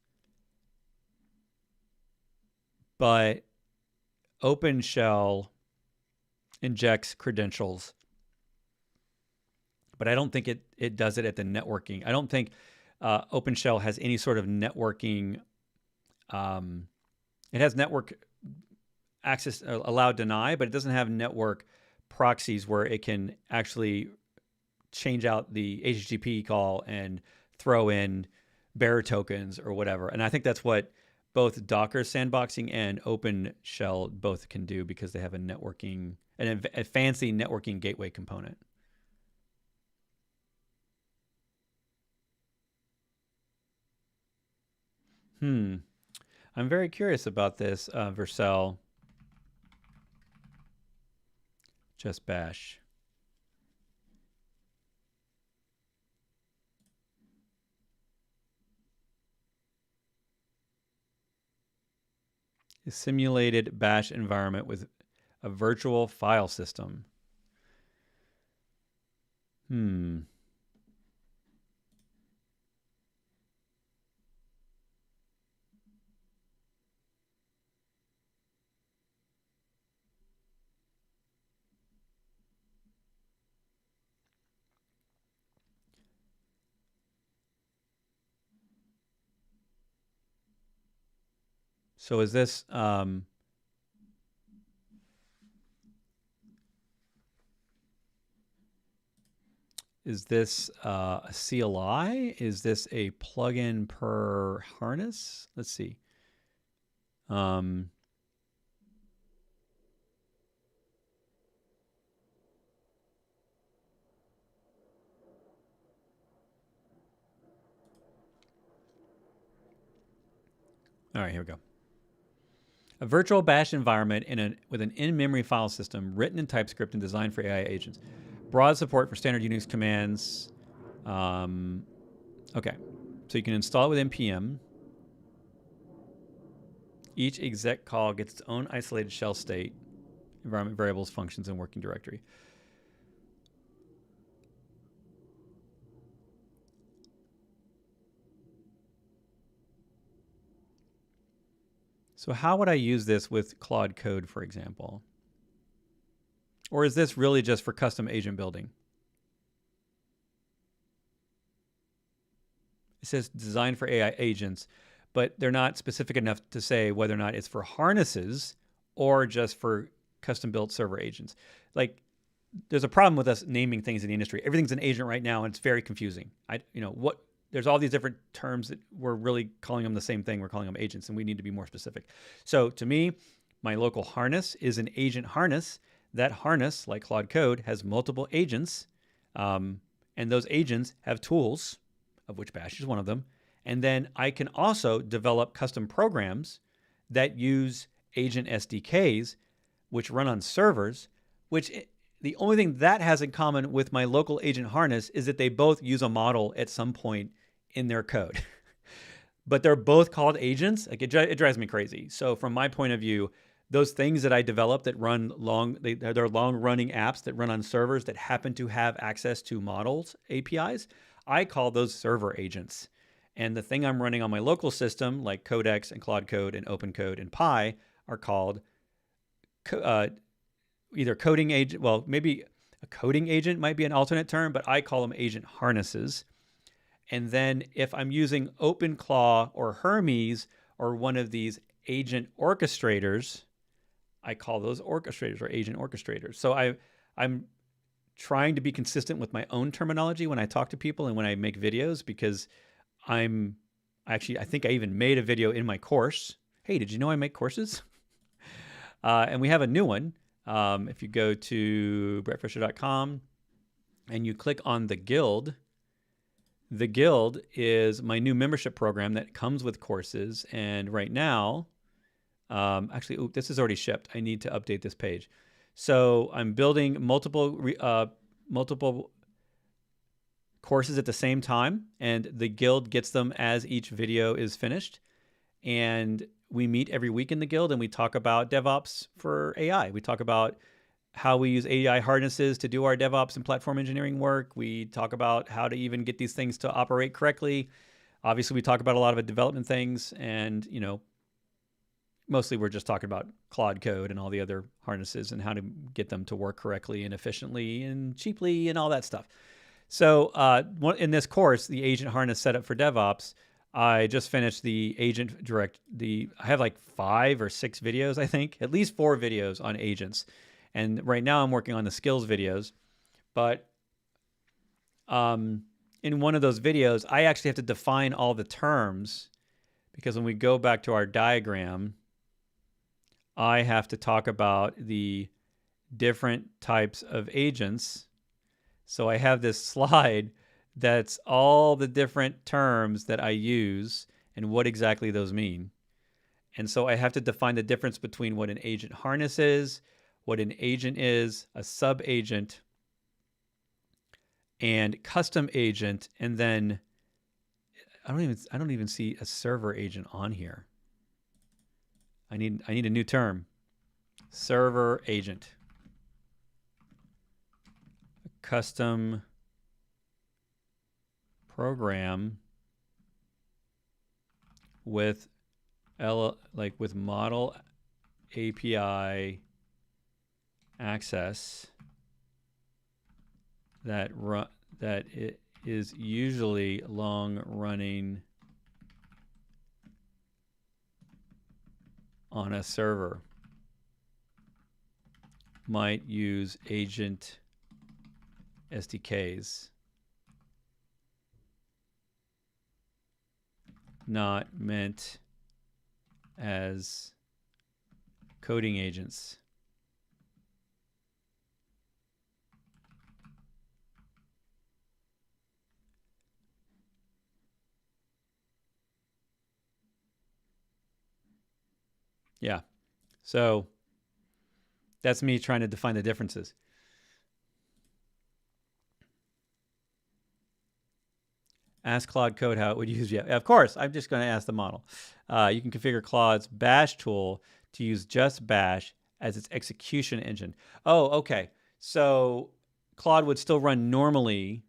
but OpenShell injects credentials. But I don't think it does it at the networking. I don't think OpenShell has any sort of networking. It has network access allow deny, but it doesn't have network proxies where it can actually change out the HTTP call and throw in bearer tokens or whatever. And I think that's what both Docker sandboxing and OpenShell both can do because they have a networking and a fancy networking gateway component. I'm very curious about this, Vercel. Just bash. A simulated bash environment with a virtual file system. So is this a CLI? Is this a plugin per harness? Let's see. All right, here we go. A virtual bash environment with an in-memory file system written in TypeScript and designed for AI agents. Broad support for standard Unix commands. Okay, so you can install it with npm. Each exec call gets its own isolated shell state, environment variables, functions, and working directory. So how would I use this with Claude Code, for example? Or is this really just for custom agent building? It says designed for AI agents, but they're not specific enough to say whether or not it's for harnesses or just for custom built server agents. Like, there's a problem with us naming things in the industry. Everything's an agent right now, and it's very confusing. There's all these different terms that we're really calling them the same thing. We're calling them agents, and we need to be more specific. So to me, my local harness is an agent harness. That harness, like Claude Code, has multiple agents, and those agents have tools, of which Bash is one of them. And then I can also develop custom programs that use agent SDKs, which run on servers, the only thing that has in common with my local agent harness is that they both use a model at some point in their code. But they're both called agents. Like, it drives me crazy. So from my point of view, those things that I develop that run they're long-running apps that run on servers that happen to have access to models, APIs, I call those server agents. And the thing I'm running on my local system, like Codex and Claude Code and OpenCode and Pi, are called either coding agent. Well, maybe a coding agent might be an alternate term, but I call them agent harnesses. And then if I'm using OpenClaw or Hermes or one of these agent orchestrators, I call those orchestrators or agent orchestrators. So I'm trying to be consistent with my own terminology when I talk to people and when I make videos, because I think I even made a video in my course. Hey, did you know I make courses? And we have a new one. If you go to brettfisher.com and you click on the Guild is my new membership program that comes with courses. And right now, this is already shipped. I need to update this page. So I'm building multiple courses at the same time, and the Guild gets them as each video is finished. and we meet every week in the guild and we talk about DevOps for AI. We talk about how we use AI harnesses to do our DevOps and platform engineering work. We talk about how to even get these things to operate correctly. Obviously, we talk about a lot of the development things, and mostly we're just talking about Claude Code and all the other harnesses and how to get them to work correctly and efficiently and cheaply and all that stuff. So in this course, the agent harness setup for DevOps, I just finished the agent direct. I have like 5 or 6 videos, I think, at least 4 videos on agents. And right now I'm working on the skills videos. But in one of those videos, I actually have to define all the terms, because when we go back to our diagram, I have to talk about the different types of agents. So I have this slide that's all the different terms that I use and what exactly those mean. And so I have to define the difference between what an agent harness is, what an agent is, a sub-agent, and custom agent, and then I don't even see a server agent on here. I need a new term. Server agent. A custom program with with model API access that it is usually long running on a server. Might use agent SDKs. Not meant as coding agents. Yeah. So that's me trying to define the differences. Ask Claude Code how it would use. Yeah, of course. I'm just going to ask the model. You can configure Claude's bash tool to use just bash as its execution engine. Oh, okay. So Claude would still run normally,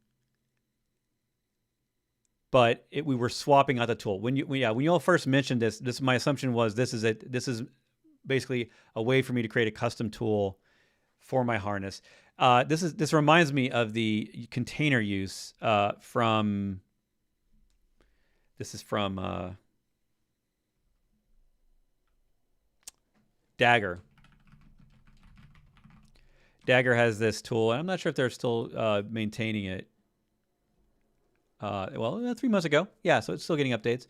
but we were swapping out the tool. When you all first mentioned this, my assumption was this is basically a way for me to create a custom tool for my harness. This reminds me of the container use from. This is from Dagger. Dagger has this tool, and I'm not sure if they're still maintaining it. Well, 3 months ago. Yeah, so it's still getting updates.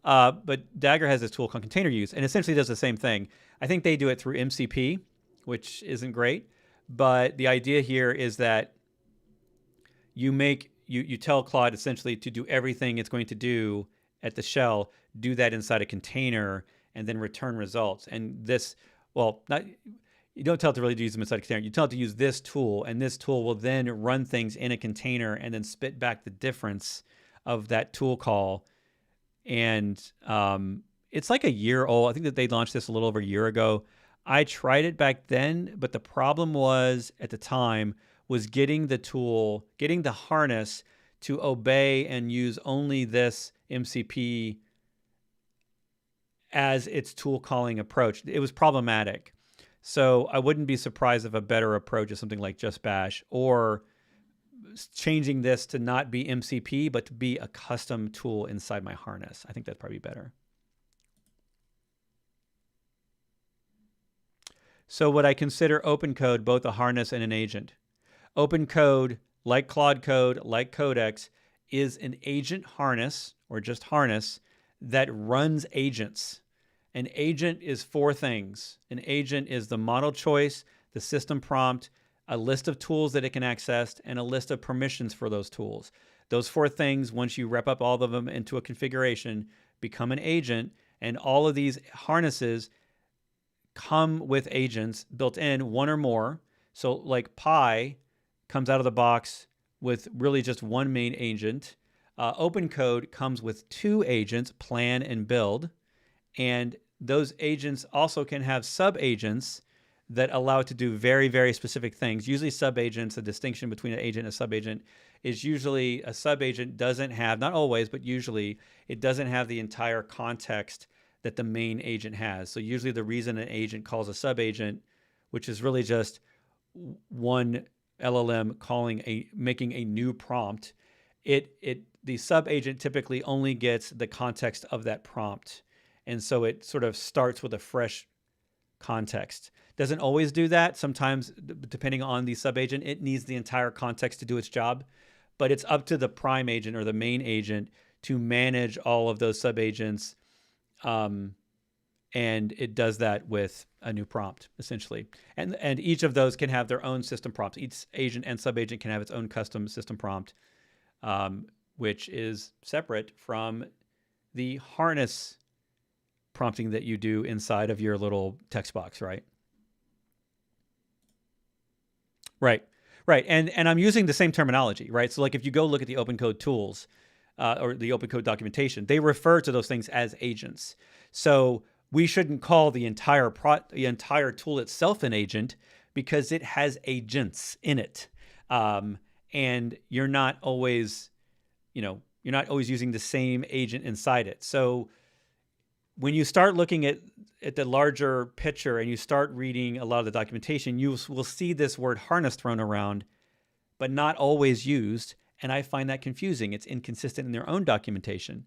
But Dagger has this tool called container use, and essentially does the same thing. I think they do it through MCP, which isn't great. But the idea here is that you tell Claude essentially to do everything it's going to do at the shell, do that inside a container, and then return results. And you don't tell it to really use them inside a container. You tell it to use this tool, and this tool will then run things in a container and then spit back the difference of that tool call. And it's like a year old. I think that they launched this a little over a year ago. I tried it back then, but the problem was at the time was getting the harness to obey and use only this MCP as its tool calling approach. It was problematic. So I wouldn't be surprised if a better approach is something like just bash, or changing this to not be MCP, but to be a custom tool inside my harness. I think that'd probably be better. So would I consider open code both a harness and an agent? Open code, like Claude Code, like Codex, is an agent harness, or just harness, that runs agents. An agent is 4 things. An agent is the model choice, the system prompt, a list of tools that it can access, and a list of permissions for those tools. Those 4 things, once you wrap up all of them into a configuration, become an agent, and all of these harnesses come with agents built in, 1 or more. So like Pi comes out of the box with really just 1 main agent. Open code comes with 2 agents, plan and build. And those agents also can have sub-agents that allow it to do very, very specific things. Usually sub-agents, the distinction between an agent and a sub-agent is usually a sub-agent doesn't have, not always, but usually it doesn't have the entire context that the main agent has. So usually the reason an agent calls a sub-agent, which is really just one LLM making a new prompt, the sub-agent typically only gets the context of that prompt. And so it sort of starts with a fresh context. Doesn't always do that. Sometimes, depending on the sub-agent, it needs the entire context to do its job. But it's up to the prime agent or the main agent to manage all of those sub-agents. And it does that with a new prompt, essentially. And each of those can have their own system prompts. Each agent and sub-agent can have its own custom system prompt, which is separate from the harness prompting that you do inside of your little text box, right? Right. And I'm using the same terminology, right? So like if you go look at the open code tools or the open code documentation, they refer to those things as agents. So we shouldn't call the entire tool itself an agent because it has agents in it. And you're not always using the same agent inside it. So when you start looking at the larger picture and you start reading a lot of the documentation, you will see this word harness thrown around, but not always used. And I find that confusing. It's inconsistent in their own documentation.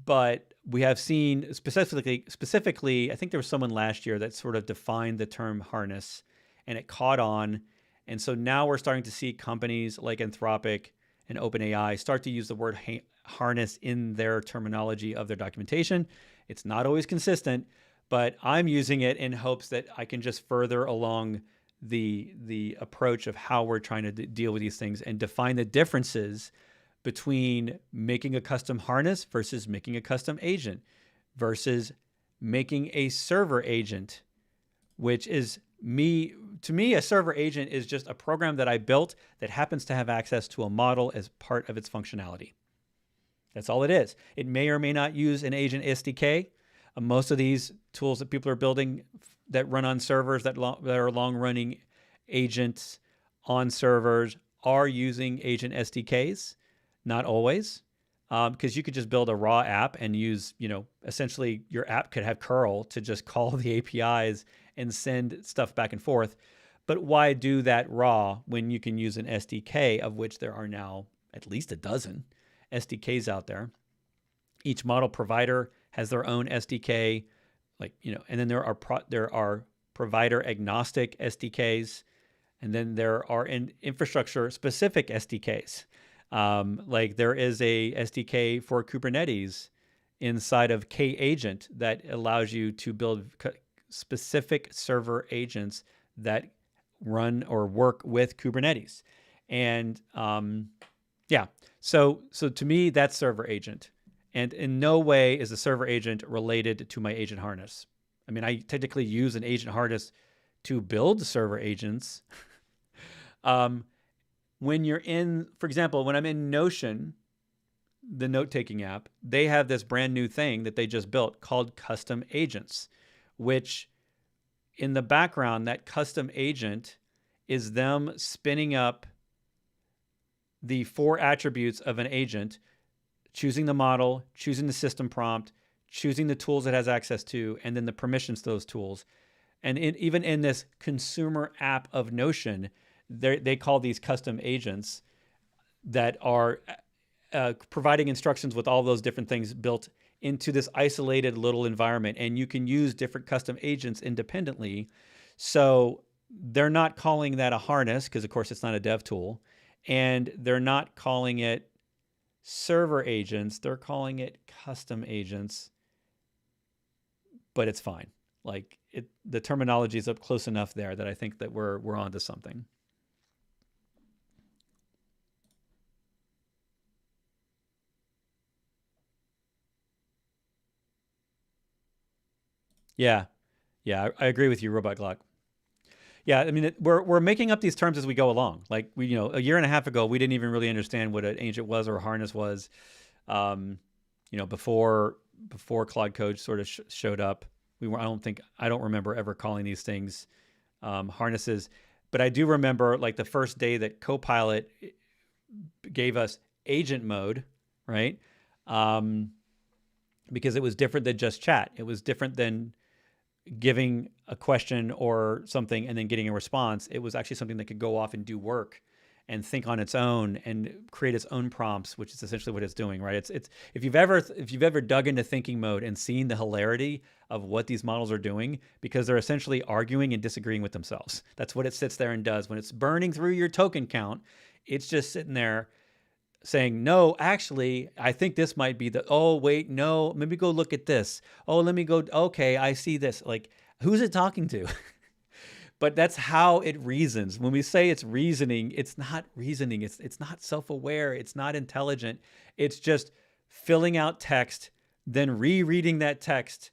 But we have seen specifically, I think there was someone last year that sort of defined the term harness and it caught on. And so now we're starting to see companies like Anthropic and OpenAI start to use the word harness in their terminology of their documentation. It's not always consistent, but I'm using it in hopes that I can just further along the approach of how we're trying to deal with these things and define the differences between making a custom harness versus making a custom agent versus making a server agent, which is to me, a server agent is just a program that I built that happens to have access to a model as part of its functionality. That's all it is. It may or may not use an agent SDK. Most of these tools that people are building that run on servers that are long-running agents on servers are using agent SDKs. Not always, because you could just build a raw app and use, essentially your app could have curl to just call the APIs and send stuff back and forth. But why do that raw when you can use an SDK, of which there are now at least a dozen SDKs out there? Each model provider has their own SDK, and then there are provider agnostic SDKs, and then there are infrastructure specific SDKs. Like there is a SDK for Kubernetes inside of K-Agent that allows you to build specific server agents that run or work with Kubernetes. And so to me, that's server agent. And in no way is the server agent related to my agent harness. I mean, I technically use an agent harness to build server agents. When you're in, for example, when I'm in Notion, the note-taking app, they have this brand new thing that they just built called custom agents, which in the background, that custom agent is them spinning up the 4 attributes of an agent, choosing the model, choosing the system prompt, choosing the tools it has access to, and then the permissions to those tools. And even in this consumer app of Notion, they call these custom agents that are providing instructions with all those different things built into this isolated little environment. And you can use different custom agents independently. So they're not calling that a harness because, of course, it's not a dev tool. And they're not calling it server agents. They're calling it custom agents. But it's fine. Like the terminology is up close enough there that I think that we're onto something. Yeah, I agree with you, Robot Glock. Yeah, I mean, we're making up these terms as we go along. Like a year and a half ago, we didn't even really understand what an agent was or a harness was. Before before Claude Code sort of showed up. I don't remember ever calling these things harnesses, but I do remember like the first day that Copilot gave us agent mode, right? Because it was different than just chat. It was different than giving a question or something and then getting a response. It was actually something that could go off and do work and think on its own and create its own prompts, which is essentially what it's doing, right? It's if you've ever dug into thinking mode and seen the hilarity of what these models are doing, because they're essentially arguing and disagreeing with themselves. That's what it sits there and does. When it's burning through your token count, it's just sitting there saying, no, actually, I think this might be oh, wait, no, let me go look at this. Oh, let me go, okay, I see this. Like, who's it talking to? But that's how it reasons. When we say it's reasoning, it's not reasoning. It's not self-aware. It's not intelligent. It's just filling out text, then rereading that text,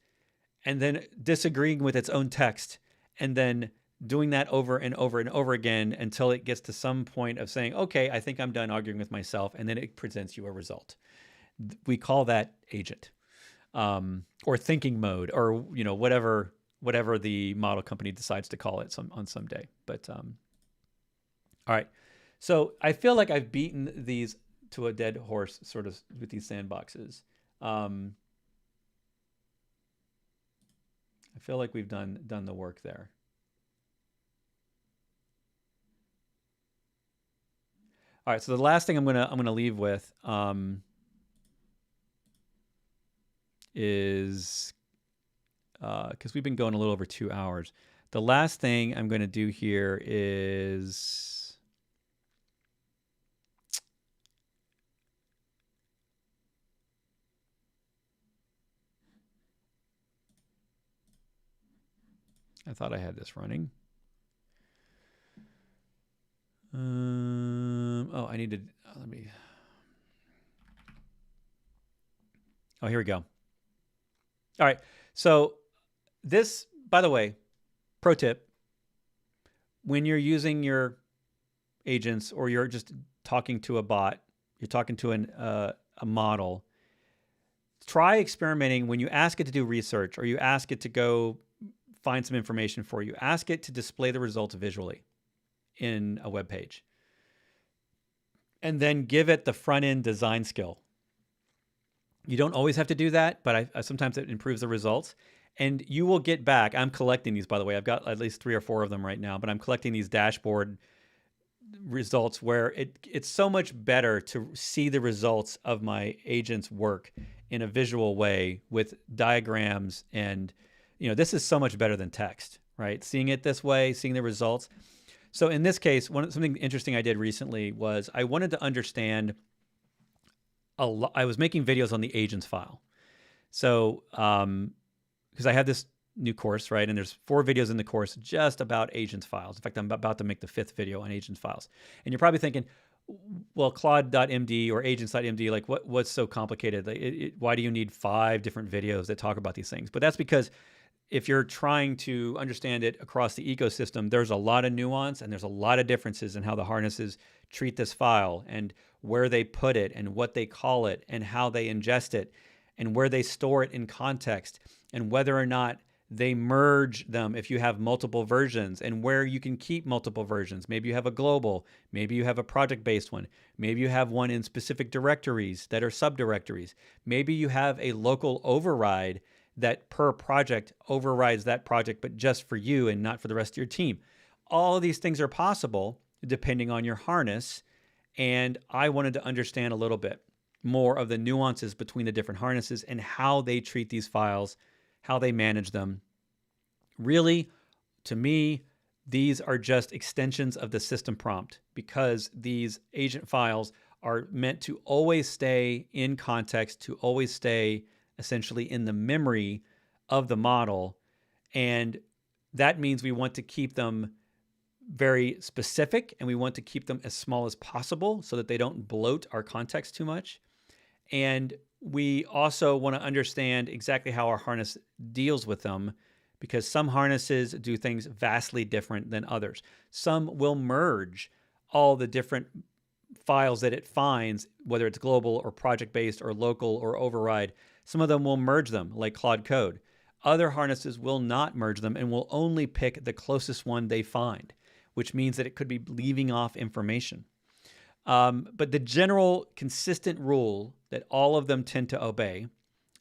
and then disagreeing with its own text, and then doing that over and over and over again until it gets to some point of saying, okay, I think I'm done arguing with myself, and then it presents you a result. We call that agent, or thinking mode, or whatever the model company decides to call it on some day. But all right, so I feel like I've beaten these to a dead horse, sort of, with these sandboxes. I feel like we've done the work there. All right, so the last thing I'm gonna leave with is, because we've been going a little over 2 hours. The last thing I'm going to do here is I thought I had this running. Oh, I need to, let me, oh, here we go. All right, so this, by the way, pro tip, when you're using your agents or you're just talking to a bot, you're talking to a model, try experimenting when you ask it to do research or you ask it to go find some information for you. Ask it to display the results visually in a web page. And then give it the front-end design skill. You don't always have to do that, but sometimes it improves the results. And you will get back, I'm collecting these, by the way. I've got at least 3 or 4 of them right now, but I'm collecting these dashboard results where it's so much better to see the results of my agent's work in a visual way with diagrams. And, this is so much better than text, right? Seeing it this way, seeing the results. So in this case, something interesting I did recently was I wanted to understand I was making videos on the agents file. So, because I have this new course, right? And there's 4 videos in the course just about agents files. In fact, I'm about to make the 5th video on agents files. And you're probably thinking, well, Claude.md or agents.md, like what's so complicated? Why do you need 5 different videos that talk about these things? But that's because if you're trying to understand it across the ecosystem, there's a lot of nuance and there's a lot of differences in how the harnesses treat this file and where they put it and what they call it and how they ingest it and where they store it in context and whether or not they merge them if you have multiple versions and where you can keep multiple versions. Maybe you have a global, maybe you have a project-based one, maybe you have one in specific directories that are subdirectories. Maybe you have a local override that per project overrides that project, but just for you and not for the rest of your team. All of these things are possible depending on your harness. And I wanted to understand a little bit more of the nuances between the different harnesses and how they treat these files, how they manage them. Really, to me, these are just extensions of the system prompt because these agent files are meant to always stay in context, to always stay essentially in the memory of the model. And that means we want to keep them very specific and we want to keep them as small as possible so that they don't bloat our context too much. And we also want to understand exactly how our harness deals with them because some harnesses do things vastly different than others. Some will merge all the different files that it finds, whether it's global or project-based or local or override. Some of them will merge them, like Claude Code. Other harnesses will not merge them and will only pick the closest one they find, which means that it could be leaving off information. But the general consistent rule that all of them tend to obey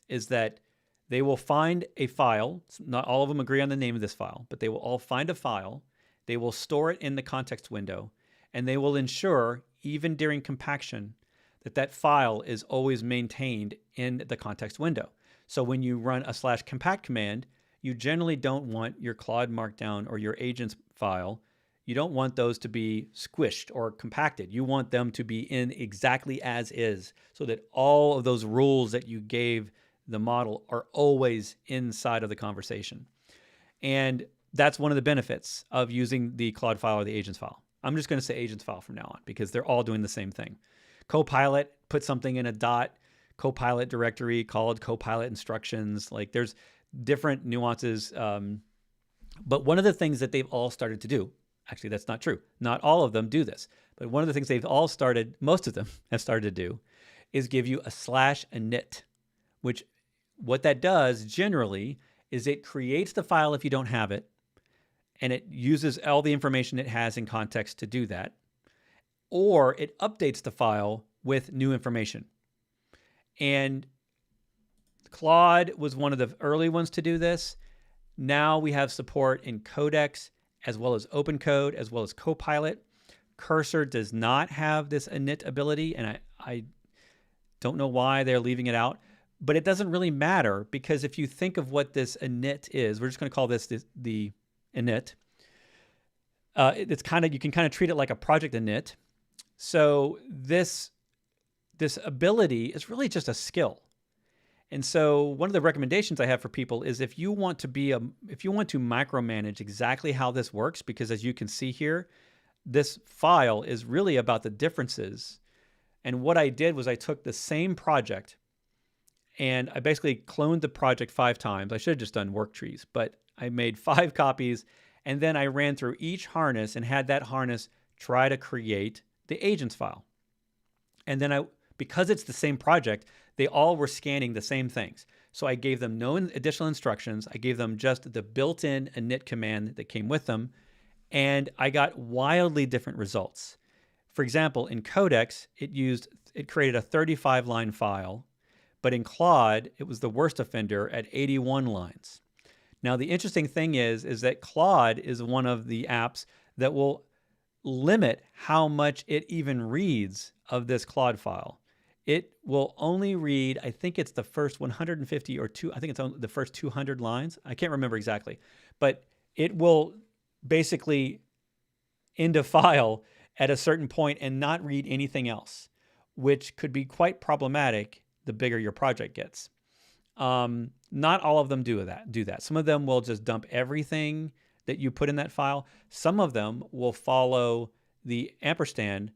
is that they will find a file. Not all of them agree on the name of this file, but they will all find a file. They will store it in the context window, and they will ensure, even during compaction, that that file is always maintained in the context window. So when you run a /compact command, you generally don't want your Claude Markdown or your agents file. You don't want those to be squished or compacted. You want them to be in exactly as is, so that all of those rules that you gave the model are always inside of the conversation. And that's one of the benefits of using the Claude file or the agents file. I'm just going to say agents file from now on because they're all doing the same thing. Copilot, put something in a .copilot directory called Copilot instructions. Like there's different nuances. But one of the things that they've all started to do, actually that's not true. Not all of them do this. But one of the things they've all started, most of them have started to do, is give you a /init, which what that does generally is it creates the file if you don't have it, and it uses all the information it has in context to do that, or it updates the file with new information. And Claude was one of the early ones to do this. Now we have support in Codex, as well as OpenCode, as well as Copilot. Cursor does not have this init ability, and I don't know why they're leaving it out. But it doesn't really matter, because if you think of what this init is, we're just going to call this the init. It's kind of, you can kind of treat it like a project init. So this ability is really just a skill. And so one of the recommendations I have for people is if you want to micromanage exactly how this works, because as you can see here, this file is really about the differences. And what I did was I took the same project and I basically cloned the project 5 times. I should have just done work trees, but I made 5 copies, and then I ran through each harness and had that harness try to create the agents file. And then because it's the same project, they all were scanning the same things. So I gave them no additional instructions. I gave them just the built-in init command that came with them, and I got wildly different results. For example, in Codex, it created a 35-line file, but in Claude, it was the worst offender at 81 lines. Now, the interesting thing is that Claude is one of the apps that will limit how much it even reads of this Claude file. It will only read, I think it's the first 150 or I think it's on the first 200 lines. I can't remember exactly, but it will basically end a file at a certain point and not read anything else, which could be quite problematic the bigger your project gets. Not all of them do that. Some of them will just dump everything that you put in that file. Some of them will follow the ampersand,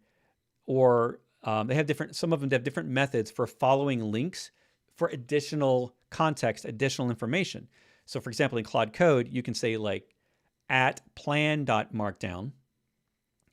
or some of them have different methods for following links for additional context, additional information. So for example, in Claude Code, you can say like @plan.markdown,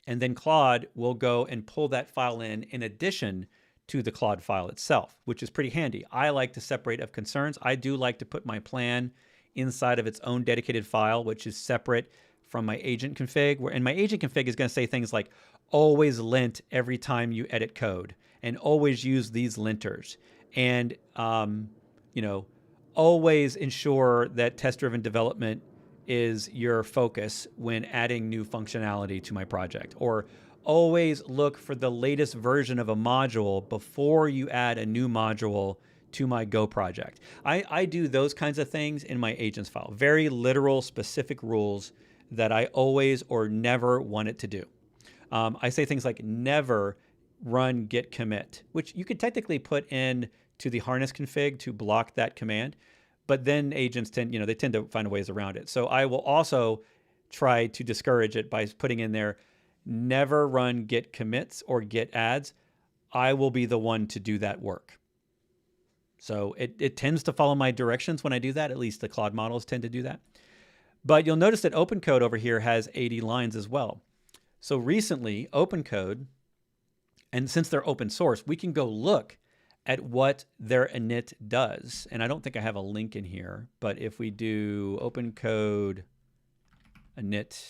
and then Claude will go and pull that file in addition to the Claude file itself, which is pretty handy. I like to separate of concerns. I do like to put my plan inside of its own dedicated file, which is separate from my agent config. And my agent config is going to say things like always lint every time you edit code, and always use these linters, and always ensure that test-driven development is your focus when adding new functionality to my project, or always look for the latest version of a module before you add a new module to my Go project. I do those kinds of things in my agents file. Very literal, specific rules that I always or never want it to do. I say things like never run git commit, which you could technically put in to the harness config to block that command, but then agents tend to find ways around it. So I will also try to discourage it by putting in there, never run git commits or git adds. I will be the one to do that work. So it tends to follow my directions when I do that. At least the Claude models tend to do that. But you'll notice that OpenCode over here has 80 lines as well. So recently, OpenCode, and since they're open source, we can go look at what their init does. And I don't think I have a link in here, but if we do open code init,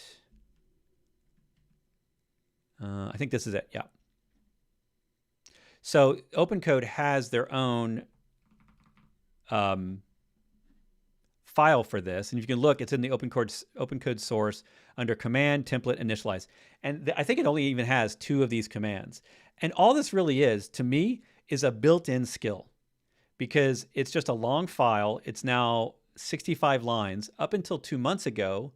I think this is it, yeah. So OpenCode has their own file for this, and if you can look, it's in the OpenCode source under command, template, initialize. And I think it only even has 2 of these commands. And all this really is, to me, is a built-in skill, because it's just a long file. It's now 65 lines. Up until 2 months ago,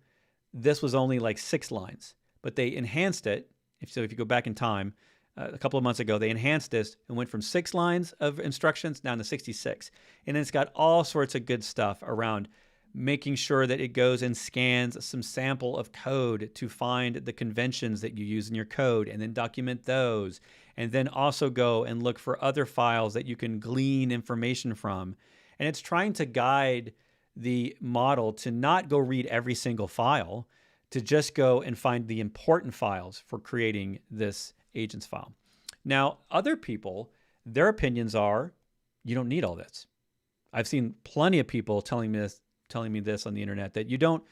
this was only like 6 lines, but they enhanced it. If you go back in time, a couple of months ago, they enhanced this and went from 6 lines of instructions down to 66. And it's got all sorts of good stuff around making sure that it goes and scans some sample of code to find the conventions that you use in your code and then document those. And then also go and look for other files that you can glean information from. And it's trying to guide the model to not go read every single file, to just go and find the important files for creating this agents file. Now, other people, their opinions are, you don't need all this. I've seen plenty of people telling me this on the internet, that you don't,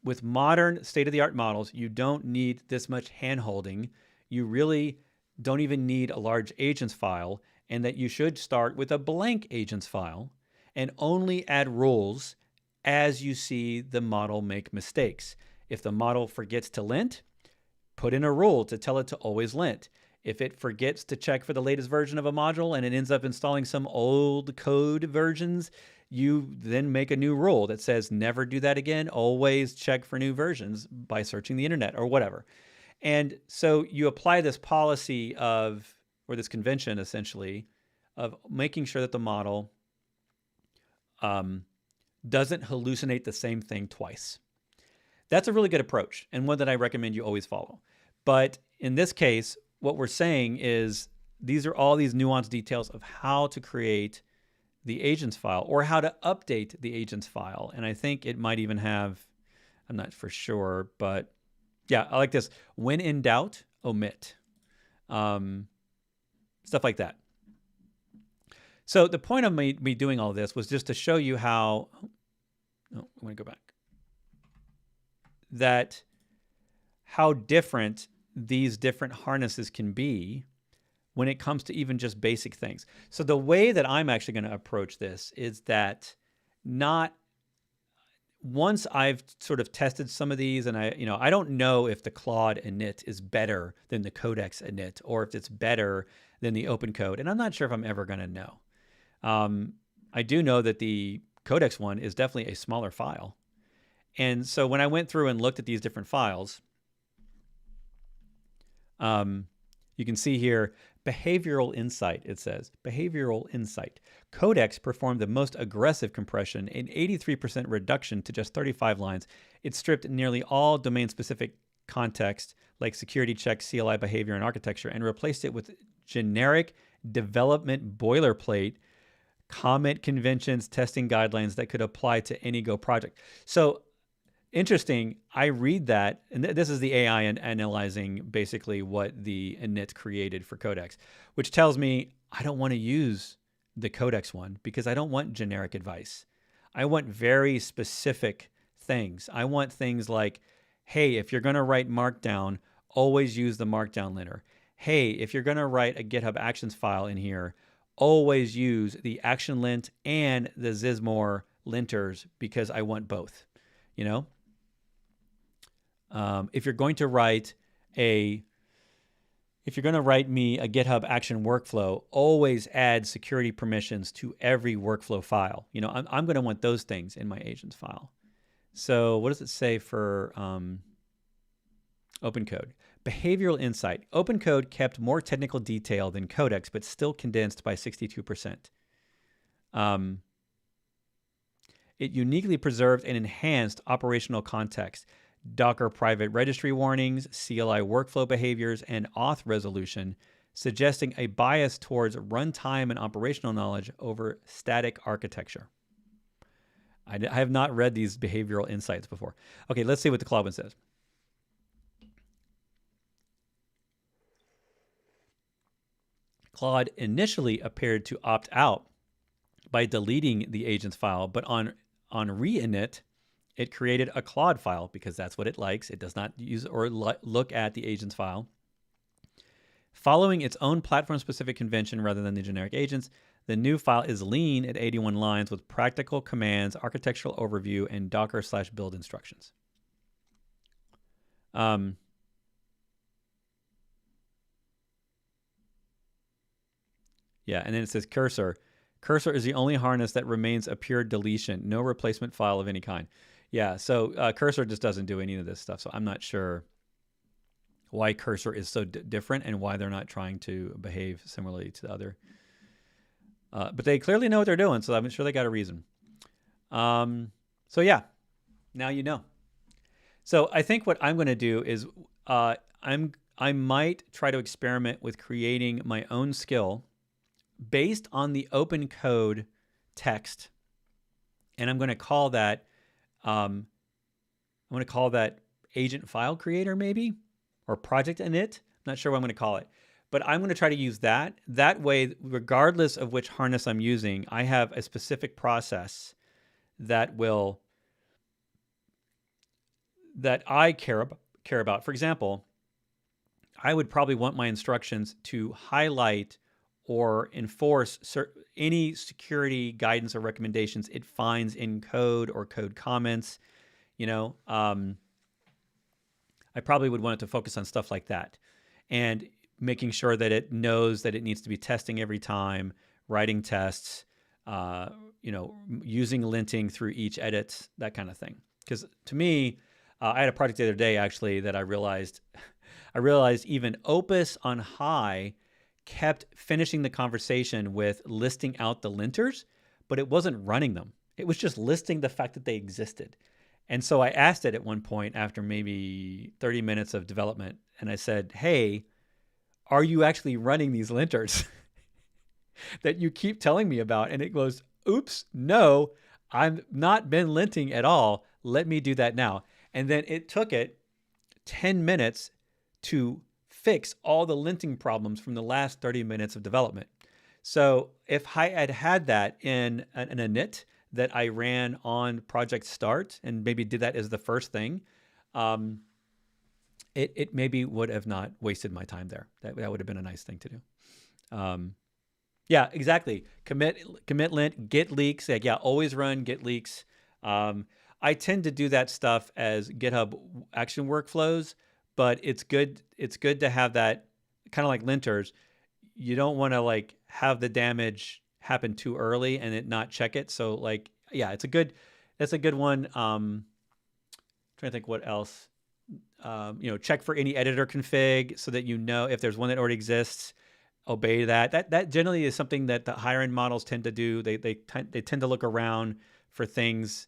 with modern state-of-the-art models, you don't need this much hand-holding. You really don't even need a large agents file, and that you should start with a blank agents file and only add rules as you see the model make mistakes. If the model forgets to lint, put in a rule to tell it to always lint. If it forgets to check for the latest version of a module and it ends up installing some old code versions, you then make a new rule that says never do that again, always check for new versions by searching the internet or whatever. And so you apply this policy of, or this convention essentially, of making sure that the model doesn't hallucinate the same thing twice. That's a really good approach, and one that I recommend you always follow. But in this case, what we're saying is these are all these nuanced details of how to create the agents file or how to update the agents file. And I think it might even have, I'm not for sure, but yeah, I like this. When in doubt, omit. Stuff like that. So the point of me doing all this was just to show you how, I want to go back. That how different these different harnesses can be when it comes to even just basic things. So the way that I'm actually going to approach this is that once I've sort of tested some of these, and I don't know if the Claude init is better than the Codex init, or if it's better than the OpenCode, and I'm not sure if I'm ever going to know. I do know that the Codex one is definitely a smaller file. And so when I went through and looked at these different files, you can see here, behavioral insight, it says. Behavioral insight. Codex performed the most aggressive compression, an 83% reduction to just 35 lines. It stripped nearly all domain-specific context, like security checks, CLI behavior, and architecture, and replaced it with generic development boilerplate, comment conventions, testing guidelines that could apply to any Go project. So interesting, I read that, and this is the AI analyzing basically what the init created for Codex, which tells me I don't want to use the Codex one because I don't want generic advice. I want very specific things. I want things like, hey, if you're going to write Markdown, always use the Markdown linter. Hey, if you're going to write a GitHub Actions file in here, always use the action lint and the Zizmore linters because I want both, you know? If you're going to write me a GitHub action workflow, always add security permissions to every workflow file. You know, I'm going to want those things in my agents file. So what does it say for OpenCode? Behavioral insight. OpenCode kept more technical detail than Codex, but still condensed by 62%. It uniquely preserved and enhanced operational context, Docker private registry warnings, CLI workflow behaviors, and auth resolution, suggesting a bias towards runtime and operational knowledge over static architecture. I have not read these behavioral insights before. Okay, let's see what the Claude one says. Claude initially appeared to opt out by deleting the agents file, but on reinit, it created a Claude file because that's what it likes. It does not use or look at the agents file. Following its own platform-specific convention rather than the generic agents, the new file is lean at 81 lines with practical commands, architectural overview, and Docker/build instructions. Yeah, and then it says cursor. Cursor is the only harness that remains a pure deletion, no replacement file of any kind. Yeah, so cursor just doesn't do any of this stuff, so I'm not sure why cursor is so different and why they're not trying to behave similarly to the other. But they clearly know what they're doing, so I'm sure they got a reason. So yeah, now you know. So I think what I'm going to do is I might try to experiment with creating my own skill based on the open code text, and I'm going to call that agent file creator maybe, or project init. I'm not sure what I'm going to call it, but I'm going to try to use that. That way, regardless of which harness I'm using, I have a specific process that I care about. For example, I would probably want my instructions to highlight or enforce any security guidance or recommendations it finds in code or code comments. I probably would want it to focus on stuff like that, and making sure that it knows that it needs to be testing every time, writing tests, using linting through each edit, that kind of thing. Because to me, I had a project the other day actually that I realized even Opus on high kept finishing the conversation with listing out the linters, but it wasn't running them. It was just listing the fact that they existed. And so I asked it at one point after maybe 30 minutes of development, and I said, hey, are you actually running these linters that you keep telling me about? And it goes, oops, no, I've not been linting at all. Let me do that now. And then it took it 10 minutes to fix all the linting problems from the last 30 minutes of development. So if I had had that in an init that I ran on project start and maybe did that as the first thing, it maybe would have not wasted my time there. That would have been a nice thing to do. Yeah, exactly. Commit lint, git leaks. Like, yeah, always run git leaks. I tend to do that stuff as GitHub action workflows, but it's good to have that kind of like linters. You don't want to have the damage happen too early and it not check it. So yeah, that's a good one. Trying to think what else. Check for any editor config so that if there's one that already exists, obey that. That generally is something that the higher end models tend to do. They tend to look around for things,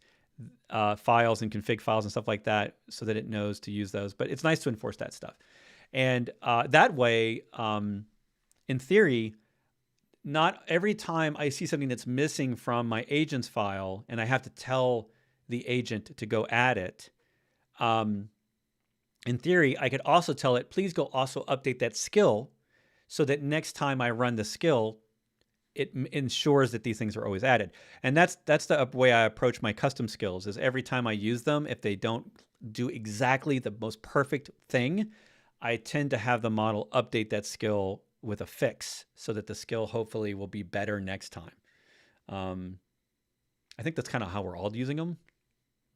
files and config files and stuff like that, so that it knows to use those. But it's nice to enforce that stuff. And that way, in theory, not every time I see something that's missing from my agents file and I have to tell the agent to go add it, in theory, I could also tell it, please go also update that skill so that next time I run the skill, it ensures that these things are always added. And that's the way I approach my custom skills, is every time I use them, if they don't do exactly the most perfect thing, I tend to have the model update that skill with a fix so that the skill hopefully will be better next time. I think that's kind of how we're all using them.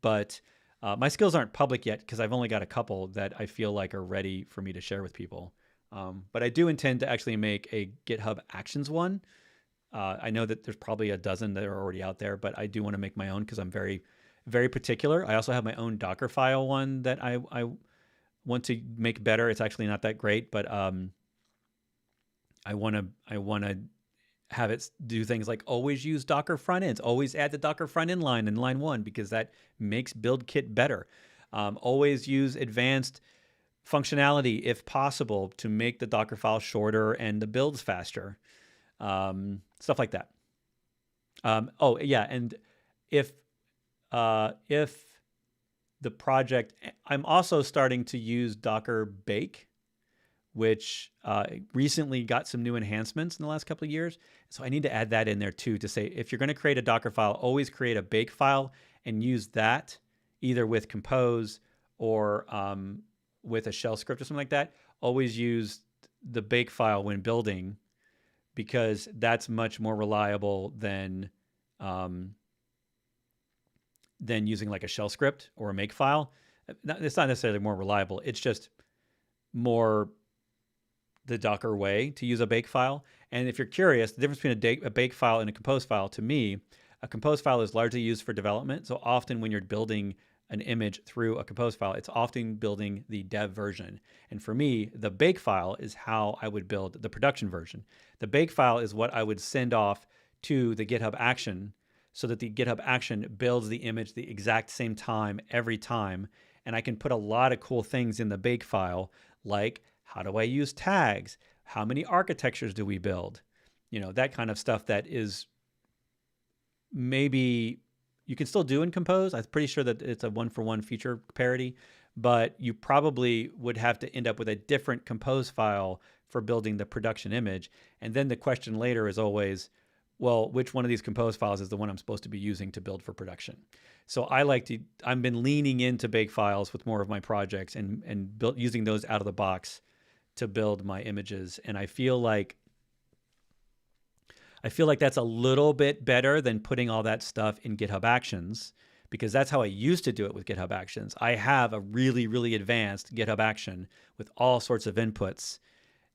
But my skills aren't public yet because I've only got a couple that I feel like are ready for me to share with people. But I do intend to actually make a GitHub Actions one. I know that there's probably a dozen that are already out there, but I do want to make my own because I'm very, very particular. I also have my own Docker file one that I want to make better. It's actually not that great, but I want to have it do things like always use Docker front ends, always add the Docker front end line in line 1 because that makes build kit better. Always use advanced functionality if possible to make the Docker file shorter and the builds faster. Stuff like that. Oh yeah, and if the project, I'm also starting to use Docker Bake, which recently got some new enhancements in the last couple of years. So I need to add that in there too, to say, if you're going to create a Docker file, always create a bake file and use that either with Compose or with a shell script or something like that. Always use the bake file when building, because that's much more reliable than using like a shell script or a make file. It's not necessarily more reliable. It's just more the Docker way to use a bake file. And if you're curious, the difference between a bake file and a compose file, to me, a compose file is largely used for development. So often when you're building an image through a compose file, it's often building the dev version. And for me, the bake file is how I would build the production version. The bake file is what I would send off to the GitHub action, so that the GitHub action builds the image the exact same time every time. And I can put a lot of cool things in the bake file, like how do I use tags? How many architectures do we build? That kind of stuff that is maybe you can still do in Compose. I'm pretty sure that it's a one-for-one feature parity, but you probably would have to end up with a different Compose file for building the production image. And then the question later is always, well, which one of these Compose files is the one I'm supposed to be using to build for production? So I've been leaning into bake files with more of my projects and using those out of the box to build my images. And I feel like that's a little bit better than putting all that stuff in GitHub Actions, because that's how I used to do it with GitHub Actions. I have a really, really advanced GitHub Action with all sorts of inputs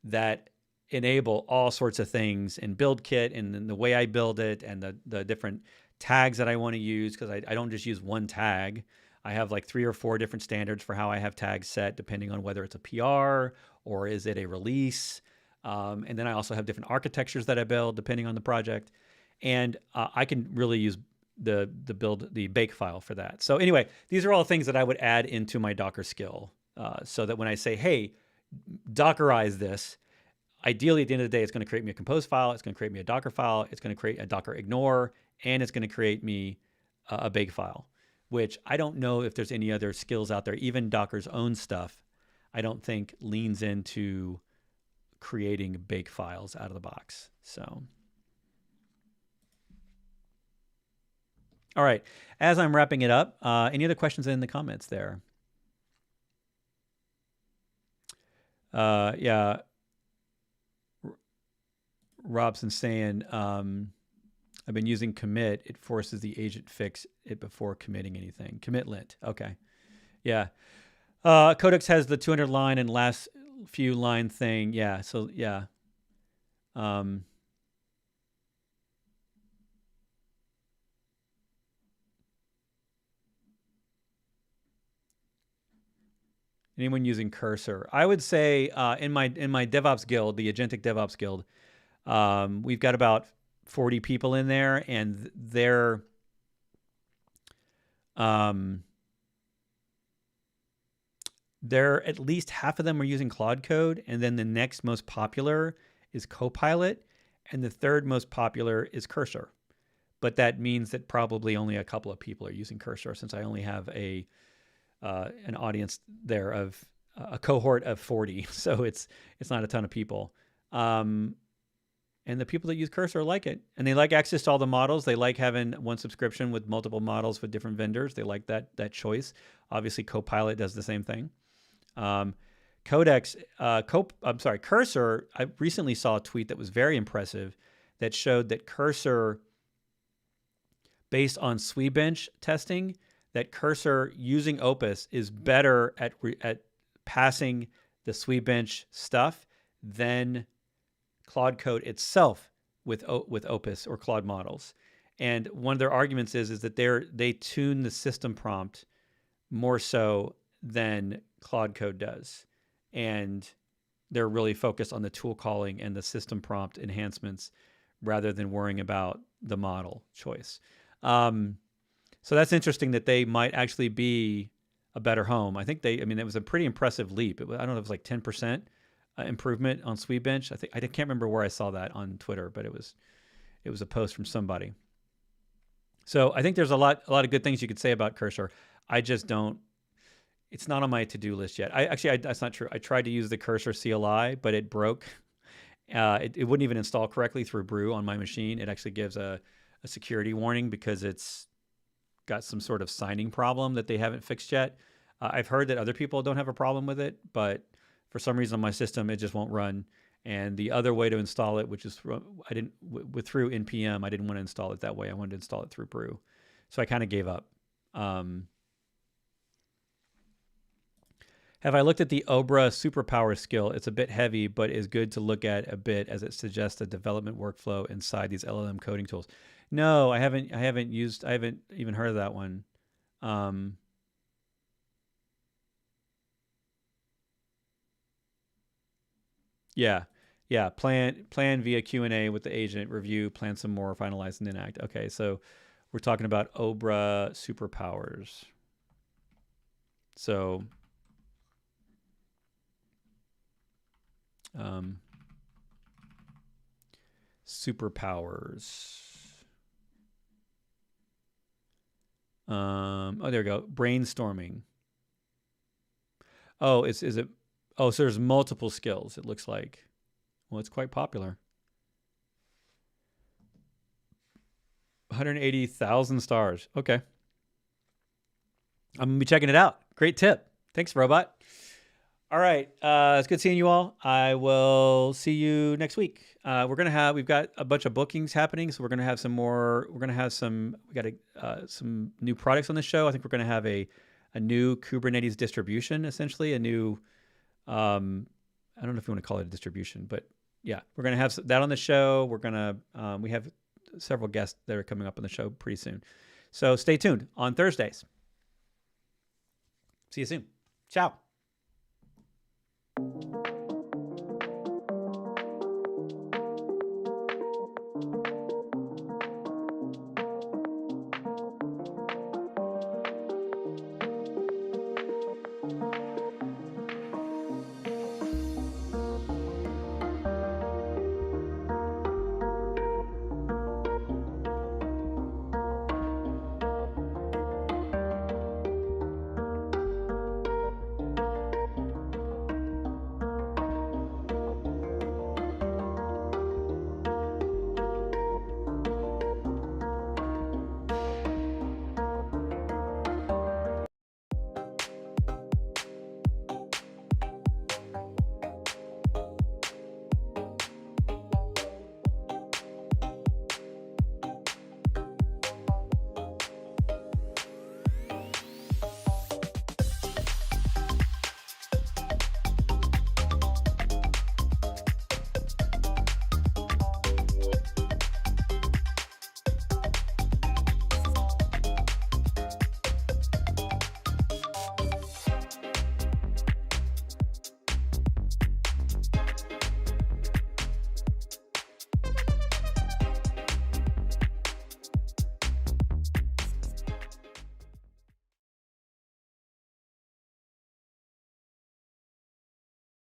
that enable all sorts of things in BuildKit and the way I build it and the different tags that I want to use, because I don't just use one tag. I have like 3 or 4 different standards for how I have tags set, depending on whether it's a PR or is it a release. And then I also have different architectures that I build depending on the project. And I can really use the bake file for that. So anyway, these are all things that I would add into my Docker skill, so that when I say, hey, Dockerize this, ideally at the end of the day, it's going to create me a Compose file. It's going to create me a Docker file. It's going to create a Docker ignore, and it's going to create me a bake file, which I don't know if there's any other skills out there. Even Docker's own stuff, I don't think leans into creating bake files out of the box. So, all right. As I'm wrapping it up, any other questions in the comments there? Yeah. Robson saying, I've been using commit. It forces the agent fix it before committing anything. Commit lint. Okay. Yeah. Codex has the 200 line and last few line thing. Yeah. So yeah. Anyone using Cursor? I would say in my DevOps guild, the Agentic DevOps guild, we've got about 40 people in there, and they're at least half of them are using Claude Code, and then the next most popular is Copilot, and the third most popular is Cursor. But that means that probably only a couple of people are using Cursor, since I only have an audience there of a cohort of 40, so it's not a ton of people. And the people that use Cursor like it, and they like access to all the models. They like having one subscription with multiple models with different vendors. They like that choice. Obviously, Copilot does the same thing. Cursor. I recently saw a tweet that was very impressive that showed that Cursor, based on Swebench testing, that Cursor using Opus is better at passing the Swebench stuff than Claude Code itself with Opus or Claude models. And one of their arguments is that they tune the system prompt more so than Claude Code does. And they're really focused on the tool calling and the system prompt enhancements rather than worrying about the model choice. So that's interesting that they might actually be a better home. I think it was a pretty impressive leap. I don't know if it was like 10% improvement on Swebench. I can't remember where I saw that on Twitter, but it was a post from somebody. So I think there's a lot of good things you could say about Cursor. I just don't It's not on my to-do list yet. That's not true. I tried to use the cursor CLI, but it broke. It wouldn't even install correctly through Brew on my machine. It actually gives a security warning because it's got some sort of signing problem that they haven't fixed yet. I've heard that other people don't have a problem with it, but for some reason on my system, it just won't run. And the other way to install it, which is through npm, I didn't want to install it that way. I wanted to install it through Brew. So I kind of gave up. Have I looked at the Obra superpower skill? It's a bit heavy, but is good to look at a bit as it suggests a development workflow inside these LLM coding tools. No, I haven't even heard of that one. Yeah. Plan via Q&A with the agent, review, plan some more, finalize, and then act. Okay, so we're talking about Obra superpowers. So superpowers. Oh, there we go. Brainstorming. Oh, is it? Oh, so there's multiple skills. It looks like. Well, it's quite popular. 180,000 stars. Okay. I'm gonna be checking it out. Great tip. Thanks, robot. All right. It's good seeing you all. I will see you next week. We've got a bunch of bookings happening, so we're gonna have some more. We got some new products on the show. I think we're gonna have a new Kubernetes distribution, essentially a new. I don't know if you want to call it a distribution, but yeah, we're gonna have that on the show. We have several guests that are coming up on the show pretty soon, so stay tuned on Thursdays. See you soon. Ciao.